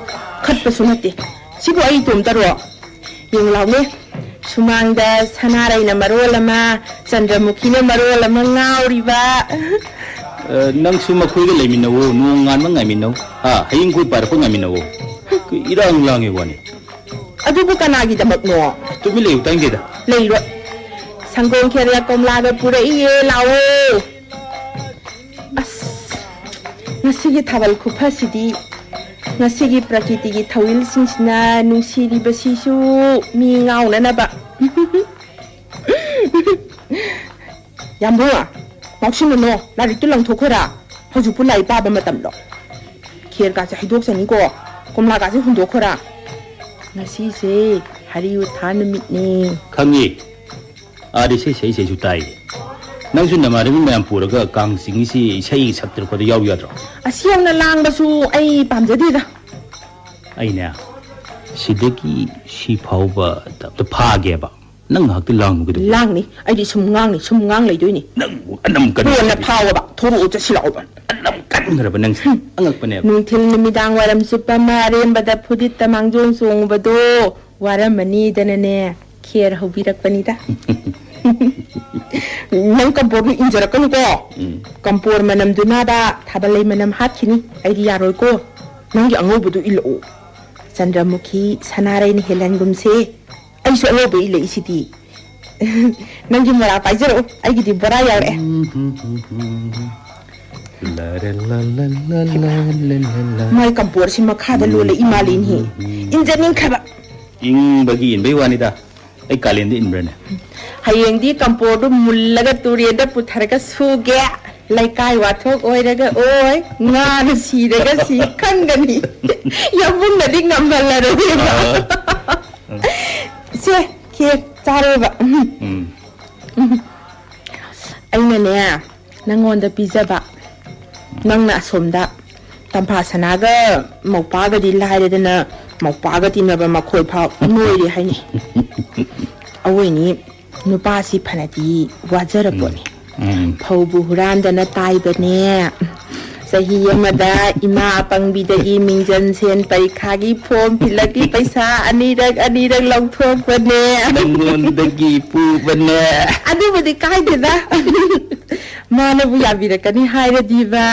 Speaker 10: ꯈꯠꯄꯁꯨ ꯅꯠꯇꯦ ꯁꯤꯕꯨ ꯑꯩ ꯏꯇꯣꯝꯇꯔꯣ ꯌꯦꯡ ꯂꯥꯎꯅꯦ ꯁꯨꯃꯥꯡꯗ ꯁꯅꯥꯔꯩꯅ ꯃꯔꯣꯜ ꯑꯃ ꯆꯟꯗ꯭ꯔꯃꯨꯈꯤꯅ ꯃꯔꯣꯜ ꯑꯃ ꯉꯥꯎꯔꯤꯕ
Speaker 11: ꯅꯪꯁꯨ ꯃꯈꯣꯏꯒ ꯂꯩꯃꯤꯟꯅꯋꯣ ꯅꯣꯡ ꯉꯥꯟꯕ ꯉꯥꯏꯃꯤꯟꯅꯧ ꯍꯌꯦꯡ ꯀꯣꯏ ꯄꯥꯔꯛꯄ ꯉꯥꯏꯃꯤꯟꯅꯋꯣ ꯏꯔꯥꯡ ꯂꯥꯡꯉꯦ ꯋꯥꯅꯤ
Speaker 10: ꯑꯗꯨꯕꯨ ꯀꯅꯥꯒꯤꯗꯃꯛꯅꯣ
Speaker 11: ꯇꯨꯃꯤꯟ ꯂꯩꯌꯨ ꯇꯥꯏꯗꯦꯗ
Speaker 10: ꯂꯩꯔꯣꯏ ꯁꯪꯒꯣꯝ ꯈꯦꯔꯒ ꯀꯣꯝꯂꯥꯒ ꯄꯨꯔꯛꯏꯌꯦ ꯂꯥꯛꯑꯣ ꯑꯁ ꯉꯁꯤꯒꯤ ꯊꯥꯕꯜ ꯈꯨꯐꯁꯤꯗꯤ ꯉꯁꯤꯒꯤ ꯄ꯭ꯔꯀꯤꯇꯤꯒꯤ ꯊꯧꯔꯤꯜꯁꯤꯡꯁꯤꯅ ꯅꯨꯡꯁꯤꯔꯤꯕꯁꯤꯁꯨ ꯃꯤ ꯉꯥꯎꯅꯅꯕ ꯌꯥꯝꯕꯨꯡ ꯉꯥꯎꯁꯤꯟꯅꯅꯣ ꯂꯥꯏꯔꯤꯛꯇꯨ ꯂꯪꯊꯣꯛꯈꯣꯔꯥ ꯍꯧꯖꯤꯛꯄꯨ ꯂꯥꯏꯔꯤꯛ ꯄꯥꯕ ꯃꯇꯝꯂꯣ ꯈꯦꯔꯒꯥꯁꯦ ꯍꯩꯗꯣꯛꯆꯅꯤꯀꯣ ꯀꯣꯝꯂꯥꯒꯥꯁꯦ ꯍꯨꯟꯗꯣꯛꯈꯣꯔꯥ ꯉꯁꯤꯁꯦ ꯍꯔꯤꯎꯊꯥ ꯅꯨꯃꯤꯠꯅꯤ
Speaker 11: ꯈꯪꯉꯤ ꯑꯥꯗ ꯏꯁꯩꯁꯨ ꯇꯥꯏ ꯅꯪꯁꯨ ꯅꯃꯥꯟꯅꯕꯤ ꯃꯌꯥꯝ ꯄꯨꯔꯒ ꯀꯥꯡ ꯆꯤꯡꯉꯤꯁꯤ ꯏꯁꯩ ꯁꯛꯇ꯭ꯔꯄꯗ ꯌꯥꯎ ꯌꯥꯗ꯭ꯔꯣ
Speaker 10: ꯑꯁꯤ ꯌꯥꯝꯅ ꯂꯥꯡꯕꯁꯨ ꯑꯩ ꯄꯥꯝꯖꯗꯦꯗ
Speaker 11: ꯑꯩꯅꯦ ꯁꯤꯗꯒꯤ ꯁꯤ ꯐꯥꯎꯕ ꯇꯞꯇ ꯐꯥꯒꯦꯕ ꯅꯪ ꯉꯥꯏꯍꯥꯛꯇꯤ ꯂꯥꯡꯕꯒꯤꯗꯣ
Speaker 10: ꯂꯥꯡꯅꯤ ꯑꯩꯗꯤ ꯁꯨꯝ ꯉꯥꯡ ꯂꯩꯗꯣꯏꯅꯤ
Speaker 11: ꯅꯪꯕꯨ ꯑꯅꯝ
Speaker 10: ꯀꯣꯟꯅ ꯐꯥꯎꯕ ꯊꯣꯔꯛꯑꯣ ꯆꯠꯁꯤꯜꯂꯛꯑꯣꯕ
Speaker 11: ꯑꯅꯝ ꯀꯟꯈ꯭ꯔꯕ ꯅꯪꯁꯦ ꯑꯉꯛꯄꯅꯦꯕ
Speaker 10: ꯅꯨꯡꯊꯤꯜ ꯅꯨꯃꯤꯗꯥꯡ ꯋꯥꯏꯔꯝ ꯆꯨꯞꯄ ꯑꯃ ꯑꯔꯦꯝꯕꯗ ꯐꯨꯗꯤꯠꯇ ꯃꯥꯡꯖꯣꯜ ꯆꯣꯡꯕꯗꯣ ꯋꯥꯔꯝꯃꯅꯤꯗꯅꯅꯦ ꯈꯦꯔ ꯍꯧꯕꯤꯔꯛꯄꯅꯤꯗ ꯅꯪ ꯀꯝꯄꯣꯔꯗꯨ ꯏꯟꯖꯔꯛꯀꯅꯨꯀꯣ ꯀꯝꯄꯣꯔ ꯃꯅꯝꯗꯨꯅꯥꯗ ꯊꯥꯕꯜꯂꯩ ꯃꯅꯝ ꯍꯥꯠꯈꯤꯅꯤ ꯑꯩꯗꯤ ꯌꯥꯔꯣꯏꯀꯣ ꯅꯪꯒꯤ ꯑꯉꯧꯕꯗꯨ ꯏꯜꯂꯛꯑꯣ ꯆꯟꯗ꯭ꯔꯃꯨꯈꯤ ꯁꯅꯥꯔꯩꯅ ꯍꯦꯜꯍꯟꯒꯨꯝꯁꯦ ꯑꯩꯁꯨ ꯑꯉꯧꯕ ꯏꯜꯂꯛꯏꯁꯤꯗꯤ ꯅꯪꯒꯤ ꯃꯣꯔꯥ ꯄꯥꯏꯖꯔꯛꯑꯣ ꯑꯩꯒꯤꯗꯤ ꯕꯣꯔꯥ ꯌꯥꯎꯔꯛꯑꯦ ꯃꯥꯏ ꯀꯝꯄꯣꯔꯁꯤ ꯃꯈꯥꯗ ꯂꯣꯜꯂꯛꯏ ꯃꯥꯜꯂꯤꯅꯤ ꯏꯟꯖꯅꯤꯡꯈ꯭ꯔꯕ
Speaker 11: ꯏꯪꯕꯒꯤ ꯏꯟꯕꯩ ꯋꯥꯅꯤꯗ ꯑꯩ ꯀꯥꯂꯦꯟꯗ ꯏꯟꯕ꯭ꯔꯅꯦ
Speaker 10: ꯍꯌꯦꯡꯗꯤ ꯀꯝꯄꯣꯔꯗꯨ ꯃꯨꯜꯂꯒ ꯇꯨꯔꯦꯟꯗ ꯄꯨꯊꯔꯒ ꯁꯨꯒꯦ ꯂꯩꯀꯥꯏ ꯋꯥꯊꯣꯛ ꯑꯣꯏꯔꯒ ꯑꯣꯏ ꯉꯥꯅ ꯁꯤꯔꯒ ꯁꯤ ꯈꯪꯒꯅꯤ ꯌꯥꯝꯕꯨꯡꯅꯗꯤ ꯉꯝꯍꯜꯂꯔꯣꯏꯕ ꯁꯦ ꯈꯦꯔ ꯆꯥꯔꯣꯕ ꯑꯩꯅꯅꯦ ꯅꯪꯉꯣꯟꯗ ꯄꯤꯖꯕ ꯅꯪꯅ ꯑꯁꯣꯝꯗ ꯇꯝꯐꯥ ꯁꯅꯥꯒ ꯃꯧꯄꯥꯒꯗꯤ ꯂꯥꯏꯔꯗꯅ ꯃꯧꯄꯥꯒ ꯇꯤꯟꯅꯕ ꯃꯈꯣꯏ ꯐꯥꯎ ꯅꯣꯏꯔꯦ ꯍꯥꯏꯅꯤ ꯑꯋꯣꯏꯅꯤ ꯅꯨꯄꯥꯁꯤ ꯐꯅꯗꯤ ꯋꯥꯖꯔꯄꯣꯠꯅꯤ ꯐꯧꯕꯨ ꯍꯨꯔꯥꯟꯗꯅ ꯇꯥꯏꯕꯅꯦ ꯆꯍꯤ ꯑꯃꯗ ꯏꯃꯥ ꯑꯄꯪꯕꯤꯗꯒꯤ ꯃꯤꯡꯖꯟ ꯁꯦꯟ ꯄꯔꯤꯈꯥꯒꯤ ꯐꯣꯝ ꯐꯤꯜꯂꯞꯀꯤ ꯄꯩꯁꯥ ꯑꯅꯤꯔꯛ ꯂꯧꯊꯣꯛꯄꯅꯦ
Speaker 11: ꯅꯪꯉꯣꯟꯗꯒꯤ ꯄꯨꯕꯅꯦ
Speaker 10: ꯑꯗꯨꯕꯨꯗꯤ ꯀꯥꯏꯗꯦꯗ ꯃꯥꯅꯕꯨ ꯌꯥꯕꯤꯔꯛꯀꯅꯤ ꯍꯥꯏꯔꯗꯤꯕ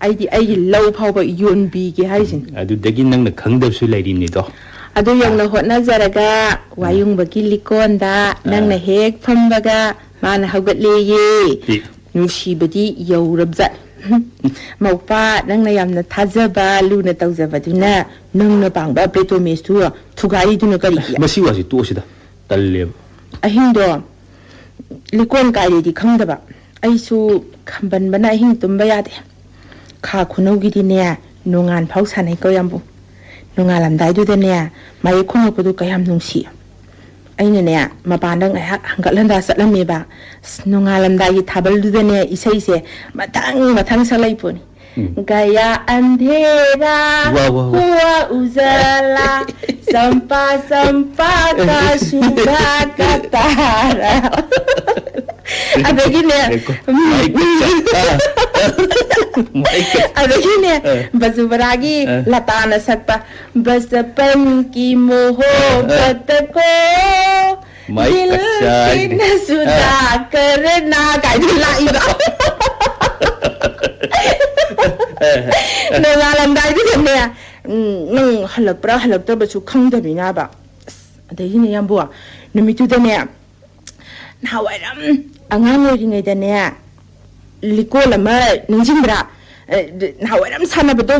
Speaker 10: ꯑꯩꯗꯤ ꯑꯩꯒꯤ ꯂꯧ ꯐꯥꯎꯕ ꯌꯣꯟꯕꯤꯒꯦ ꯍꯥꯏꯁꯤꯅꯤ
Speaker 11: ꯑꯗꯨꯗꯒꯤ ꯅꯪꯅ ꯈꯪꯗꯕꯁꯨ ꯂꯩꯔꯤꯅꯤꯗꯣ
Speaker 10: ꯑꯗꯨ ꯌꯧꯅ ꯍꯣꯠꯅꯖꯔꯒ ꯋꯥꯌꯨꯡꯕꯒꯤ ꯂꯤꯀꯣꯟꯗ ꯅꯪꯅ ꯍꯦꯛ ꯐꯝꯕꯒ ꯃꯥꯅ ꯍꯧꯒꯠꯂꯦꯌꯦ ꯅꯨꯡꯁꯤꯕꯗꯤ ꯌꯧꯔꯕꯖꯥꯠ ꯃꯧꯄꯥ ꯅꯪꯅ ꯌꯥꯝꯅ ꯊꯥꯖꯕ ꯂꯨꯅ ꯇꯧꯖꯕꯗꯨꯅ ꯅꯪꯅ ꯄꯥꯡꯕ ꯄ꯭ꯂꯦꯇꯣꯃꯦꯁꯇꯨ ꯊꯨꯒꯥꯏꯔꯤꯗꯨꯅ ꯀꯔꯤꯒꯤ
Speaker 11: ꯃꯁꯤ ꯋꯥꯁꯤ ꯇꯣꯛꯁꯤꯗ ꯇꯜꯂꯦꯕ
Speaker 10: ꯑꯍꯤꯡꯗꯣ ꯂꯤꯀꯣꯟ ꯀꯥꯏꯔꯦꯗꯤ ꯈꯪꯗꯕ ꯑꯩꯁꯨ ꯈꯝꯕꯟꯕꯅ ꯑꯍꯤꯡ ꯇꯨꯝꯕ ꯌꯥꯗꯦ ꯈꯥ ꯈꯨꯅꯧꯒꯤꯗꯤꯅꯦ ꯅꯣꯡꯉꯥꯟ ꯐꯥꯎ ꯁꯥꯟꯅꯩꯀꯣ ꯌꯥꯝꯕꯨ ꯅꯣꯡꯉꯥꯜꯂꯝꯗꯥꯏꯗꯨꯗꯅꯦ ꯃꯌꯦꯛ ꯈꯣꯡꯉꯛꯄꯗꯨ ꯀꯌꯥꯝ ꯅꯨꯡꯁꯤ ꯑꯩꯅꯅꯦ ꯃꯄꯥꯟꯗ ꯉꯥꯏꯍꯥꯛ ꯍꯪꯒꯠ ꯍꯟꯗꯥ ꯆꯠꯂꯝꯃꯦꯕ ꯅꯣꯡꯉꯥꯜꯂꯝꯗꯥꯏꯒꯤ ꯊꯥꯕꯜꯗꯨꯗꯅꯦ ꯏꯁꯩꯁꯦ मथंग सलाई पोनी गया अंधेरा हुआ उजाला संपा संपा का शुभा का तारा अदगिने बजुबरागी लता न सकता बचपन की मोहब्बत को दिल की न सुधा करना काइला नोंगालमदाइदने नों हलप्रा हलप्तबसु खंगदबिनाबा अदगिने यामबो नुमितुदने नावाइरम angang oiringaidane likol ama ningjimbra nawaram sanabado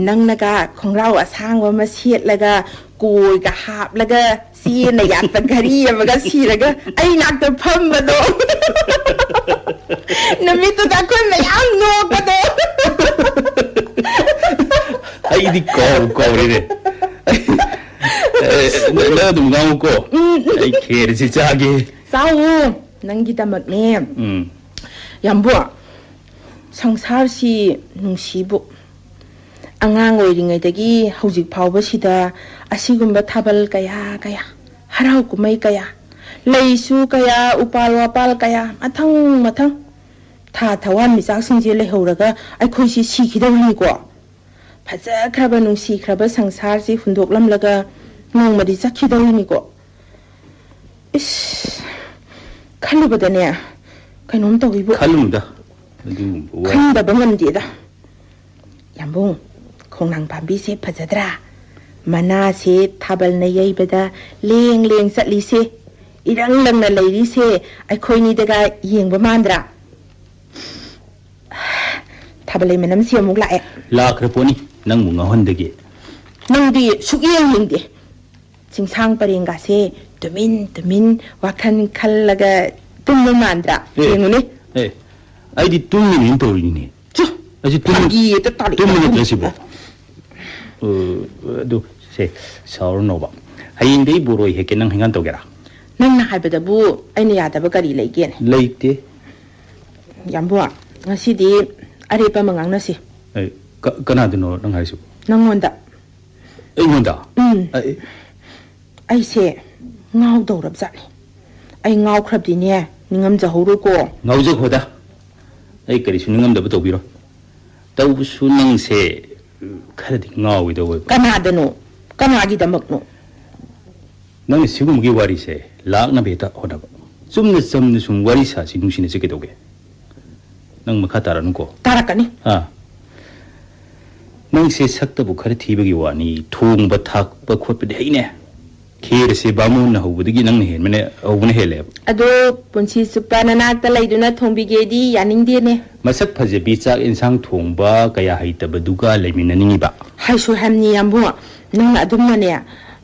Speaker 10: nangnaga khongrao asangwa ama setlaga koi ga haplaga sina yakta gari amaga siraga ai nakta phambado namitu da kon mayam nokado
Speaker 11: ai di ko re 나 좀 가고 아이 게르지 자기
Speaker 10: 싸우 낭기다막네 얌보 상사시 농시부 안강 오이링에다기 hau직 파우버시다 아시군바 타발 kaya harau kumay kaya laysu kaya upal wapal kaya mathang tha thawan misak singje lehuraga aikhoisi sikhidawni ko phaja khraba nungsi khraba sangsar si hundoklamlaga nongmadi chakhidawni ko is khalubadane kainom tawibu
Speaker 11: khalumda
Speaker 10: khanda bangamdida yambung khongnang pambi se phajadra mana se thabal na yaibada leng satli se irang lang na leiri se aikhoini daga yengba mandra thabale menam se amuk lae
Speaker 11: lakraponi nang munga hondagi
Speaker 10: nangdi sukyeng yengde jingsang parenga se tumin wakhan khallaga tumma mandra yengune
Speaker 11: aidi tummin torini
Speaker 10: chu
Speaker 11: aji
Speaker 10: tumgi ta tali
Speaker 11: tummin trasibo do se saurno ba hayindei boroi heke nang hingan togera
Speaker 10: nangna haibadabu aina yadaba kari leigene
Speaker 11: leite
Speaker 10: yambo ngasidi arepa mangangnasi
Speaker 11: kanadino nang haisu
Speaker 10: nangonda
Speaker 11: eingonda
Speaker 10: aise ngau dorab jani ai ngau khrabdine ningam jahoro ko
Speaker 11: ngauja khoda ai kari suningam da tobiro tau sunang se khadi ngawi do
Speaker 10: kanadano kanagi damakno
Speaker 11: nang sigumgi wari se lakna beta hodaba sumna sum wari sa sinusine se kedoge nang makataran ko
Speaker 10: tarakani
Speaker 11: nang se sakta bu khari thibagi wani thong ba thak ba khot pe heine khere se bamun na hobudigi nang hen mane hobune hele
Speaker 10: ado punchi supana nakta laiduna thongbigedi yaningdene
Speaker 11: masak phaje bi chak insang thongba kaya haitaba duga leminani ba
Speaker 10: haisu hamni yambo nang adumane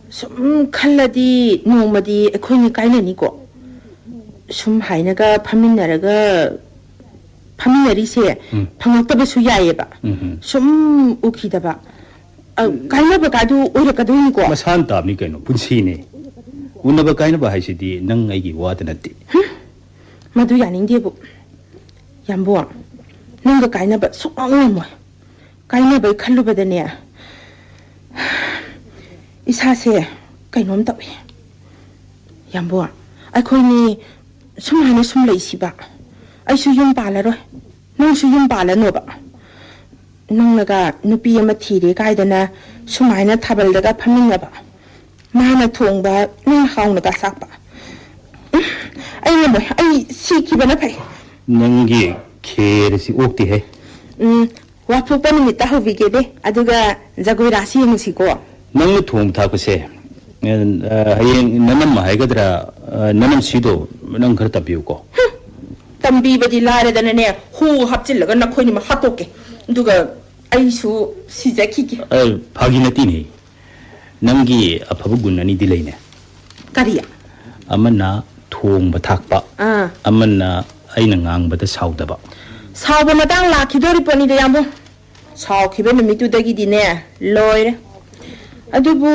Speaker 10: sum khalladi nongmadi ekhoini kainani ko sum hainaga 파민나리 세 방학답에 수야예바 좀 우기다바 가이나바 가도 오래가도 이거
Speaker 11: 마산답니 그노 분시네 운나바 가이나바 하시디 능 아이기 와드나띠
Speaker 10: 마두 야닝디부 얌보 능가 가이나바 속앙어 가이나바 칼루바데네 이사세 가이놈 답이 얌보 아코니 숨 하나 숨 레이시바 아이수 용 발라로 넌수 용 발라노바 넌나가 누비 아마 티리 가이드나 수마이나 타발다가 파밍나바 마나 통바 넌 하우나가 싹바 아이 뭐 아이 시키바나 파이
Speaker 11: 능기 케르시 옥티해
Speaker 10: 와포빠는 미따 호비게데 아두가 자고이 라시 무시고
Speaker 11: 능 통 타고세 하yen 나는 마이가드라 나는 시도 능 그렇다 비우고
Speaker 10: tambiबदी लारेदनने who हापचिलगा नखोइनि मा हातोके दुगा आइसु सिजाखिके
Speaker 11: भागिनतिनि नंगी अफबु गुन्ननि दिलैने
Speaker 10: करिया
Speaker 11: अमना थोंबा थाकपा अमना आइना ngangbada साउदबा
Speaker 10: साउबा मतांग लाखिदोरि पनि दे यामो साउखिबे नमितुदगी दिने लोइरे अदुबु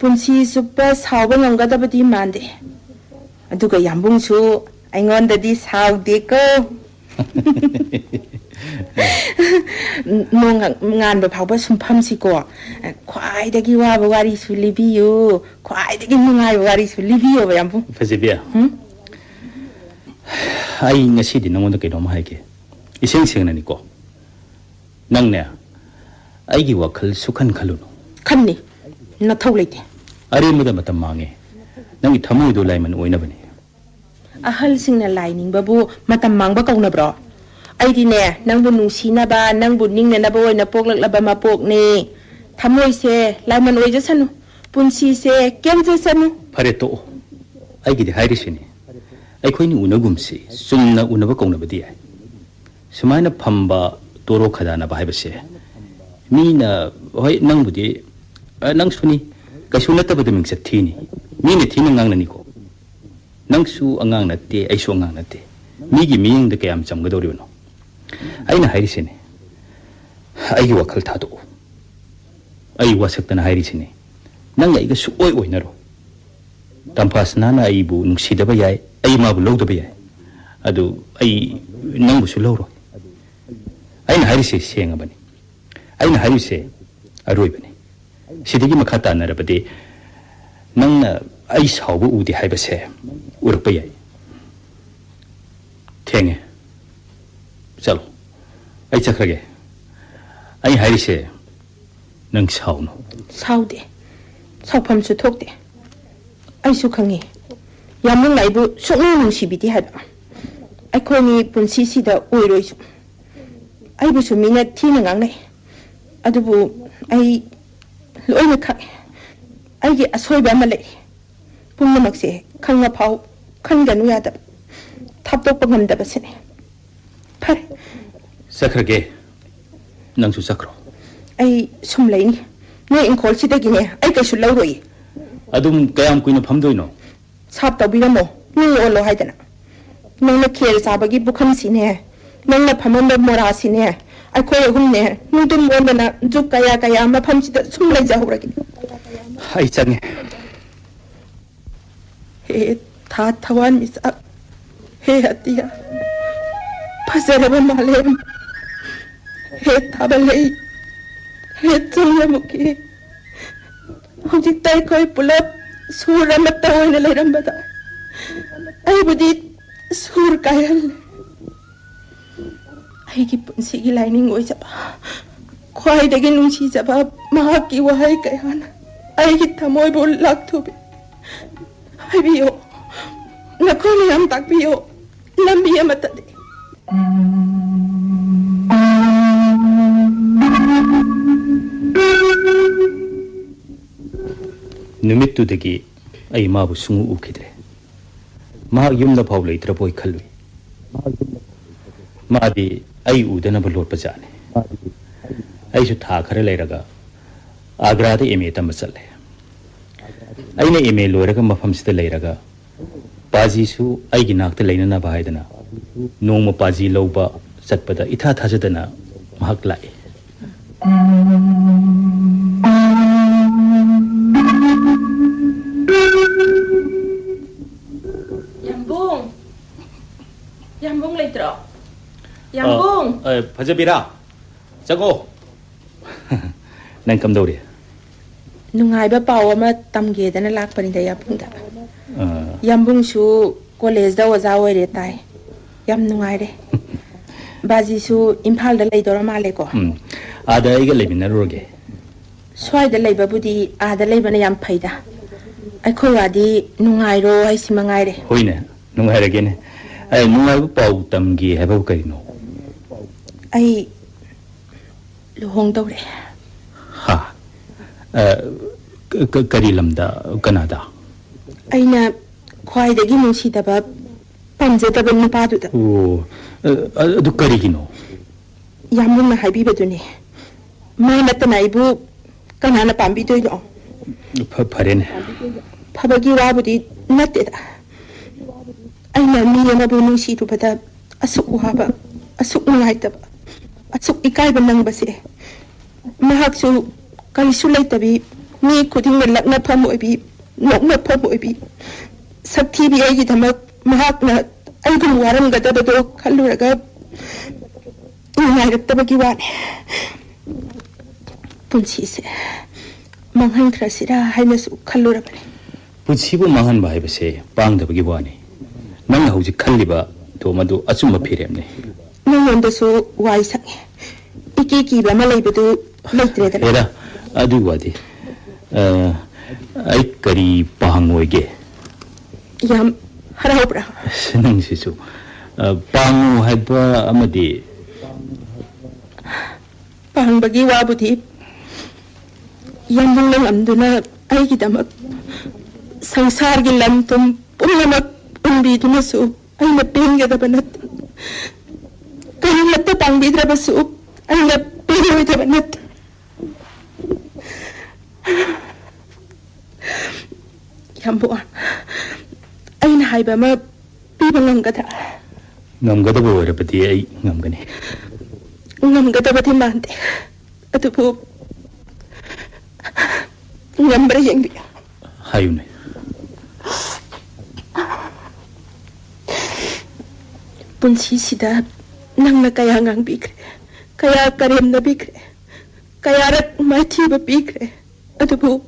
Speaker 10: पुंसी Suppa साउबा ngamgadabadi mande अदुगा यामबुंसु 아잉원다디 사우데코 농안도 바보 숨팜시고 과이데기 와보 와리 술리비요 과이데기 뭉아이 와리 술리비요 얌부
Speaker 11: 파제비야 아이 ngasi디 nangondda kainom haige iseng sengnanico nangne aigi wakhal sukhan khalunu
Speaker 10: khanni na thauleite
Speaker 11: aremuda matam mange nangi thamuido laiman oinabani
Speaker 10: ahal lining babu matam mangba kaunabro aidine nangbu nungsinaba nangbu ningnaba oina poklaklaba mapokne thamoise laiman oijasanu punsi se kemjasanu
Speaker 11: pareto aigidi hairisini aikhoini unagumsi sumna unaba kaunabadi ai sumaina phamba toro khadana ba haibase mina hoi nangbudi nangsuni kaisunatabada mingsa thini mina thini ngangnani ko nangsu angang natte aisu angang natte migi miying de kayam chamgadoriuno aina hairisine aigi wakhal thado ai wasaktana hairisine nang ai ga su oi oi na ro tampasna na ai bu nung sidaba yai ai ma bu lodaba yai adu ai nang bu su lo ro ai na hari se senga bani ai na hari se aroi bani sidigi makha ta na ra bade nang na ai sau bu u di hai ba se urak ba yai thenge chalo ai chakhage ai hari se nang sau no
Speaker 10: saude saupam su thokde ai su khangi yamung lai bu soknu nung sibidi haba ai khoni punsi si da oiroi su ai bu su mina thina ngang nei adubu ai loina khak ai gi asoi ba malai pumna makse khanga phau khanganu yada thap tok pangam da basene phare
Speaker 11: sakrage nang su sakro
Speaker 10: ai sum laini ne in khol si da gi ne ai ka su lauroi
Speaker 11: adum kayam kuina phamdoi no
Speaker 10: sap tabiramo ni olo haidana nangna kher sabagi bukham sine nangna phamamba mora sine ai khoi humne nudum wonana juk kaya kaya ma pham sida sum lai jahuragi
Speaker 11: ai change
Speaker 10: he tha thawan misa he atia phazaraba malem he thabalei he chungyamuki hojik tai koi pulap sur amata hoina leirambada ai budi sur kayal ai ki punsi gi lining oi jaba khoi dagi nungsi jaba mahak ki wahai kayana ai ki thamoi bol lak thobe ai biyo nakoni am tak biyo lambi amata de
Speaker 11: numitudagi ai mabu sungu ukidre ma yumna phau leitra boy khalui madi ai udana balor pajane ai su tha khare leiraga agra de eme tam challe ai ne eme loiraga mafam sida leiraga paji su ai gi nakta leina na baidana nongma paji loba chatpada itha thajadana mahak lai
Speaker 10: Yambung leitro Yambung
Speaker 11: phajabira chago nang kam dori
Speaker 10: nungai ba paw ama tamge dana lak pani da yapung da Yambung su college da waza oire tai yam nungai re baji su imphal da leidora male ko
Speaker 11: ada ai ga leminaroge
Speaker 10: swai da leiba budi ada leiba na yam phaida ai khoi wadi nungai ro ai simangai re
Speaker 11: hoine nungai rege ne ai nungai bu pau tamgi haba kai no
Speaker 10: ai luhong dore
Speaker 11: ha kari lamda kanada
Speaker 10: aina khwai dagi nungsi da ba panje da ban pa du da
Speaker 11: o adu kari gino
Speaker 10: yamung na haibi badune mai mata nai bu kanana pambi doi do
Speaker 11: pharene
Speaker 10: phabagi wa budi natte da aina mi na bu nungsi tu bada asuk uhaba asuk ngai ta asuk ikai banang base mahak su kali sulai tabi mi khuding lakna pham oibi nokna pham oibi sakthi bi ai gi dhamak mahak na ai gum waram gada bado khalluraga ngai raktabagi wa punsi se manghan khrasira haina su khallurabane
Speaker 11: punsi bu manghan bai base pang dabagi wani nang hauji khalliba to madu achuma phiremne
Speaker 10: nangonda su wai sange iki ki ba malai bedu leitre da
Speaker 11: era adu wadi ai kari pang oige
Speaker 10: yam harabra
Speaker 11: nang sisu pang haiba amadi
Speaker 10: pang bagi wa budi yam nang amduna ai ki damak sangsar gi lam tum pumnamak umbi tunasu ai na pinga da banat kan latta pang bidra basu ai na pinga da banat yambo ai na haiba ma piba ngamgada
Speaker 11: ngamgada bo repeti ai ngamgani
Speaker 10: ngamgada bati mante atupu ngambra yengbi
Speaker 11: hayune
Speaker 10: punsi sida nangna kaya ngang bikre kaya karem na bikre kaya rat mathi ba bikre adubu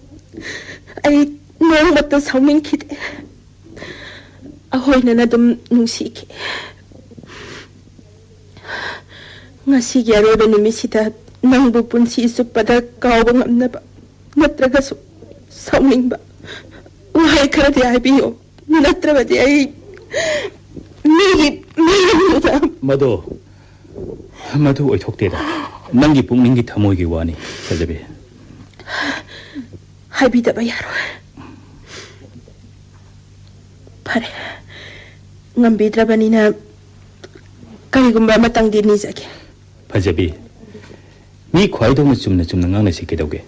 Speaker 10: ai nong mata sauming kide ahoy na dum nungsi ki ngasi gyaro ba nimisita nangbu punsi supada kauba ngamna ba natraga su sauming ba wahai karati ai biyo natraba di ai
Speaker 11: mado oy thokte da nangi pungningi thamoigi wani fajabe
Speaker 10: haibida ba yaro pare ngambidrabanina karigumba matang dini jage
Speaker 11: fajabe mi khwaido ma chumna ngangna sikidauge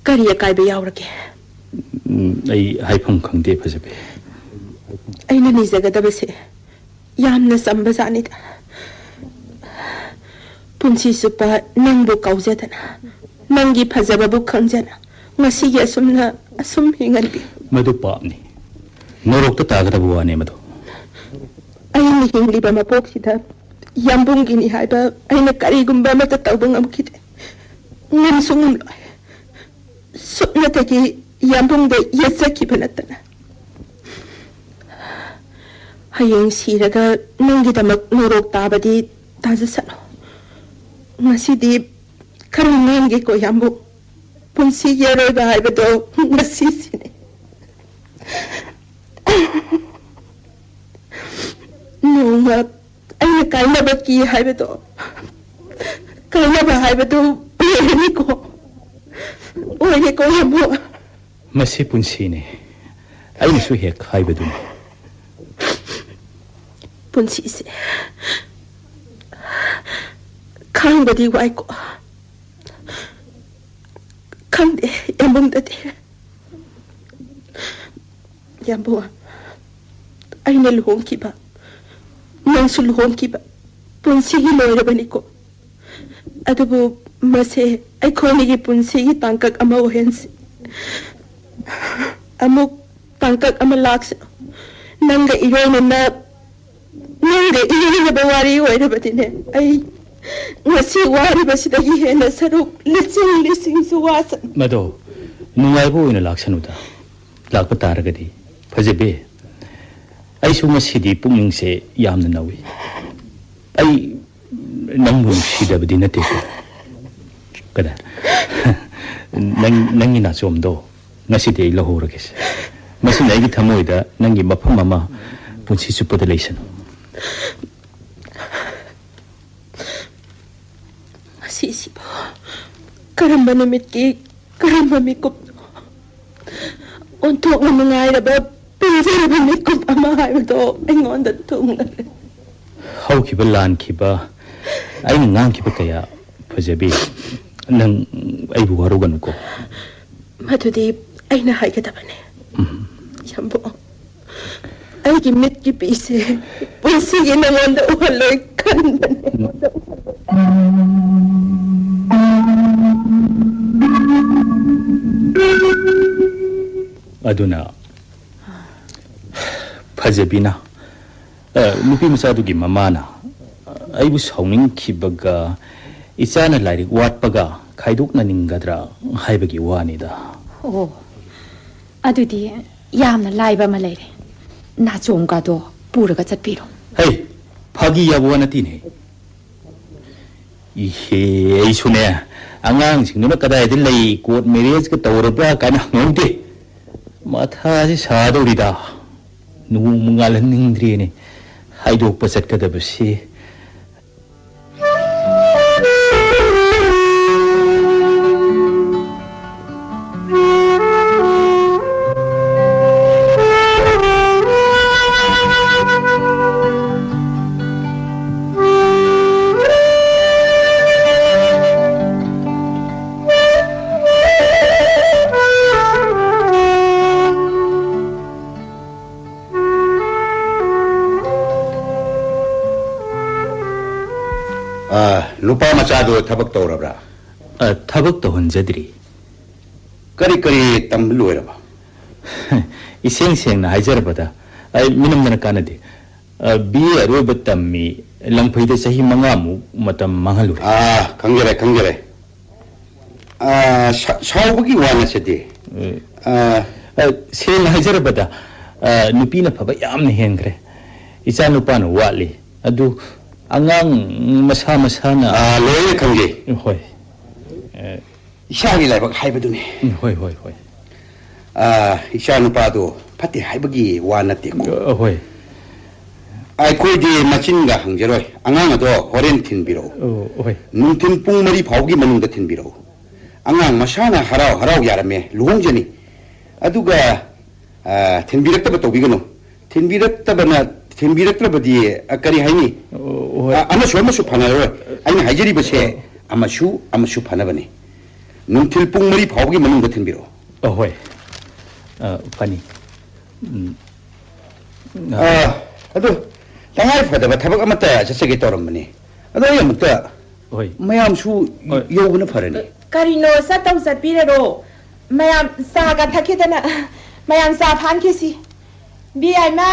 Speaker 10: kariya kaibe yawrake
Speaker 11: ai haifam khangde fajabe
Speaker 10: aina nizagadabase yamna sambazanida punsi supa nangbu kaujadana nangi phajababu khangjana ngasigi asum hingalbi
Speaker 11: madu paapni norokta tagadabu wane madu
Speaker 10: aina hingliba mapoksida yambungini haiba aina karigumba mata tawbang amkide ngamsungum loy supnatagi yambungde yasaki banatana hayeng siraga nangidamak norok tabadi tajasano ngasidi karangangi ko yambu punsi yeroiba haibado ngasisine nunga aina kainaba ki haibado oye ko yambu
Speaker 11: masi punsine aina su hek haibadu
Speaker 10: punsi se khangbadi wai ko khangde yambung dade yambu aina luhong kiba nang su luhong kiba punsi gi loira bani ko adubu mase ai khoni gi punsi gi tangkak ama ohensi amuk tangkak ama laks nanga irona na nangre ina bawari oirabadine ai ngasi wari basidagi hena saruk lising suwasa
Speaker 11: mado nungaibo ina laksanuda lakpa taragadi fajabe ai su masidi pungningse yamna nawi ai nangbu sidabadi nate ko kada nangi na somdo ngaside lahoragis masina igi thamoida nangi mafam mama punsi supada leisanu
Speaker 10: Sisi karamba namit karamba mikup untuk mengairaba pinjaraba mikup ama haibado aingonda tungla
Speaker 11: hau kiba lan kiba aina ngang kiba kaya fajabi nang aibu warugan ko
Speaker 10: madudi aina haigadabane yambo aigi mitki pise punsigi nangonda uhaloy kanbane
Speaker 11: aduna fajabina nupi masadugi mamana aibu sauning kibaga ichana lairik watpaga khaidokna ningadra haibagi wanida
Speaker 10: oh adudi yamna laiba ma leire na chomga do puraga chatpiro
Speaker 11: hey phagi yabwana tine ihe isune angang singna kadai de lei court marriage ka tawraba kana ngomte matha si sadorida nu mungalan ningdrine haidok pasat kadabasi
Speaker 12: lupa machado tabak tawrabra
Speaker 11: tabak to honjadri ꯀꯔꯤ ꯀꯔꯤ ꯇꯝꯕ ꯂꯣꯏꯔꯕ
Speaker 12: ꯏꯁꯦꯡ ꯁꯦꯡꯅ ꯍꯥꯏꯖꯔꯕꯗ ꯑꯩ ꯃꯤꯅꯝꯗꯅ ꯀꯥꯟꯅꯗꯦ BA ꯑꯔꯣꯏꯕ ꯇꯝꯃꯤ ꯂꯪꯐꯩꯗ ꯆꯍꯤ 5ꯃꯨꯛ ꯃꯇꯝ ꯃꯥꯡꯍꯜꯂꯨꯔꯦ
Speaker 11: ꯈꯪꯖꯔꯦ ꯈꯪꯖꯔꯦ ꯁꯥꯎꯕꯒꯤ ꯋꯥ ꯅꯠꯆꯗꯦ
Speaker 12: ꯁꯦꯡꯅ ꯍꯥꯏꯖꯔꯕꯗ ꯅꯨꯄꯤꯅ ꯐꯕ ꯌꯥꯝꯅ ꯍꯦꯟꯈ꯭ꯔꯦ ꯏꯆꯥ ꯅꯨꯄꯥꯅ ꯋꯥꯠꯂꯤ ꯑꯗꯨ ꯑꯉꯥꯡ ꯃꯁꯥ ꯃꯁꯥꯅ
Speaker 11: ꯂꯣꯏꯅ ꯈꯪꯖꯩ
Speaker 12: ꯍꯣꯏ
Speaker 11: ꯏꯁꯥꯒꯤ ꯂꯥꯏꯕꯛ ꯍꯥꯏꯕꯗꯨꯅꯤ
Speaker 12: ꯍꯣꯏ ꯍꯣꯏ ꯍꯣꯏ
Speaker 11: ꯏꯆꯥ ꯅꯨꯄꯥꯗꯣ ꯐꯠꯇꯦ ꯍꯥꯏꯕꯒꯤ ꯋꯥ ꯅꯠꯇꯦꯀꯣ
Speaker 12: ꯍꯣꯏ
Speaker 11: ꯑꯩꯈꯣꯏꯗꯤ ꯃꯆꯤꯟꯒ ꯍꯪꯖꯔꯣꯏ ꯑꯉꯥꯡ ꯑꯗꯣ ꯍꯣꯔꯦꯟ ꯊꯤꯟꯕꯤꯔꯛꯎ
Speaker 12: ꯍꯣꯏ
Speaker 11: ꯅꯨꯡꯊꯤꯟ ꯄꯨꯡ 4 ꯐꯥꯎꯒꯤ ꯃꯅꯨꯡꯗ ꯊꯤꯟꯕꯤꯔꯛꯎ ꯑꯉꯥꯡ ꯃꯁꯥꯅ ꯍꯔꯥꯎ ꯍꯔꯥꯎ ꯌꯥꯔꯝꯃꯦ ꯂꯨꯍꯣꯡꯖꯅꯤ ꯑꯗꯨꯒ ꯊꯤꯟꯕꯤꯔꯛꯇꯕ ꯇꯧꯕꯤꯒꯅꯨ ꯊꯤꯟꯕꯤꯔꯛꯇ꯭ꯔꯕꯗꯤ ꯀꯔꯤ ꯍꯥꯏꯅꯤ ꯑꯃꯁꯨ ꯐꯅꯔꯣꯏ ꯑꯩꯅ ꯍꯥꯏꯖꯔꯤꯕꯁꯦ ꯑꯃꯁꯨ ꯐꯅꯕꯅꯤ ꯅꯨꯡꯊꯤꯜ ꯄꯨꯡ 4 ꯐꯥꯎꯒꯤ ꯃꯅꯨꯡꯗ ꯊꯤꯟꯕꯤꯔꯛꯎ
Speaker 12: ꯍꯣꯏ ꯐꯅꯤ
Speaker 11: ꯑꯗꯨ ꯇꯉꯥꯏ ꯐꯗꯕ ꯊꯕꯛ ꯑꯃꯠꯇ ꯆꯠꯆꯒꯦ ꯇꯧꯔꯝꯕꯅꯤ ꯑꯗꯣ ꯑꯩ ꯑꯃꯨꯛꯇ ꯃꯌꯥꯝꯁꯨ ꯌꯧꯕꯅ ꯐꯔꯅꯤ
Speaker 10: ꯀꯔꯤꯅꯣ ꯆꯠꯇꯧ ꯆꯠꯄꯤꯔꯔꯣ ꯃꯌꯥꯝ ꯆꯥꯒ ꯊꯛꯈꯤꯗꯅ ꯃꯌꯥꯝ ꯆꯥ ꯐꯥꯟꯈꯤꯁꯤ ꯕꯤꯌꯥꯏꯃ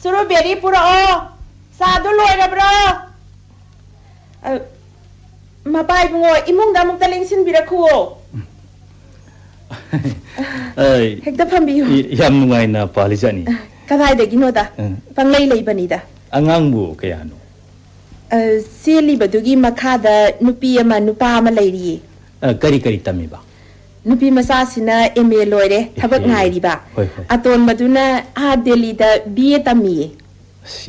Speaker 10: ꯆꯨꯔꯨꯕꯦꯔꯤ ꯄꯨꯔꯛꯑꯣ ꯆꯥꯗꯣ ꯂꯣꯏꯔꯕ꯭ꯔꯣ ꯃꯄꯥ ꯏꯕꯨꯡꯉꯣ ꯏꯃꯨꯡꯗ ꯑꯃꯨꯛꯇ ꯂꯦꯡꯁꯤꯟꯕꯤꯔꯛꯈꯨꯋꯣ ꯍꯦꯛꯇ ꯐꯝꯕꯤꯌꯨ
Speaker 12: ꯌꯥꯝ ꯅꯨꯡꯉꯥꯏꯅ ꯄꯥꯜꯂꯤꯖꯥꯠꯅꯤ
Speaker 10: ꯀꯗꯥꯏꯗꯒꯤꯅꯣꯗ ꯄꯪꯂꯩ ꯂꯩꯕꯅꯤꯗ
Speaker 12: ꯑꯉꯥꯡꯕꯨ ꯀꯌꯥꯅꯣ
Speaker 10: ꯆꯦꯜꯂꯤꯕꯗꯨꯒꯤ ꯃꯈꯥꯗ ꯅꯨꯄꯤ ꯑꯃ ꯅꯨꯄꯥ ꯑꯃ ꯂꯩꯔꯤꯌꯦ
Speaker 12: ꯀꯔꯤ ꯀꯔꯤ ꯇꯝꯃꯤꯕ
Speaker 10: ꯅꯨꯄꯤ ꯃꯆꯥꯁꯤꯅ MA ꯂꯣꯏꯔꯦ ꯊꯕꯛ ꯉꯥꯏꯔꯤꯕ ꯑꯇꯣꯟꯕꯗꯨꯅ ꯗꯦꯜꯂꯤꯗ BA ꯇꯝꯃꯤꯌꯦ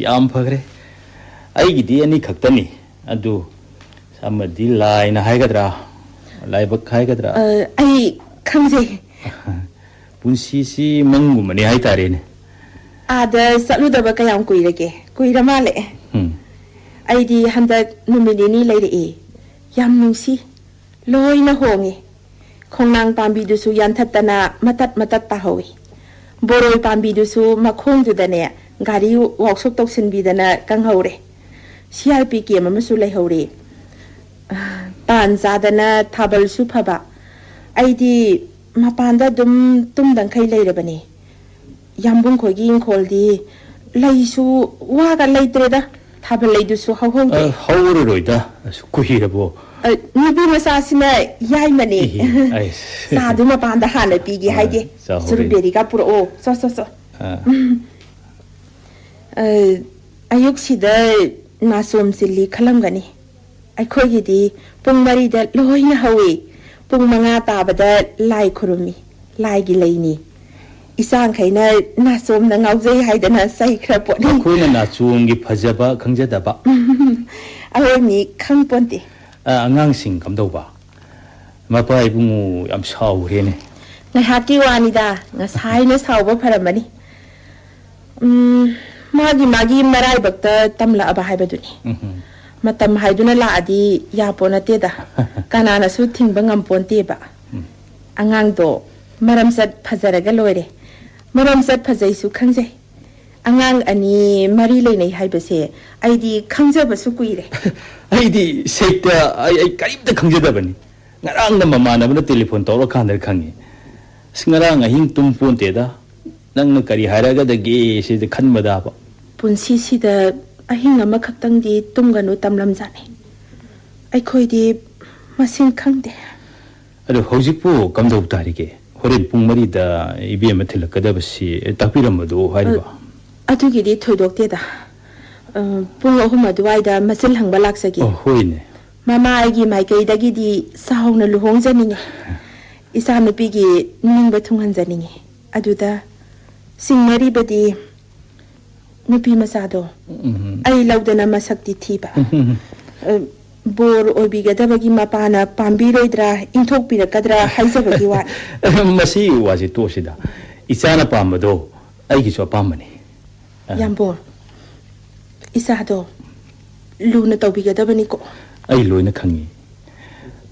Speaker 12: ꯌꯥꯝ ꯐꯈ꯭ರೆ ꯑꯩꯒꯤꯗꯤ ꯑꯅꯤ ꯈꯛꯇꯅꯤ ꯑꯗꯨ ꯑꯃꯗꯤ ꯂꯥꯏꯅ ꯍꯥꯏꯒꯗ꯭ꯔꯥ ꯂꯥꯏꯕꯛ ꯍꯥꯏꯒꯗ꯭ꯔꯥ
Speaker 10: ꯑꯩ ꯈꯪꯖꯩ
Speaker 12: ꯄꯨꯟꯁꯤꯁꯤ ꯃꯪꯒꯨꯝꯕꯅꯤ ꯍꯥꯏꯇꯥꯔꯦꯅꯦ
Speaker 10: ꯑꯥꯗ ꯆꯠꯂꯨꯗꯕ ꯀꯌꯥꯝ ꯀꯨꯏꯔꯒꯦ ꯀꯨꯏꯔ ꯃꯥꯜꯂꯦ ꯑꯩꯗꯤ ꯍꯟꯗꯛ ꯅꯨꯃꯤꯠ 2 ꯂꯩꯔꯛꯑꯦ ꯌꯥꯝ ꯅꯨꯡꯁꯤ ꯂꯣꯏꯅ ꯍꯣꯡꯉꯦ ꯈꯣꯡꯅꯥꯡ ꯄꯥꯝꯕꯤꯗꯨꯁꯨ ꯌꯥꯟꯊꯠꯇꯅ ꯃꯇꯠ ꯇꯥꯍꯧꯏ ꯕꯣꯔꯣꯏ ꯄꯥꯝꯕꯤꯗꯨꯁꯨ ꯃꯈꯣꯡꯗꯨꯗꯅꯦ ꯒꯥꯔꯤ ꯋꯥꯛꯁꯣꯞ ꯇꯧꯁꯤꯟꯕꯤꯗꯅ ꯀꯪꯍꯧꯔꯦ CRP ꯀꯦꯝ ꯑꯃꯁꯨ ꯂꯩꯍꯧꯔꯦ ꯄꯥꯟ ꯆꯥꯗꯅ ꯊꯥꯕꯜꯁꯨ ꯐꯕ ꯑꯩꯗꯤ ꯃꯄꯥꯟꯗ ꯑꯗꯨꯝ ꯇꯨꯝꯗꯪꯈꯩ ꯂꯩꯔꯕꯅꯤ ꯌꯥꯝꯕꯨꯡ ꯈꯣꯏꯒꯤ ꯏꯪꯈꯣꯜꯗꯤ ꯂꯩꯁꯨ ꯋꯥꯒ ꯂꯩꯇ꯭ꯔꯦꯗ ꯊꯥꯕꯜ ꯂꯩꯗꯨꯁꯨ ꯍꯧꯍꯧꯗꯦ
Speaker 12: ꯍꯧꯔꯔꯣꯏꯗ ꯀꯨꯏꯔꯕꯣ
Speaker 10: ꯅꯨꯄꯤ ꯃꯆꯥꯁꯤꯅ ꯌꯥꯏꯃꯅꯦ ꯆꯥꯗꯨ ꯃꯄꯥꯟꯗ ꯍꯥꯟꯅ ꯄꯤꯒꯦ ꯍꯥꯏꯒꯦ ꯆꯨꯔꯨꯕꯦꯔꯤꯒ ꯄꯨꯔꯛꯑꯣ ꯆꯣ ꯑꯌꯨꯛꯁꯤꯗ ꯅꯥꯆꯣꯝ ꯆꯤꯜꯂꯤ ꯈꯜꯂꯝꯒꯅꯤ ꯑꯩꯈꯣꯏꯒꯤꯗꯤ ꯄꯨꯡ 4ꯗ ꯂꯣꯏꯅ ꯍꯧꯏ ꯄꯨꯡ 5 ꯇꯥꯕꯗ ꯂꯥꯏ ꯈꯨꯔꯨꯝꯃꯤ ꯂꯥꯏꯒꯤ ꯂꯩꯅꯤ ꯏꯆꯥꯡꯈꯩꯅ ꯅꯥꯆꯣꯝꯅ ꯉꯥꯎꯖꯩ ꯍꯥꯏꯗꯅ ꯆꯩꯈ꯭ꯔ ꯄꯣꯠꯅꯤ
Speaker 12: ꯑꯩꯈꯣꯏꯅ ꯅꯥꯆꯣꯝꯒꯤ ꯐꯖꯕ ꯈꯪꯖꯗꯕ
Speaker 10: ꯑꯩꯈꯣꯏꯅꯤ ꯈꯪ ꯄꯣꯟꯇꯦ
Speaker 12: ꯑꯉꯥꯡꯁꯤꯡ ꯀꯝꯗꯧꯕ ꯃꯄꯥ ꯏꯕꯨꯡꯉꯣ ꯌꯥꯝ ꯁꯥꯎꯈ꯭ꯔꯦꯅꯦ
Speaker 10: ꯉꯥꯏꯍꯥꯛꯀꯤ ꯋꯥꯅꯤꯗ ꯉꯁꯥꯏꯅ ꯁꯥꯎꯕ ꯐꯔꯝꯕꯅꯤ ꯃꯥꯒꯤ ꯃꯔꯥꯏꯕꯛꯇ ꯇꯝꯂꯛꯑꯕ ꯍꯥꯏꯕꯗꯨꯅꯤ matam haiduna la adi ya ponate da kanana su thingba ngam ponte ba angang do maram sat phajaraga loire maram sat phajai su khangjai angang ani mari lei nei haibase aidi khangja su kuire
Speaker 12: aidi sekta ai karibda khangja bani ngarang na mamana bana telephone tawra khandar khangi singarang ahing tum ponte da nang na kari haraga da ge se de khanbada ba
Speaker 10: punsi si da ahing ama khaktang di tumganu tamlam jane ai khoi di masing khangde
Speaker 12: ado hojikpo kamdau tarige horen pung mari da ibm thilakada basi takpiram madu hariba
Speaker 10: adugi di thoidokte da pung ahum aduai da masil hangba laksagi
Speaker 12: hoine
Speaker 10: mama aigi maikai dagi di sahawna luhong janinge isa nupi gi ningba thunghan janinge aduda singmari badi nupi masado ai laudana masakti thiba bor obigadabagi mapana pambiroidra inthok pirakadra haijabagi wa
Speaker 12: masi waji tosida isana pamado aigi so pamani
Speaker 10: yambor isado luna tawbigadabani ko
Speaker 12: ai loina khangi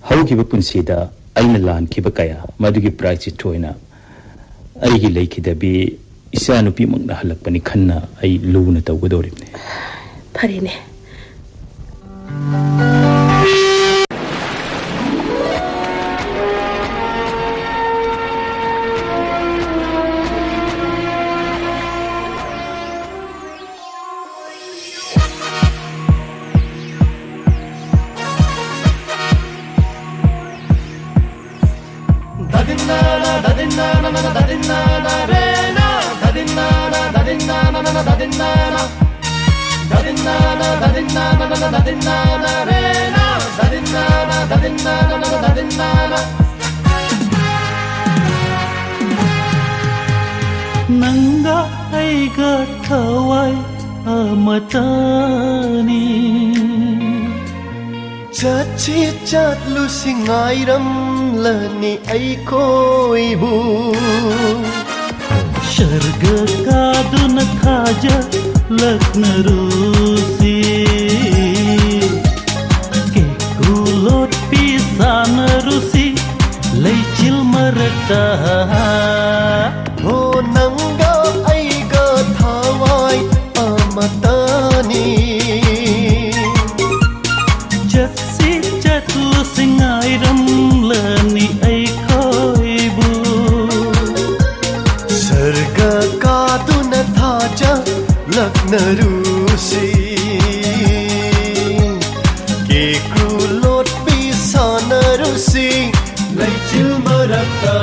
Speaker 12: haugiba punsida aina lan kiba kaya madugi price toina aigi leikidabi isa nupi mangna halakpani khanna ai luna tawgadoribne
Speaker 10: pharine
Speaker 4: Nanga aiga thawai amatani
Speaker 5: Chachi chat lu singai ram lani ai koi bu
Speaker 4: Sharga kadun thaja lakna rusi Ke kulot pisana rusi Leichil marata
Speaker 5: Ho nanga aiga thawai amatani
Speaker 4: Chatsi chatlu singai ram lani ai koi bu
Speaker 5: Sarga kaduna thaja lakna rusi Ke kulot pisana rusi Leichil marata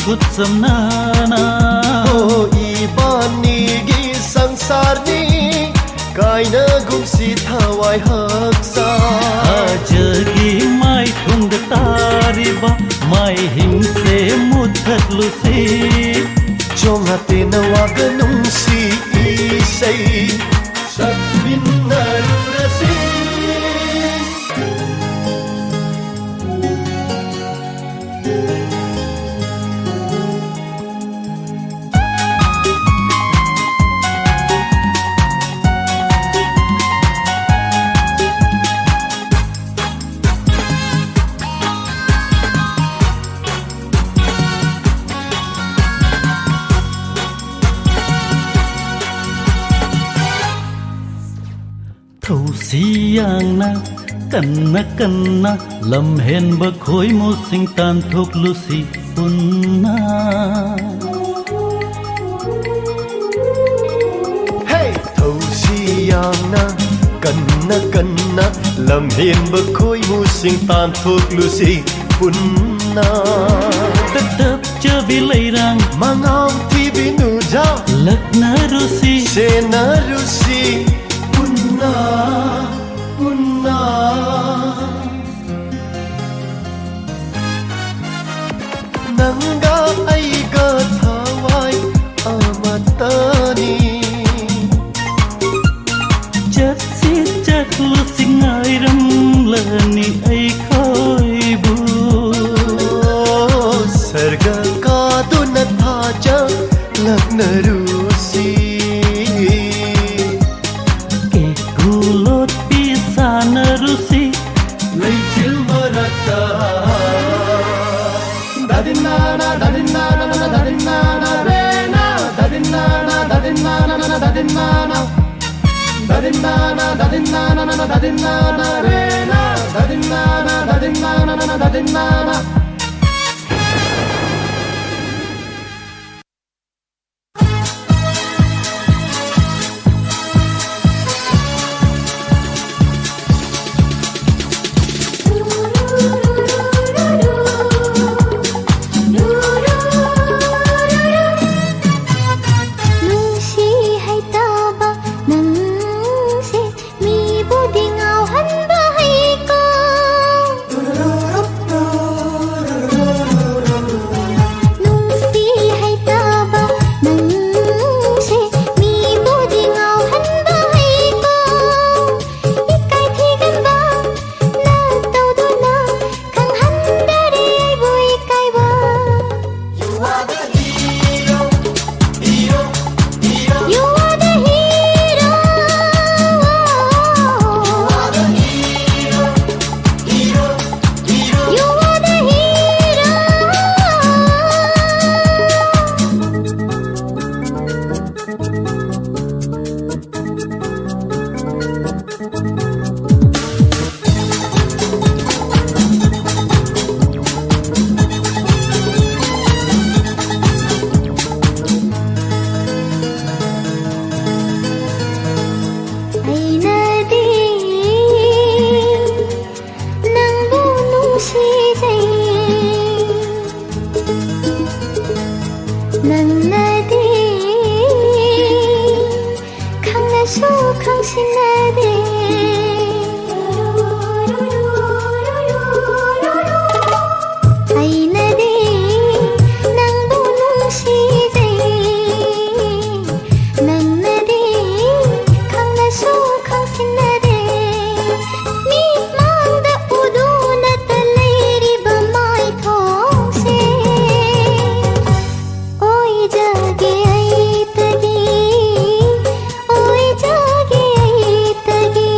Speaker 4: Kut samnana
Speaker 5: O ibani gi sangsar ni kaina gumsi thawai haksa
Speaker 4: Ajagi mai thung da tariba mai him se muthat lusi
Speaker 5: Chonga te na waganung si isai Sabin narurasi
Speaker 4: Thâu siang na kanna lam hen ba khoi mo sing tan thok lusi punna
Speaker 5: Hey thâu siang na kanna lam hen ba khoi mu sing tan thok lusi punna
Speaker 4: Tatap chabi lairang
Speaker 5: Mangam thi binu ja
Speaker 4: lakna rusi
Speaker 5: se na rusi punna Nanga aiga thawai amatani
Speaker 4: Chatsi chatlu singai ram lani ai khoi bu
Speaker 5: Sarga kaduna thaja lakna rusi
Speaker 4: Ke kulot pisana rusi
Speaker 5: Leichil marata Dadinana re na Dadinana re na Dadinana
Speaker 3: ꯅꯪꯅꯗꯤ ꯈꯪꯅꯁꯨ ꯈꯪꯁꯤꯟꯅꯗꯦ ꯑꯩꯅꯗꯤ ꯅꯪꯕꯨ ꯅꯨꯡꯁꯤꯖꯩ ꯅꯪꯅꯗꯤ ꯈꯪꯅꯁꯨ ꯈꯪꯁꯤꯟꯅꯗꯦ ꯃꯤ ꯃꯥꯡꯗ ꯎꯗꯨꯅꯇ ꯂꯩꯔꯤꯕ ꯃꯥꯏꯊꯣꯡꯁꯦ ꯑꯣꯏꯖꯒꯦ ꯑꯩꯇꯒꯤ ꯑꯣꯏꯖꯒꯦ ꯑꯩꯇꯒꯤ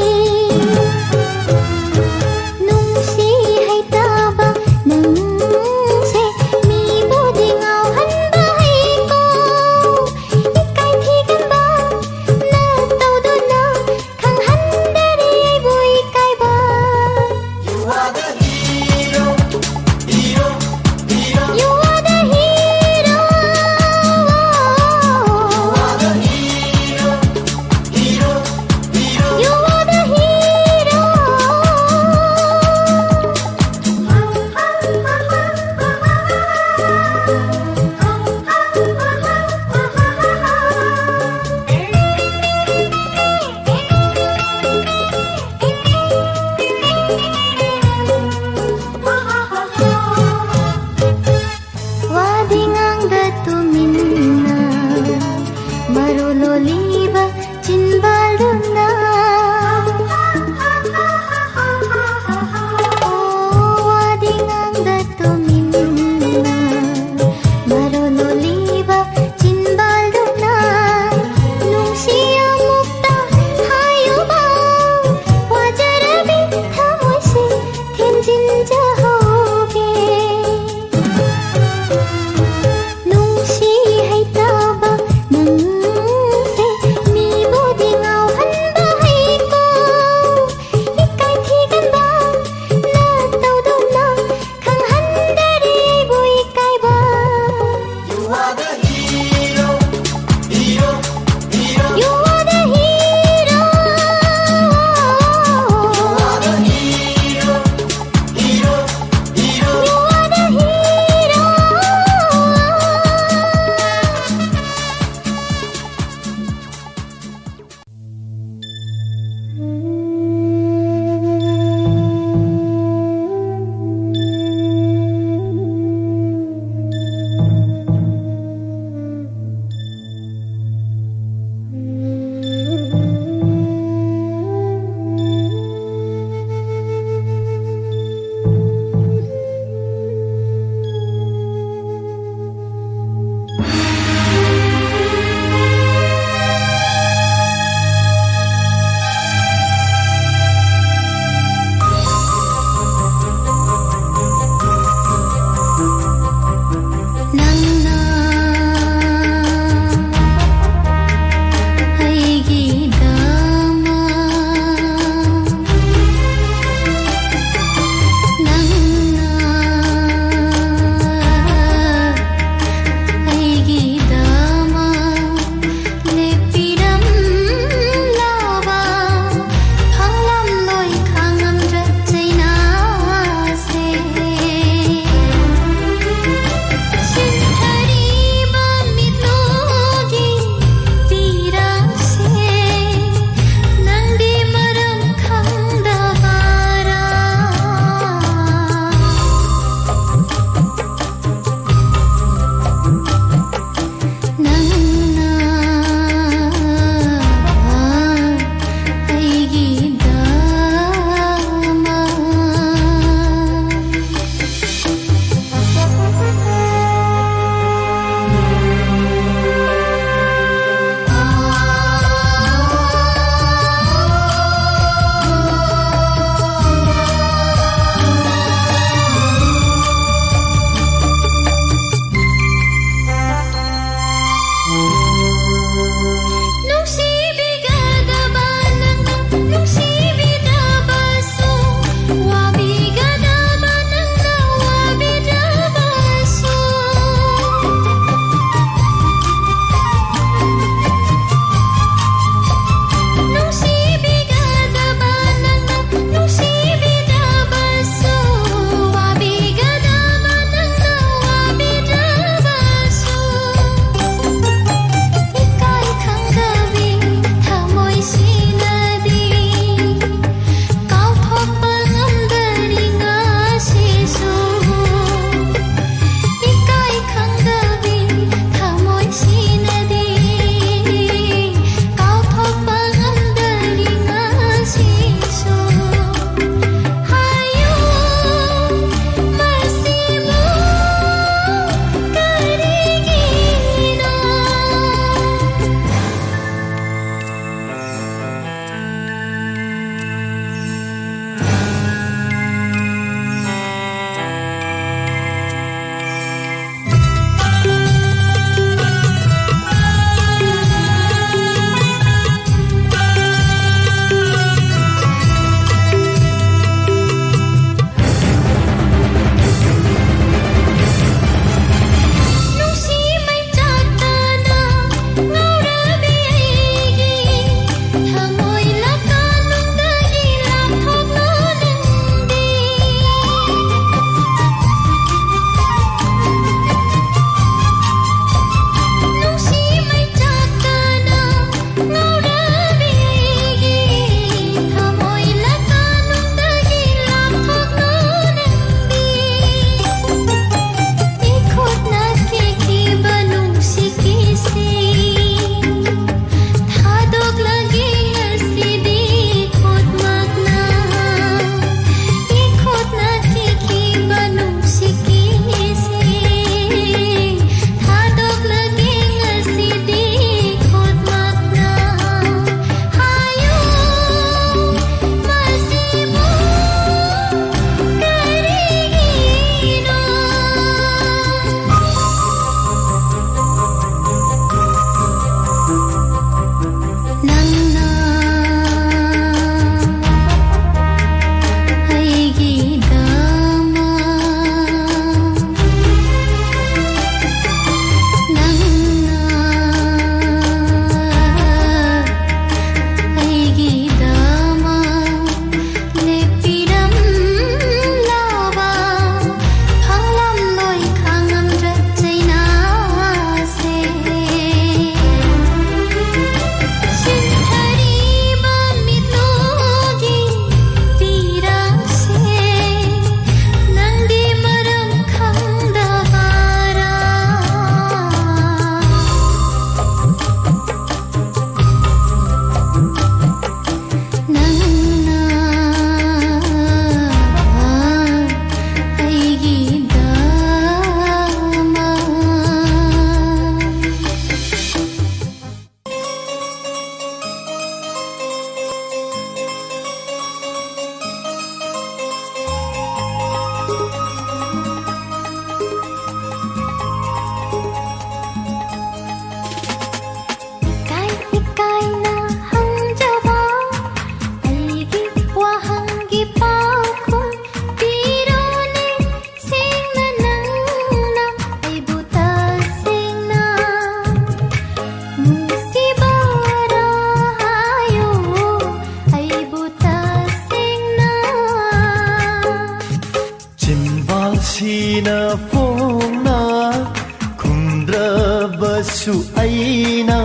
Speaker 5: ꯈꯨꯝꯗ꯭ꯔꯕꯁꯨ ꯑꯩꯅ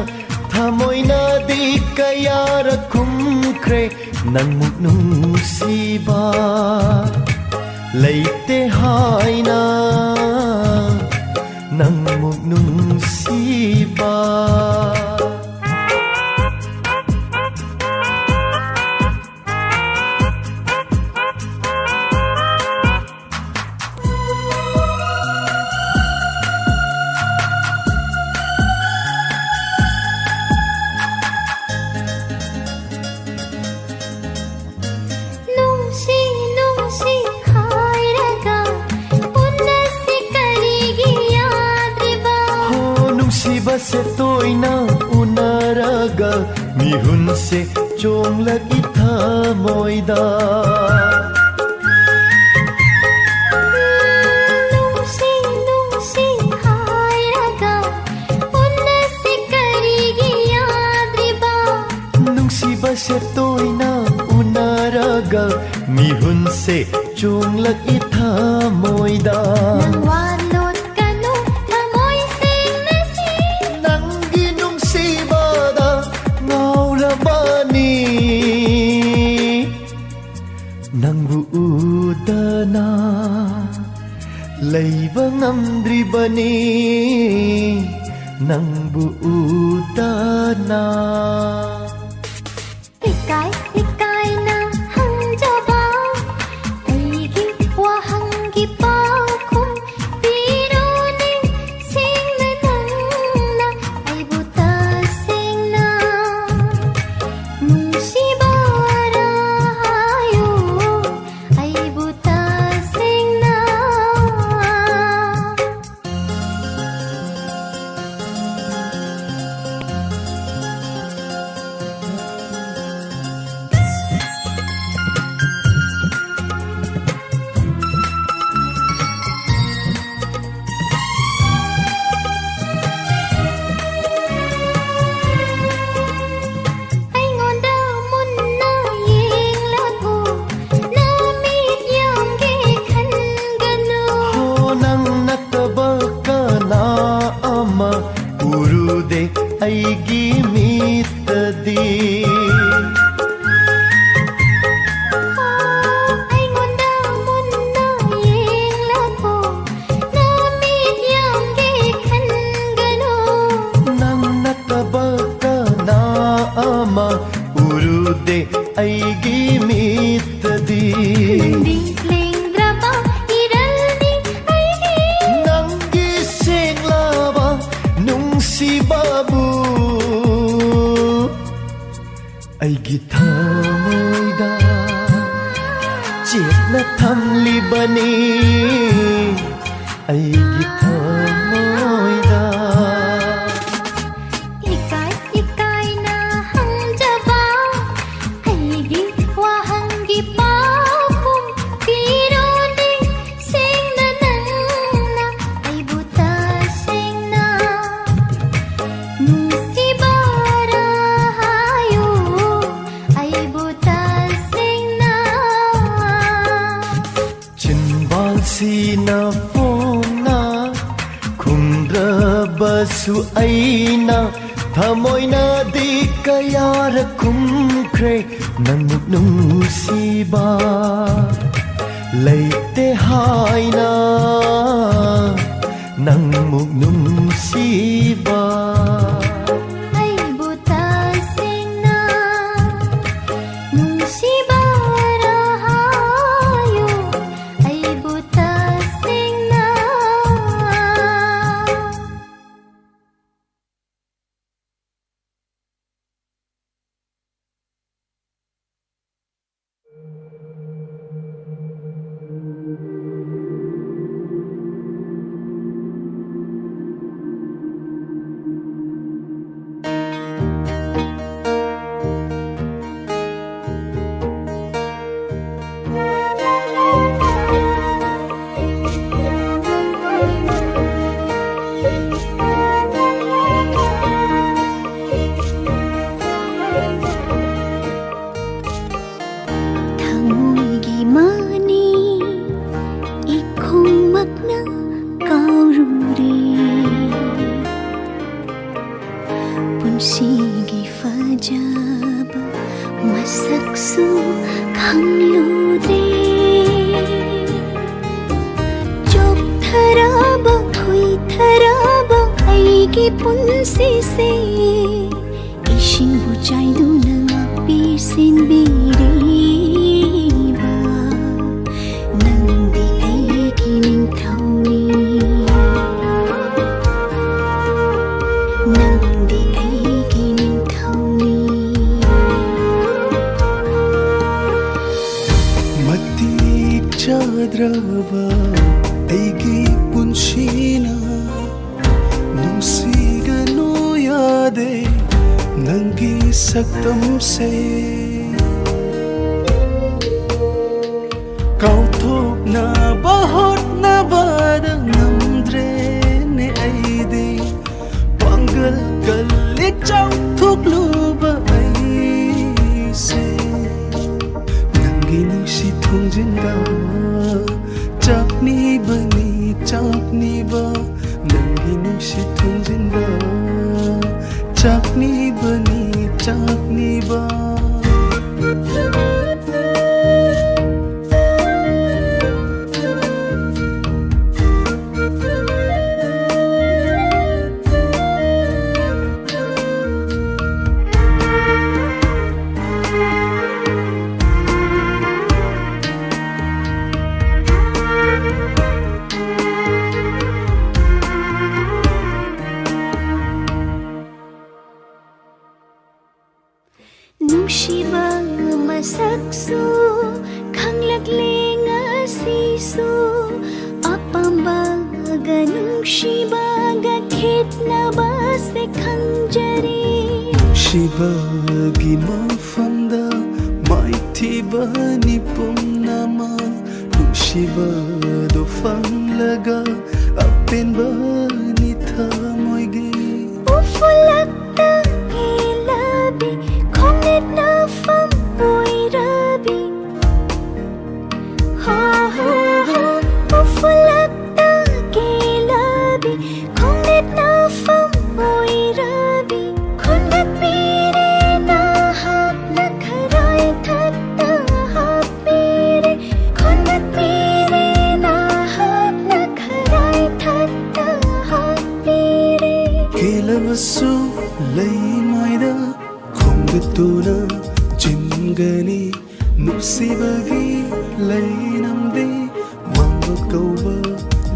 Speaker 5: ꯊꯃꯣꯏꯅꯗꯤ ꯀꯌꯥꯔꯛ ꯈꯨꯝꯈ꯭ꯔꯦ ꯅꯪꯃꯨꯛ ꯅꯨꯡꯁꯤꯕ ꯂꯩꯇꯦ ꯍꯥꯏꯅ ꯅꯪꯃꯨꯛ ꯅꯨꯡꯁꯤꯕ se toina unaraga mihun se chonglagi thamoida
Speaker 3: nungsi nungsi hairaga unna se karigi yadriba
Speaker 5: nungsiba se toina unaraga mihun se chonglagi thamoida ꯂꯩꯕ ꯉꯝꯗ꯭ꯔꯤꯕꯅꯤ ꯅꯪꯕꯨ ꯎꯗꯅ
Speaker 3: 이까이 이까이나 한져봐 이기 와한기 빠고 비로니 생나나 아이보다 생나 뭉시바라요 아이보다 생나
Speaker 5: ꯑꯩꯒꯤ ꯃꯤꯠꯇꯗꯤ
Speaker 3: ꯑꯩꯉꯣꯟꯗ ꯃꯨꯟꯅ ꯌꯦꯡꯂꯛꯎ ꯅꯃꯤꯠ ꯌꯥꯝꯒꯦ ꯈꯟꯒꯅꯨ
Speaker 5: ꯅꯪ ꯅꯠꯇꯕ ꯀꯅꯥ ꯑꯃ ꯎꯔꯨꯗꯦ ꯑꯩꯒꯤ ꯃꯤꯠꯇꯗꯤ
Speaker 3: ꯅꯪꯗꯤ ꯂꯦꯡꯗ꯭ꯔꯕ ꯏꯔꯜꯅꯤ ꯑꯩꯒꯤ
Speaker 5: ꯅꯪꯒꯤ ꯁꯦꯡꯂꯕ ꯅꯨꯡꯁꯤꯕꯕꯨ ꯑꯩꯒꯤ ꯊꯃꯣꯏꯗ ꯆꯦꯠꯅ ꯊꯝꯂꯤꯕꯅꯤ ꯑꯩꯒꯤ ꯊꯃꯣꯏꯗ
Speaker 3: 이까이 이까이나 한져봐 아이기 와한기 빠고 비로니 생나나 아이보다 생나 뭉시바라요 아이보다 생나
Speaker 5: ꯆꯤꯟꯕꯥꯜꯁꯤꯅ ꯐꯣꯡꯅ ꯈꯨꯝꯗ꯭ꯔꯕꯁꯨ ꯑꯩꯅ ꯊꯃꯣꯏꯅꯗꯤ ꯀꯌꯥꯔꯛ ꯈꯨꯝꯈ꯭ꯔꯦ ꯅꯪꯃꯨꯛ ꯅꯨꯡꯁꯤꯕ ꯂꯩꯇꯦ ꯍꯥꯏꯅ ꯅꯪꯃꯨꯛ ꯅꯨꯡꯁꯤꯕ
Speaker 3: 아이보다 생나 뭉시바라요 아이보다 생나 ꯄꯨꯟꯁꯤꯒꯤ ꯐꯖꯕ ꯃꯁꯛꯁꯨ ꯈꯪꯂꯨꯗꯦ ꯆꯣꯛꯊꯔꯕ ꯈꯨꯏꯊꯔꯕ ꯑꯩꯒꯤ ꯄꯨꯟꯁꯤꯁꯦ ꯏꯁꯤꯡꯕꯨ ꯆꯥꯏꯗꯨꯅ ꯉꯥꯛꯄꯤ ꯁꯦꯟꯕꯤꯔꯤꯕ ꯅꯪꯗꯤ ꯑꯩꯒꯤ ꯅꯤꯡꯊꯧꯅꯤ ꯅꯪꯗꯤ ꯑꯩꯒꯤ ꯅꯤꯡꯊꯧꯅꯤ
Speaker 5: ꯃꯇꯤꯛ ꯆꯥꯗ꯭ꯔꯕ ꯑꯩꯒꯤ ꯄꯨꯟꯁꯤꯅ ꯅꯨꯡꯁꯤꯒꯅꯨ ꯌꯥꯗꯦ ꯅꯪꯒꯤ ꯁꯛꯇꯝꯁꯦ ꯀꯥꯎꯊꯣꯛꯅꯕ ꯍꯣꯠꯅꯕꯗ ꯉꯝꯗ꯭ꯔꯦꯅꯦ ꯑꯩꯗꯤ ꯄꯥꯡꯒꯜ ꯀꯜꯂꯤ ꯆꯥꯎꯊꯣꯛꯂꯨꯕ ꯑꯩꯁꯦ ꯅꯪꯒꯤ ꯅꯨꯡꯁꯤ ꯊꯨꯡꯖꯤꯟꯕ ꯆꯥꯛꯅꯤꯕꯅꯤ ꯆꯥꯛꯅꯤꯕ ꯅꯪꯒꯤ ꯅꯨꯡꯁꯤ ꯊꯨꯡꯖꯤꯟꯕ ꯆꯥꯛꯅꯤꯕꯅꯤ ꯆꯥꯛꯅꯤꯕ
Speaker 3: ꯅꯨꯡꯁꯤꯕ ꯃꯁꯛꯁꯨ ꯈꯪꯂꯛꯂꯦ ꯉꯁꯤꯁꯨ ꯑꯄꯥꯝꯕꯒ ꯅꯨꯡꯁꯤꯕꯒ ꯈꯦꯠꯅꯕꯁꯦ ꯈꯪꯖꯔꯦ
Speaker 5: ꯅꯨꯡꯁꯤꯕꯒꯤ ꯃꯐꯝꯗ ꯃꯥꯏꯊꯤꯕꯅꯤ ꯄꯨꯝꯅꯃꯛ ꯅꯨꯡꯁꯤꯕꯗꯨ ꯐꯪꯂꯒ ꯑꯄꯦꯟꯕꯅꯤ ꯊꯃꯣꯏꯒꯤ
Speaker 3: ꯎꯐꯨꯜꯂꯛꯇ ꯍꯦꯜꯂꯕꯤ ꯈꯣꯡꯅꯦꯠꯅ ꯐꯝ ꯑꯣꯏꯔꯕꯤ ꯎꯐꯨꯜꯂꯛꯇ ꯍꯦꯜꯂꯕꯤ ꯈꯣꯡꯅꯦꯠꯅ ꯐꯝ ꯑꯣꯏꯔꯕꯤ ꯈꯨꯟꯒꯠꯄꯤꯔꯦ ꯅꯍꯥꯛꯅ ꯈꯔꯥꯏ ꯊꯛꯇ ꯍꯥꯞꯄꯤꯔꯦ ꯈꯨꯟꯒꯠꯄꯤꯔꯦ ꯅꯍꯥꯛꯅ ꯈꯔꯥꯏ ꯊꯛꯇ ꯍꯥꯞꯄꯤꯔꯦ
Speaker 5: ꯀꯦꯂꯕꯁꯨ ꯂꯩꯃꯥꯏꯗ ꯈꯣꯡꯒꯠꯇꯨꯅ ꯆꯤꯡꯒꯅꯤ ꯅꯨꯡꯁꯤꯕꯒꯤ ꯂꯩꯅꯝꯗꯦ ꯃꯥꯡꯕ ꯀꯧꯕ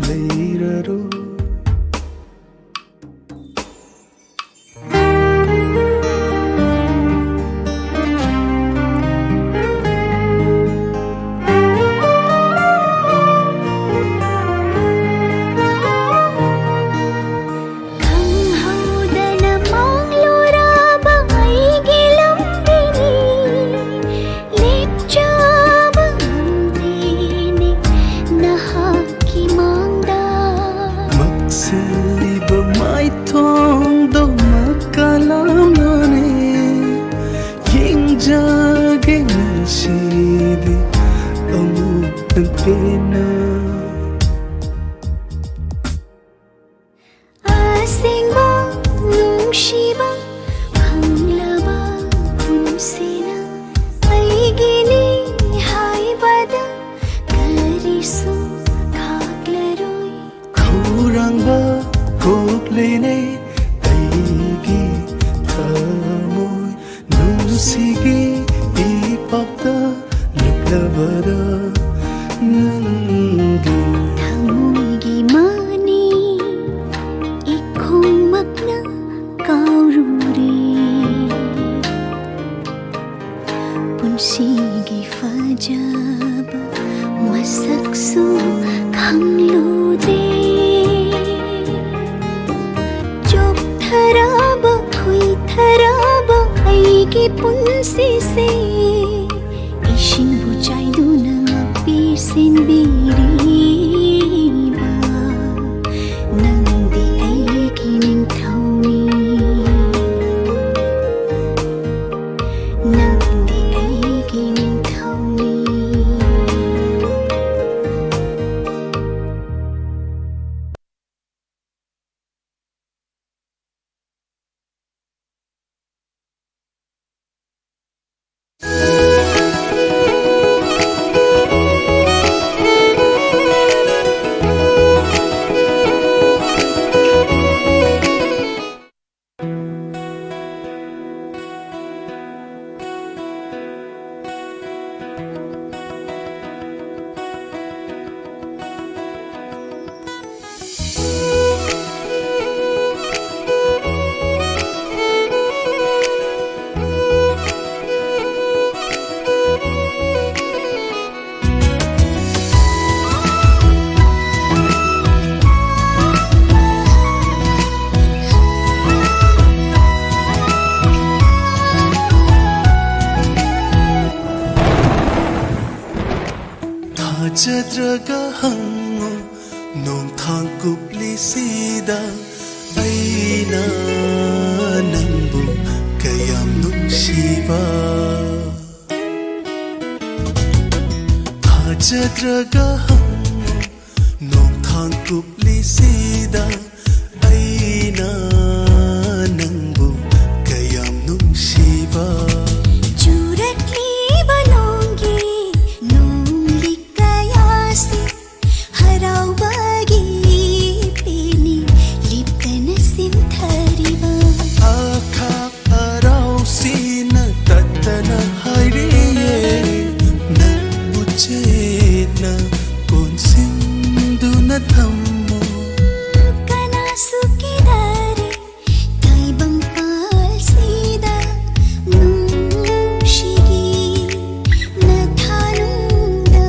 Speaker 5: ꯂꯩꯔꯔꯣꯏ
Speaker 3: ꯈꯪꯍꯧꯗꯅ ꯃꯥꯡꯂꯨꯔꯕ ꯑꯩꯒꯤ ꯂꯝꯕꯤꯅꯤ ꯂꯦꯞꯆꯕ ꯉꯝꯗꯦꯅꯦ ꯅꯍꯥꯛꯀꯤ ꯃꯥꯡꯗ
Speaker 5: ꯃꯛꯁꯤꯜꯂꯤꯕ ꯃꯥꯏꯊꯣꯡꯗꯣ ꯃꯀꯥꯂꯝꯅꯅꯦ ꯌꯦꯡꯖꯒꯦ ꯉꯁꯤꯗꯤ ꯑꯃꯨꯛꯇꯪ ꯄꯦꯟꯅ
Speaker 3: ꯑꯁꯦꯡꯕ ꯅꯨꯡꯁꯤꯕ ꯐꯪꯂꯕ ꯄꯨꯟꯁꯤꯅ ꯑꯩꯒꯤꯅꯤ ꯍꯥꯏꯕꯗ ꯀꯔꯤꯁꯨ ꯈꯥꯛꯂꯔꯣꯏ
Speaker 5: ꯈꯧꯔꯥꯡꯕ ꯀꯣꯛꯂꯦꯅꯦ ꯑꯩꯒꯤ ꯊꯃꯣꯏ ꯅꯨꯡꯁꯤꯒꯤ ꯏꯄꯥꯛꯇ ꯂꯨꯞꯂꯕꯗ ꯅꯪꯒꯤ
Speaker 3: ꯊꯃꯣꯏꯒꯤ ꯃꯥꯅꯤ ꯏꯈꯣꯡꯃꯛꯅ ꯀꯥꯎꯔꯨꯔꯦ ꯄꯨꯟꯁꯤꯒꯤ ꯐꯖꯕ ꯃꯁꯛꯁꯨ ꯈꯪꯂꯨꯗꯦ ꯆꯣꯛꯊꯔꯕ ꯈꯨꯏꯊꯔꯕ ꯑꯩꯒꯤ ꯄꯨꯟꯁꯤꯁꯦ ꯏꯁꯤꯡꯕꯨ ꯆꯥꯏꯗꯨꯅ ꯉꯥꯛꯄꯤ ꯁꯦꯟꯕꯤꯔꯤꯕ ꯅꯪꯗꯤ ꯑꯩꯒꯤ ꯅꯤꯡꯊꯧꯅꯤ ꯅꯪꯗꯤ ꯑꯩꯒꯤ ꯅꯤꯡꯊꯧꯅꯤ
Speaker 5: ꯊꯥꯖꯗ꯭ꯔꯒ ꯍꯪꯉꯣ ꯅꯣꯡꯊꯥꯡ ꯀꯨꯞꯂꯤꯁꯤꯗ ꯑꯩꯅ ꯅꯪꯕꯨ ꯀꯌꯥꯝ ꯅꯨꯡꯁꯤꯕ ꯊꯥꯖꯗ꯭ꯔꯒ ꯍꯪꯉꯣ ꯅꯣꯡꯊꯥꯡ ꯀꯨꯞꯂꯤꯁꯤꯗ ꯑꯩꯅ ꯅꯪꯕꯨ ꯀꯌꯥꯝ ꯅꯨꯡꯁꯤꯕ
Speaker 3: ꯆꯨꯔꯛꯂꯤꯕ ꯅꯣꯡꯒꯤ ꯅꯣꯡꯂꯤ ꯀꯌꯥꯁꯤ ꯍꯔꯥꯎꯕꯒꯤ ꯄꯦꯅꯤ ꯂꯤꯞꯇꯅ ꯁꯤꯟꯊꯔꯤꯕ
Speaker 5: ꯑꯈꯥꯛ ꯑꯔꯥꯎꯁꯤꯅ ꯇꯠꯇꯅ ꯍꯥꯏꯔꯤꯌꯦ ꯅꯪꯕꯨ ꯆꯦꯠꯅ ꯀꯣꯟꯁꯤꯟꯗꯨꯅ ꯊꯝꯃꯨ
Speaker 3: ꯀꯅꯥꯁꯨ ꯀꯤꯗꯔꯦ ꯇꯥꯏꯕꯪꯄꯥꯜꯁꯤꯗ ꯅꯨꯡꯁꯤꯒꯤ ꯅꯊꯥꯅꯨꯡꯗ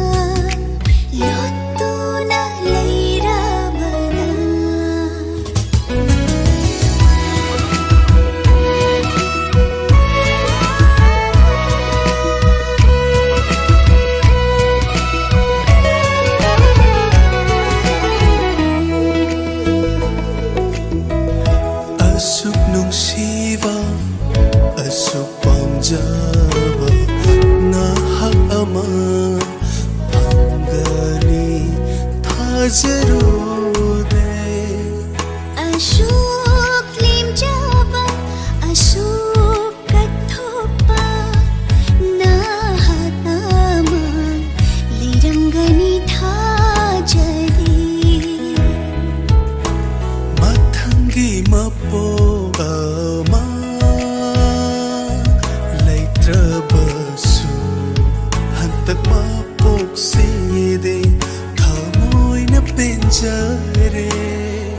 Speaker 3: ꯂꯣꯠꯇꯨꯅ ꯂꯩꯔꯕꯅ
Speaker 5: ꯑꯁꯨꯛ ꯅꯨꯡꯁꯤꯕ ꯑꯁꯨꯛ ꯄꯥꯝꯖꯕ ꯅꯍꯥꯛ ꯑꯃ ꯐꯪꯒꯅꯤ ꯊꯥꯖꯔꯨꯔꯦ
Speaker 3: ꯑꯁꯨꯛ ꯂꯦꯝꯖꯕ ꯑꯁꯨꯛ ꯀꯠꯊꯣꯛꯄ ꯅꯍꯥꯛ ꯑꯃ ꯂꯩꯔꯝꯒꯅꯤ ꯊꯥꯖꯗꯦ
Speaker 5: ꯃꯊꯪꯒꯤ ꯃꯄꯣꯛ ꯑꯃ ꯂꯩꯇ꯭ꯔꯕꯁꯨ ꯍꯟꯇꯛ ꯃꯄꯣꯛꯁꯤꯗꯤ ꯊꯃꯣꯏꯅ ꯄꯦꯟꯖꯔꯦ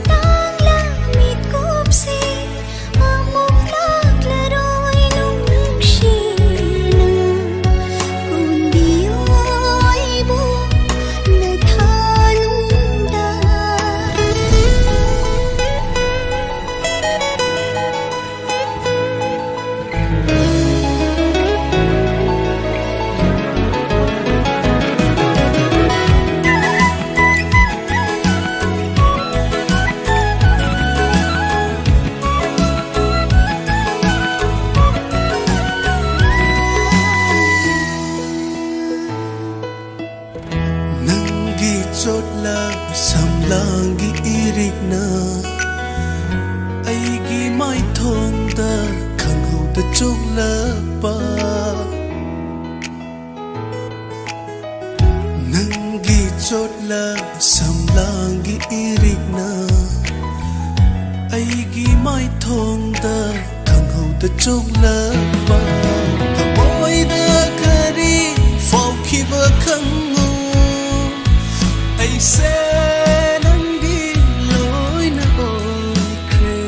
Speaker 3: ꯇꯥꯡꯂꯝꯃꯤꯠ ꯀꯨꯞꯁꯤ ꯑꯃꯨꯛ ꯂꯥꯛꯂꯔꯣꯏ ꯅꯨꯡꯁꯤꯅ ꯀꯣꯟꯕꯤꯌꯣ ꯑꯩꯕꯨ ꯅꯊꯥꯅꯨꯡꯗ
Speaker 5: ꯅꯪꯒꯤ ꯆꯣꯠꯂꯛ ꯁꯝꯂꯥꯡꯒꯤ ꯏꯔꯤꯛꯅ ꯑꯩꯒꯤ ꯃꯥꯏꯊꯣꯡꯗ ꯈꯪꯍꯧꯗ ꯆꯣꯡꯂꯛꯄ ꯅꯪꯒꯤ ꯆꯣꯠꯂꯛ ꯁꯝꯂꯥꯡꯒꯤ ꯏꯔꯤꯛꯅ ꯑꯩꯒꯤ ꯃꯥꯏꯊꯣꯡꯗ ꯈꯪꯍꯧꯗ ꯆꯣꯡꯂꯛꯄ ꯊꯃꯣꯏꯗ ꯀꯔꯤ ꯐꯥꯎꯈꯤꯕ ꯈꯪꯉꯨ ꯑꯩꯁꯦ ꯅꯪꯒꯤ ꯂꯣꯏꯅ ꯑꯣꯏꯈ꯭ꯔꯦ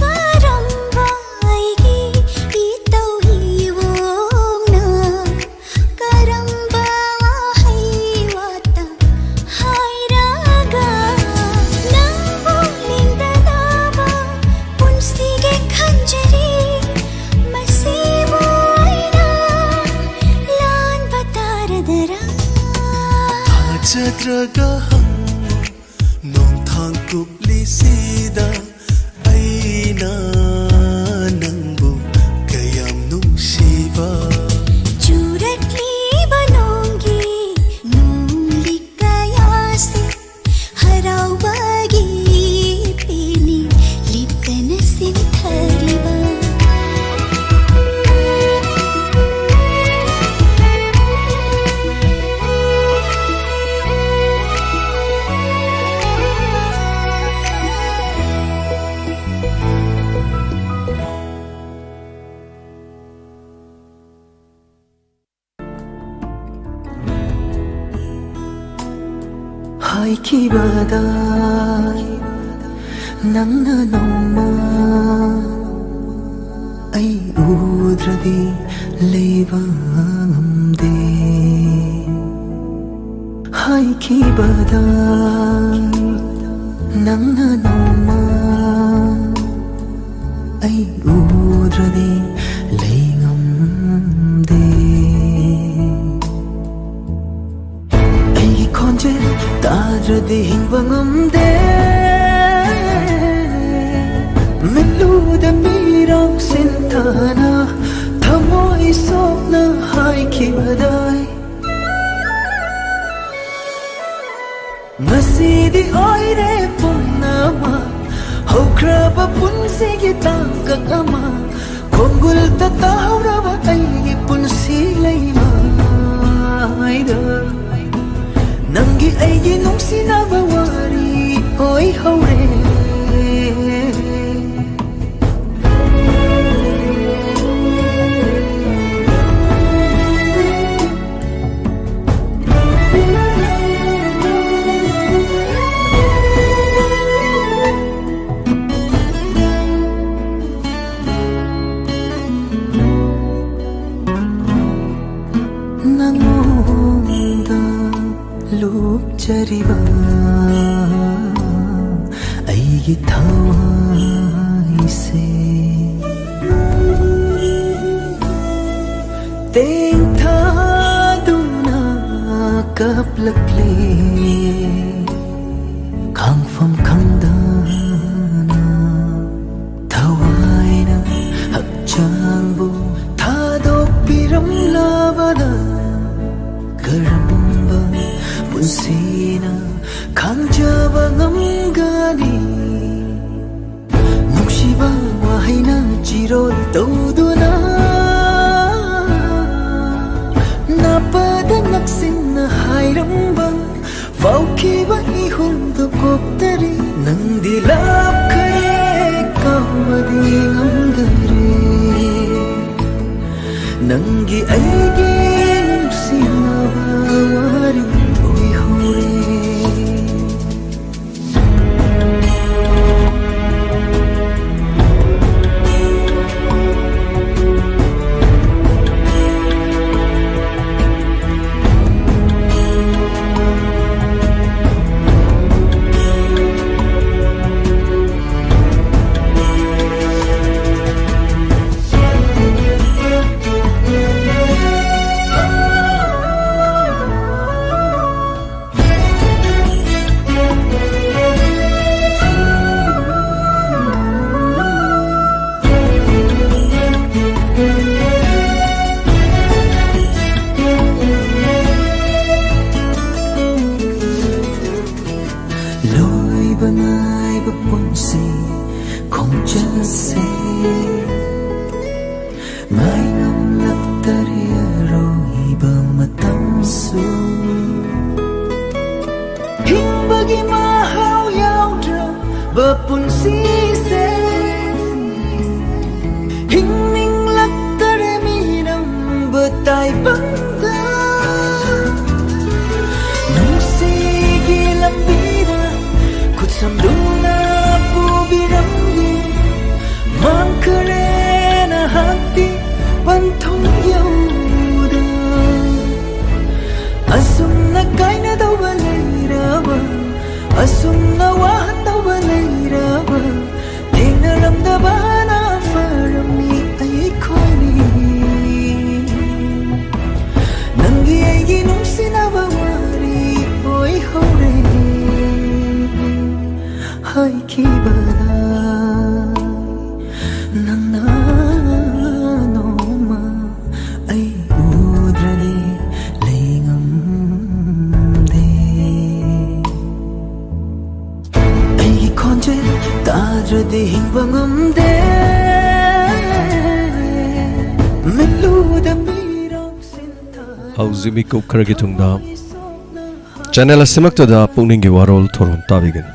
Speaker 3: ꯀꯔꯝꯕ ꯑꯩꯒꯤ ꯏꯇꯧ ꯏꯋꯣꯡꯅ ꯀꯔꯝꯕ ꯋꯥꯍꯩ ꯋꯥꯇ ꯍꯥꯏꯔꯒ ꯅꯪꯕꯨ ꯂꯦꯡꯗꯅꯕ ꯄꯨꯟꯁꯤꯒꯤ ꯈꯟꯖꯔꯤ ꯃꯁꯤꯕꯨ ꯑꯩꯅ ꯂꯥꯟꯕ ꯇꯥꯔꯗꯔꯥ
Speaker 5: ꯊꯥꯖꯗ꯭ꯔꯒ ꯍꯪꯉꯨ ꯅꯣꯡꯊꯥꯡ ꯀꯨꯞꯂꯤꯁꯤꯗ ꯑꯩꯅ ꯅꯪꯕꯨ ꯀꯌꯥꯝ ꯅꯨꯡꯁꯤꯕ
Speaker 3: ꯆꯨꯔꯛꯂꯤꯕ ꯅꯣꯡꯒꯤ ꯅꯣꯡꯂꯤ ꯀꯌꯥꯁꯤ ꯍꯔꯥꯎꯕꯒꯤ ꯄꯦꯅꯤ ꯂꯤꯞꯇꯅ ꯁꯤꯟꯊꯔꯤꯕ
Speaker 8: ꯍꯥꯏꯈꯤꯕꯗ ꯅꯪꯅ ꯅꯣꯡꯃ ꯑꯩ ꯎꯗ꯭ꯔꯗꯤ ꯂꯩꯕ ꯉꯝꯗꯦ ꯍꯥꯏꯈꯤꯕꯗ ꯅꯪꯅ ꯅꯣꯡꯃ ꯑꯩ ꯎꯗ꯭ꯔꯗꯤ ꯂꯩ ꯉꯝꯗꯦ ꯊꯥꯅ ꯊꯃꯣꯏ ꯁꯣꯛꯅ ꯍꯥꯏꯈꯤꯕꯗꯥꯏ ꯉꯁꯤꯗꯤ ꯑꯣꯏꯔꯦ ꯄꯨꯝꯅꯃꯛ ꯍꯧꯈ꯭ꯔꯕ ꯄꯨꯟꯁꯤꯒꯤ ꯇꯥꯡꯀꯛ ꯑꯃ ꯈꯣꯡꯒꯨꯜꯗ ꯇꯥꯍꯧꯔꯕ ꯑꯩꯒꯤ ꯄꯨꯟꯁꯤ ꯂꯩꯃꯥꯏꯗ ꯅꯪꯒꯤ ꯑꯩꯒꯤ ꯅꯨꯡꯁꯤꯅꯕ ꯋꯥꯔꯤ ꯑꯣꯏꯍꯧꯔꯦ ꯂꯨꯞꯆꯔꯤꯕ ꯑꯩꯒꯤ ꯊꯋꯥꯏꯁꯦ ꯇꯦꯡꯊꯥꯗꯨꯅ ꯀꯞꯂꯛꯂꯦ ꯈꯥꯡꯐꯝ ꯈꯪꯗꯅ ꯊꯋꯥꯏꯅ ꯍꯛꯆꯥꯡꯕꯨ ꯊꯥꯗꯣꯛꯄꯤꯔꯝꯂꯕꯗ ꯀꯔꯝꯕ ꯄꯨꯟꯁꯤꯅ ꯈꯥꯡꯖꯕ ꯉꯝꯒꯅꯤ ꯅꯨꯡꯁꯤꯕ ꯋꯥꯍꯩꯅ ꯆꯤꯔꯣꯜ ꯇꯧꯗꯨꯅ ꯅꯥꯄꯗ ꯅꯛꯁꯤꯟꯅ ꯍꯥꯏꯔꯝꯕ ꯐꯥꯎꯈꯤꯕ 이혼도 곱다리 నంది 랍ꯈ꯭ꯔꯦ ꯀꯥꯎꯕꯗꯤ ꯉꯝꯗꯔꯦ ꯅꯪꯒꯤ ꯑꯩꯒꯤ ꯅꯨꯡꯁꯤꯅꯕ ꯋꯥꯔꯤ ꯑꯣꯏꯍꯧꯔꯦ 나이ba punsi khonchase mai ngam laktariya roiba matamsu hingbagi mahau yaudra ba punsi se hingning laktare minam batai banda nungsigi lambira samduna pubiramgi mangkarena hati pantong yauda asumna kaina dawa leiraba asumna wahan dawa leiraba dinaram dabana farami ai khoni nangi ai nungsinawa wari oi hore haikibada nangna noma ai udrani lengamde ai khonje tadradi hingbangamde meluda mirang sinta
Speaker 6: Hauzimi ko kharagi tungda channel asimak da pungning gi warol thoron tabigen